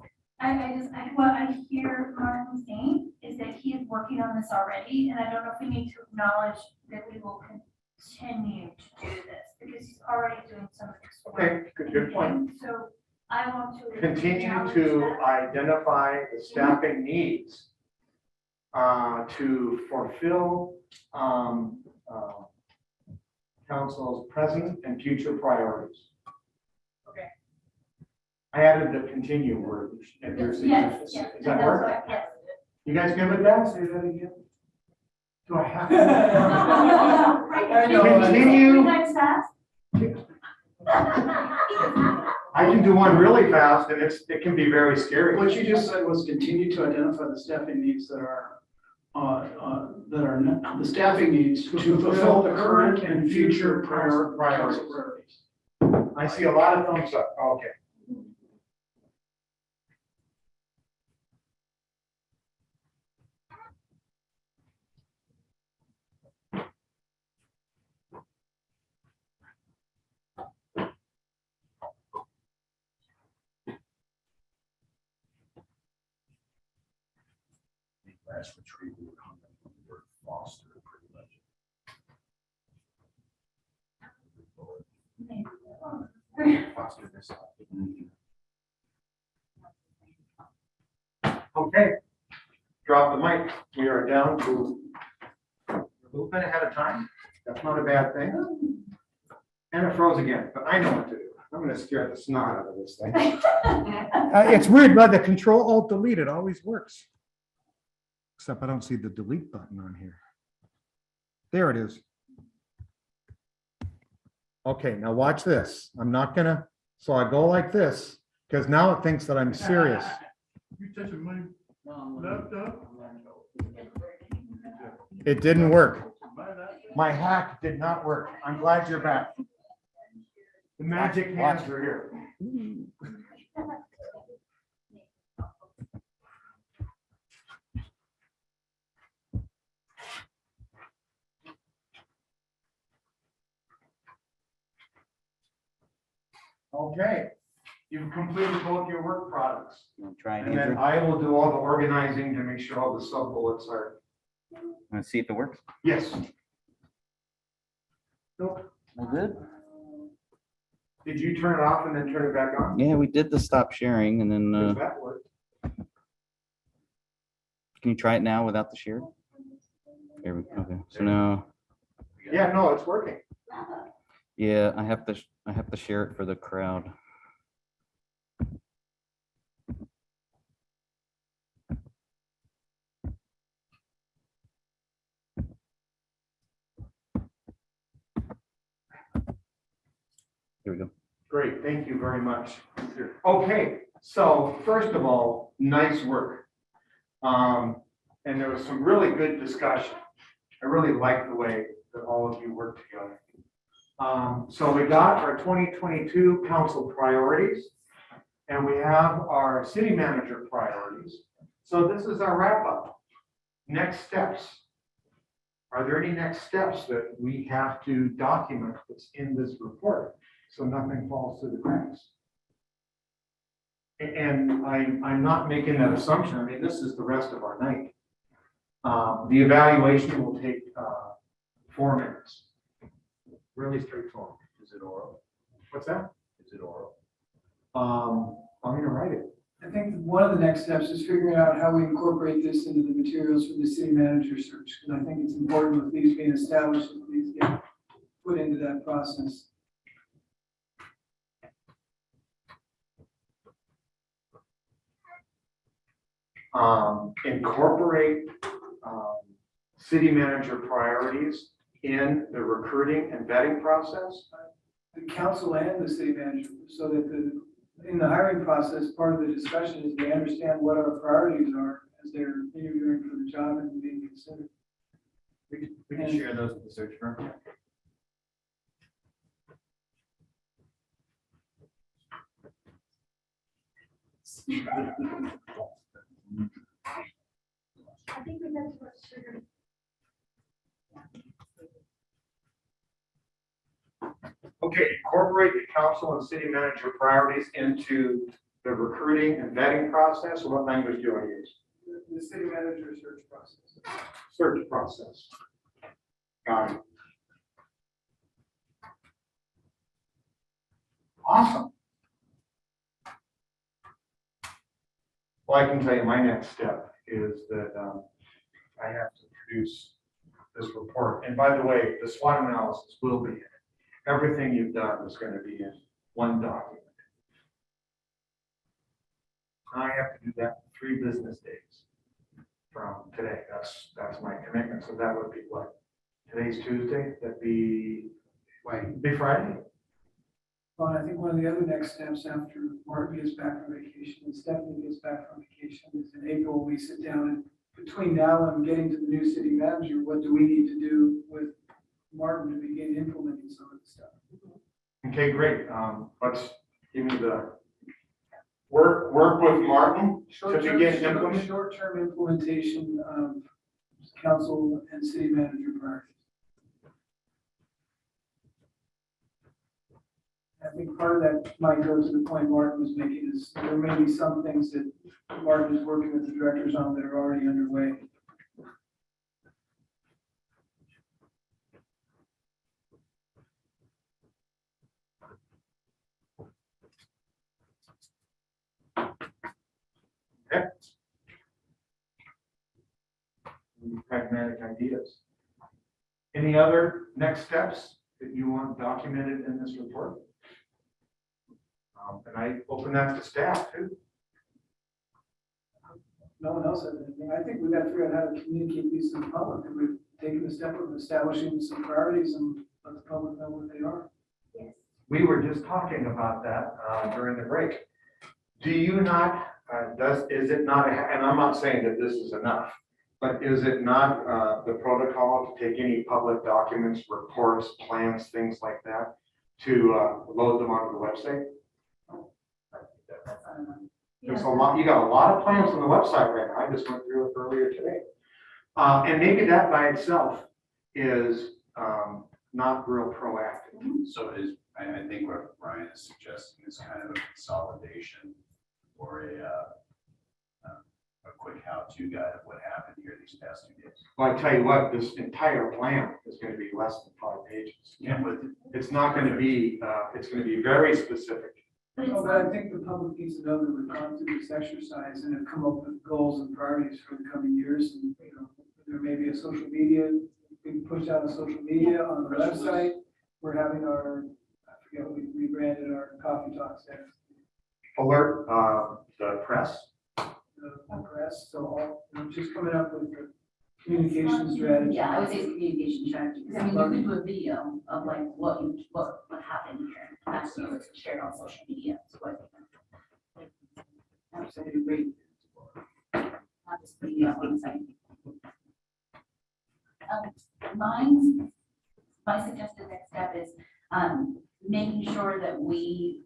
What I hear Martin saying is that he is working on this already, and I don't know if we need to acknowledge that we will continue to do this, because he's already doing some of this work. Okay, good point. So I want to. Continue acknowledge to that. identify the staffing needs to fulfill council's present and future priorities. Okay. I added the continue word. If there's a- Yes, Does yes. that work? Yes. You guys good with that? Say that again. Do I have to? I know. Continue. Three times fast? I can do one really fast and it can be very scary. What you just said was continue to identify the staffing needs that are the staffing needs to fulfill the current and future priorities. I see a lot of thumbs up. Okay. Last retreat, we were coming from the word foster pretty much. Foster this. Okay. Drop the mic. We are down to a little bit ahead of time. That's not a bad thing. And it froze again, but I know what to do. I'm gonna scare the snot out of this thing. It's weird, but the Control Alt Delete, it always works. Except I don't see the delete button on here. There it is. Okay, now watch this. I'm not gonna, so I go like this, because now it thinks that I'm serious. You touching my laptop? It didn't work. My hack did not work. I'm glad you're back. The magic hands are here. Okay, you've completed both your work products. Try And then I will do all the organizing to make sure all the sub bullets are, Let's see if it works. yes. Nope. All good? Did you turn it off and then turn it back on? Yeah, we did the stop sharing and then, Does that work? can you try it now without the share? There we go. Okay, so now, Yeah, no, it's working. yeah, I have to share it for the crowd. thank you very much. Okay, so first of all, nice work. And there was some really good discussion. I really like the way that all of you work together. So we got our 2022 council priorities, and we have our city manager priorities. So this is our wrap up. Next steps. Are there any next steps that we have to document that's in this report so nothing falls through the cracks? And I'm not making that assumption. I mean, this is the rest of our night. The evaluation will take 4 minutes. Really straightforward. Is it oral? What's that? Is it oral? I'm gonna write it. I think one of the next steps is figuring out how we incorporate this into the materials for the city manager search. And I think it's important with these being established, that these get put into that process. Incorporate city manager priorities in the recruiting and vetting process. The council and the city manager, so that in the hiring process, part of the discussion is they understand what our priorities are as they're interviewing for the job and being considered. We can share those with the search firm. I think we got to what's triggered. Okay, incorporate the council and city manager priorities into the recruiting and vetting process. What language do I use? The city manager search process. Search process. Got it. Awesome. Well, I can tell you my next step is that I have to produce this report. And by the way, the SWOT analysis will be in it. Everything you've done is going to be in one document. I have to do that in 3 business days from today. That's my commitment. So that would be what? Today's Tuesday. That'd be Friday. Well, I think one of the other next steps after Martin gets back from vacation and Stephanie gets back from vacation is in April, we sit down and between now and getting to the new city manager, what do we need to do with Martin to begin implementing some of the stuff? Okay, great. Let's give me the work with Martin to begin implementing. Short-term implementation of council and city manager priorities. I think part of that might go to the point Martin was making is there may be some things that Martin is working with the directors on that are already underway. Okay. Pragmatic ideas. Any other next steps that you want documented in this report? And I open that to staff too. No one else has anything. I think we've got to figure out how to communicate these to the public. And we've taken the step of establishing some priorities and let the public know what they are. Yes. We were just talking about that during the break. Do you not, is it not, and I'm not saying that this is enough, but is it not the protocol to take any public documents, reports, plans, things like that, to load them onto the website? There's a lot, you got a lot of plans on the website right now. I just went through it earlier today. And maybe that by itself is not real proactive. So I think what Ryan is suggesting is kind of a consolidation or a quick how-to guide of what happened here these past 2 days. Well, I tell you what, this entire plan is going to be less than 5 pages. Yeah, but It's not going to be, it's going to be very specific. But it's No, but I think the public needs to know that we've gone through this exercise and have come up with goals and priorities for the coming years. And, you know, there may be a social media, we push out on social media, on the website. We're having our, I forget, we rebranded our coffee talks there. Alert the press. The press, so all, you know, just coming up with the communication strategy. Yeah, I would say it's communication strategy, because I mean, you could do a video of like what happened here. it's shared on social media. So I absolutely agree. Not just putting it up on the site. My suggested next step is making sure that we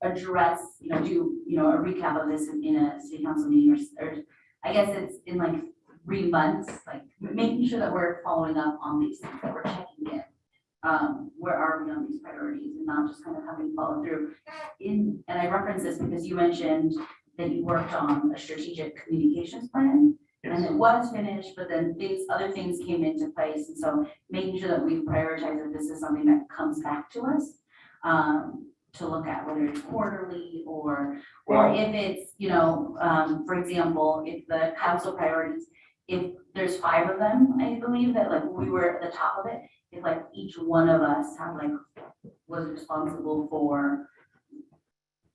address, do, a recap of this in a city council meeting, or I guess it's in like 3 months, like making sure that we're following up on these things, that we're checking in. Where are we on these priorities, and not just kind of having follow through. And I reference this because you mentioned that you worked on a strategic communications plan. And it was finished, but then other things came into place. And so making sure that we prioritize that this is something that comes back to us to look at, whether it's quarterly or if it's, for example, if the council priorities, if there's 5 of them, I believe that like we were at the top of it, if like each one of us had was responsible for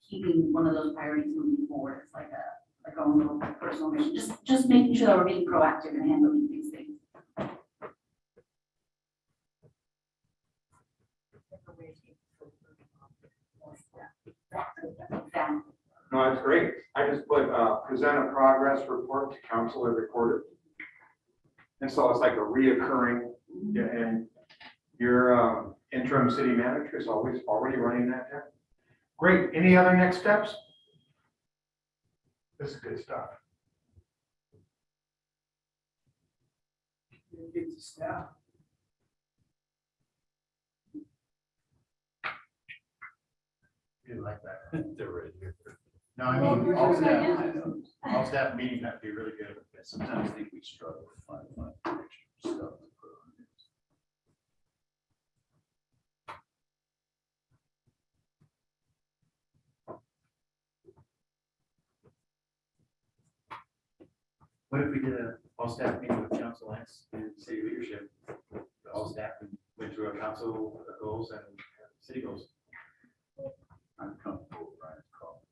keeping one of those priorities moving forward, it's like our own little personal mission, just making sure that we're being proactive in handling these things. No, that's great. I just put, present a progress report to council every quarter. And so it's like a reoccurring, and your interim city manager is always already running that down. Great. Any other next steps? This is good stuff. Communicate to staff. You like that? They're ready. No, I mean, all staff meeting, that'd be really good. I sometimes think we struggle to find extra stuff to put on it. What if we did a all staff meeting with council and city leadership? All staff went through our council goals and city goals. I'm comfortable with Brian's call.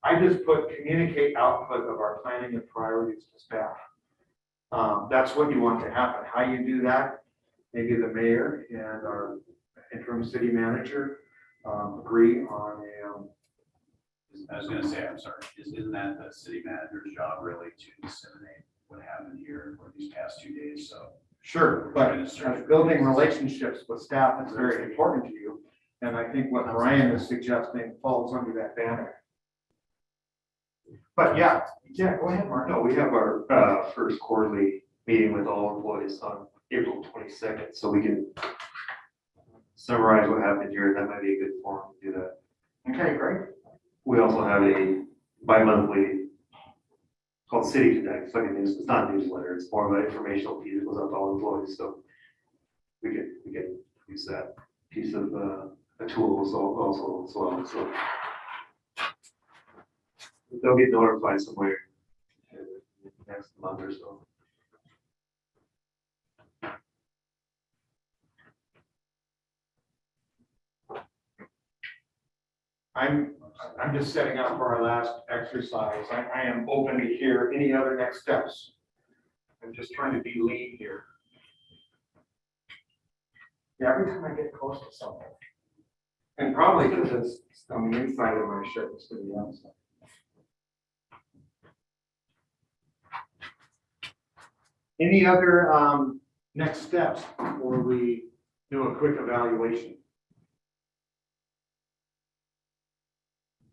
I just put communicate output of our planning and priorities to staff. That's what you want to happen. How you do that, maybe the mayor and our interim city manager agree on I was gonna say, I'm sorry, isn't that the city manager's job really to disseminate what happened here for these past 2 days? So Sure, but as building relationships with staff is very important to you. And I think what Brian is suggesting falls under that banner. But yeah, go ahead, Mark. No, we have our first quarterly meeting with all employees on April 22nd, so we can summarize what happened here. That might be a good forum to do that. Okay, great. We also have a bi-monthly called City Connect. It's like it's not a newsletter, it's more of an informational piece that goes out to all employees. So we can use that piece of a tool also as well. So they'll get notified somewhere in the next month or so. I'm just setting up for our last exercise. I am open to hear any other next steps. I'm just trying to be lean here. Yeah, every time I get close to something. And probably because it's on the inside of my shirt instead of the outside. Any other next steps before we do a quick evaluation?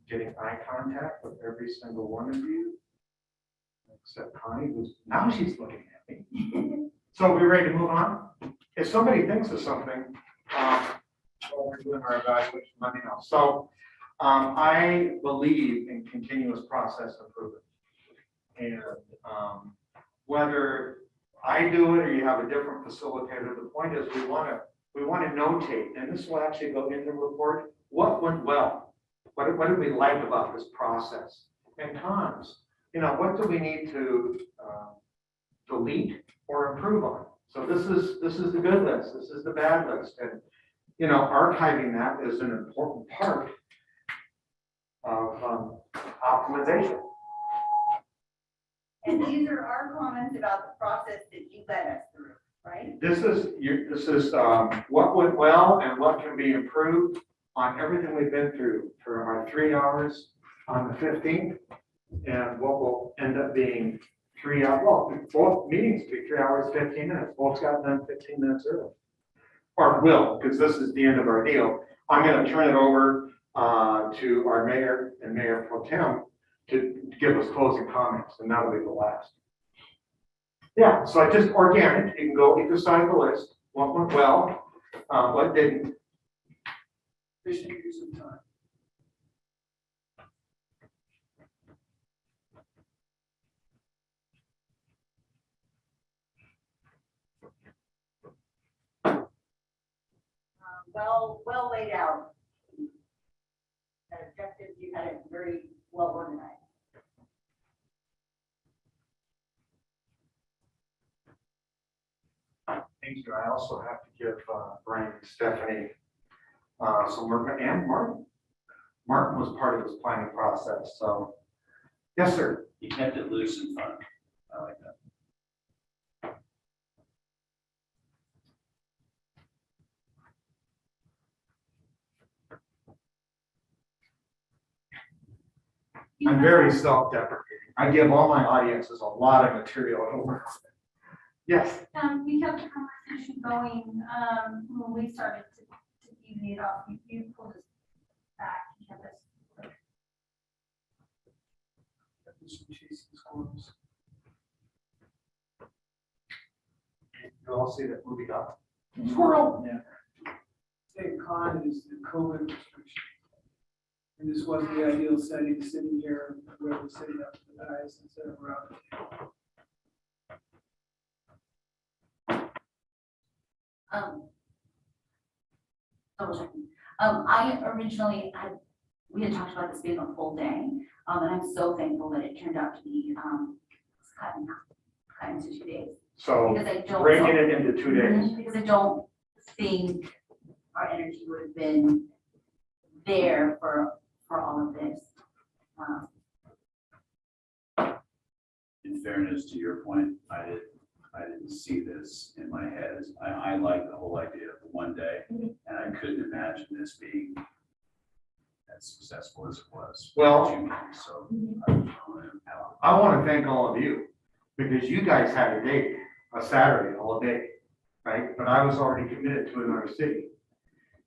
Getting eye contact with every single one of you, except Connie, who's now she's looking at me. So we're ready to move on. If somebody thinks of something, while we're doing our evaluation, let me know. So I believe in continuous process improvement, and whether I do it or you have a different facilitator, the point is we want to notate, and this will actually go in the report. What went well? What did we like about this process? And cons, what do we need to delete or improve on? So this is the good list. This is the bad list. And, archiving that is an important part of optimization. And these are our comments about the process that you led us through, right? This is what went well and what can be improved on everything we've been through for our 3 hours on the 15th. And what will end up being 3 hours, well, both meetings will be 3 hours, 15 minutes, both got done 15 minutes early. Or will, because this is the end of our deal. I'm gonna turn it over to our mayor and Mayor Pro Tem to give us closing comments, and that'll be the last. Yeah, so I just organic, you can go either side of the list, what went well, what didn't. Efficient use of time. Well laid out. That objective, you had it very well organized. Thank you. I also have to give Brian and Stephanie some work, and Martin. Martin was part of this planning process, so. Yes, sir. You kept it loose and fun. I like that. I'm very self-deprecating. I give all my audiences a lot of material to work with. Yes. We kept the conversation going, when we started to deviate off, you pulled us back, you kept us. You all see that movie up? Squirrel. Yeah. State con is the COVID restriction. And this wasn't the ideal setting, sitting here, where we're sitting up to the eyes instead of around the table. Double checking. We had talked about this being a full day, and I'm so thankful that it turned out to be, cut into 2 days. So Because I don't. breaking it into 2 days. Because I don't think our energy would have been there for all of this. In fairness to your point, I didn't see this in my head. I like the whole idea of the 1 day, and I couldn't imagine this being as successful as it was. Well, So I want to thank all of you, because you guys had a date, a Saturday, all day, right? But I was already committed to another city,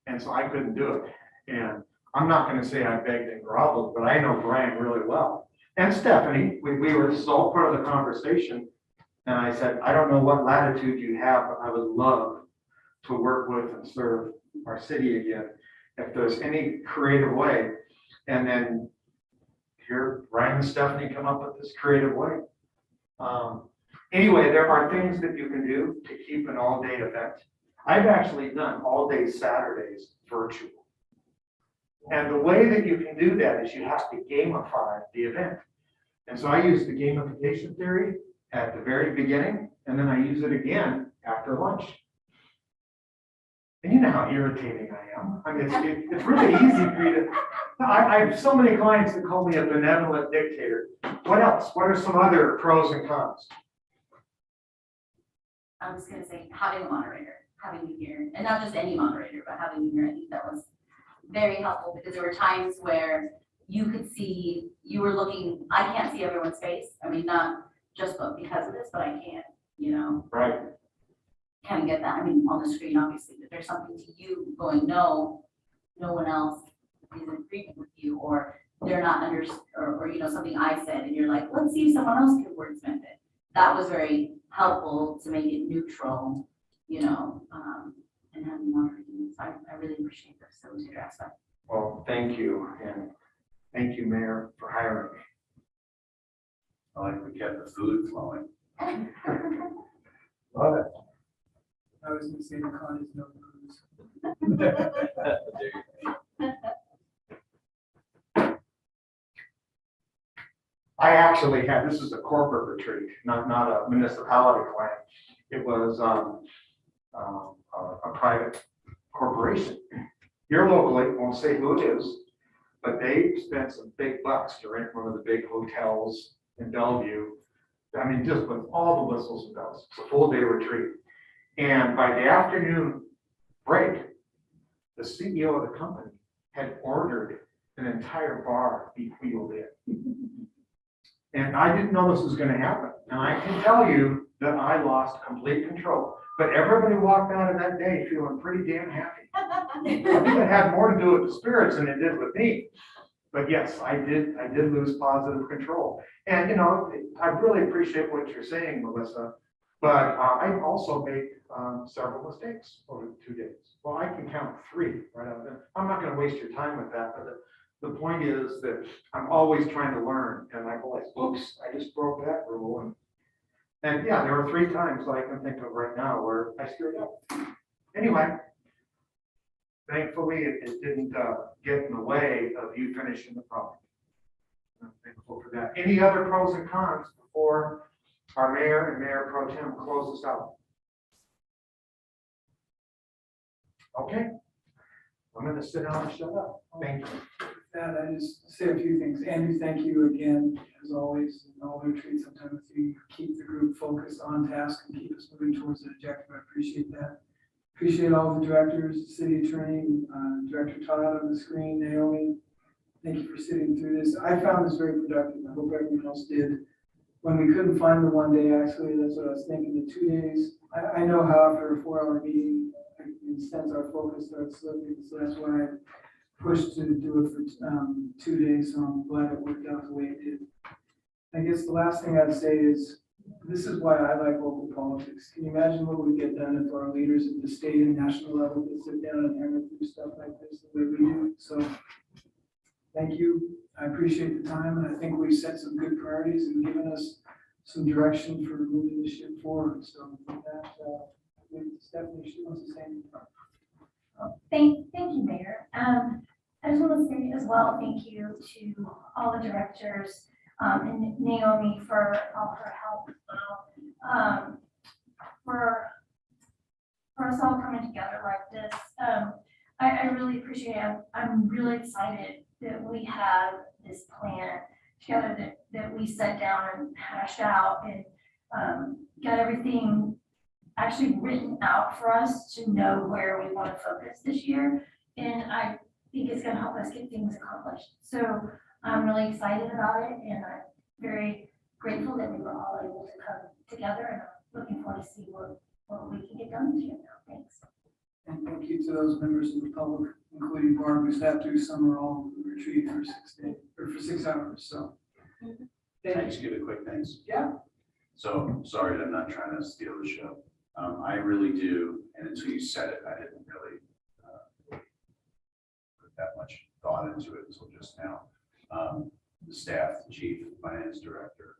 and so I couldn't do it. And I'm not going to say I begged and groveled, but I know Brian really well. And Stephanie, we were so part of the conversation. And I said, I don't know what latitude you have, but I would love to work with and serve our city again, if there's any creative way. And then here, Brian and Stephanie come up with this creative way. Anyway, there are things that you can do to keep an all-day event. I've actually done all-day Saturdays virtual. And the way that you can do that is you have to gamify the event. And so I use the gamification theory at the very beginning, and then I use it again after lunch. And you know how irritating I am. I mean, it's really easy for you to, I have so many clients that call me a benevolent dictator. What else? What are some other pros and cons? I was gonna say, having a moderator, having you here, and not just any moderator, but having you here, I think that was very helpful, because there were times where you could see, you were looking, I can't see everyone's face. I mean, not just because of this, but I can't, Right. Kind of get that. I mean, on the screen, obviously, but there's something to you going, no one else is in agreement with you, or they're not or something I said, and you're like, let's see if someone else can wordsmith it. That was very helpful to make it neutral, and having moderating. So I really appreciate the facilitator aspect. Well, thank you. And thank you, Mayor, for hiring me. I like we kept the food flowing. Love it. I was gonna say the con is no cruise. I actually had, this is a corporate retreat, not a municipality client. It was a private corporation. Here locally, won't say who it is, but they spent some big bucks to rent one of the big hotels in Bellevue. I mean, just with all the whistles and bells. It's a full day retreat. And by the afternoon break, the CEO of the company had ordered an entire bar be wheeled in. And I didn't know this was gonna happen. And I can tell you that I lost complete control. But everybody walked out of that day feeling pretty damn happy. I think it had more to do with the spirits than it did with me. But yes, I did lose positive control. And, you know, I really appreciate what you're saying, Melissa, but I also made several mistakes over the 2 days. Well, I can count 3 right out there. I'm not gonna waste your time with that, but the point is that I'm always trying to learn, and I realize, oops, I just broke that rule. And yeah, there were 3 times that I can think of right now where I screwed up. Anyway, thankfully, it didn't get in the way of you finishing the project. I'm thankful for that. Any other pros and cons before our mayor and Mayor Pro Tem close us out? Okay, I'm gonna sit down and shut up. Thank you. That I just say a few things. Andrew, thank you again, as always, in all the retreats I've done with you. Keep the group focused on task and keep us moving towards the objective. I appreciate that. Appreciate all the directors, city attorney, Director Todd on the screen, Naomi. Thank you for sitting through this. I found this very productive. I hope everyone else did. When we couldn't find the one day, actually, that's what I was thinking, the 2 days. I know how after a 4-hour meeting, in a sense, our focus starts slipping. So that's why I pushed to do it for 2 days. So I'm glad it worked out the way it did. I guess the last thing I'd say is, this is why I like local politics. Can you imagine what would get done if our leaders at the state and national level could sit down and hammer through stuff like this the way we do? So thank you. I appreciate the time, and I think we've set some good priorities and given us some direction for moving this ship forward. So with that, Stephanie, she wants to say anything. Thank you, Mayor. I just want to say as well, thank you to all the directors, and Naomi for all her help as well. For us all coming together like this. I really appreciate it. I'm really excited that we have this plan together, that we sat down and hashed out and got everything actually written out for us to know where we want to focus this year. And I think it's going to help us get things accomplished. So I'm really excited about it, and I'm very grateful that we were all able to come together, and I'm looking forward to see what we can get done this year now. Thanks. And thank you to those members of the public, including Barb, who sat through some or all of the retreat for 6 days, or for 6 hours. So Can I just give a quick thanks? Yeah. So, sorry, I'm not trying to steal the show. I really do, and until you said it, I didn't really put that much thought into it until just now. The staff, the chief, finance director,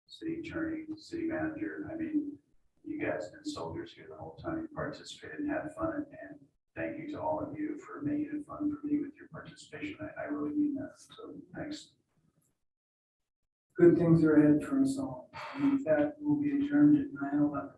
city attorney, city manager, I mean, you guys have been soldiers here the whole time. You participated and had fun, and thank you to all of you for making it fun for me with your participation. I really mean that, so thanks. good things are ahead for us all. And with that, we'll be adjourned at 9:11.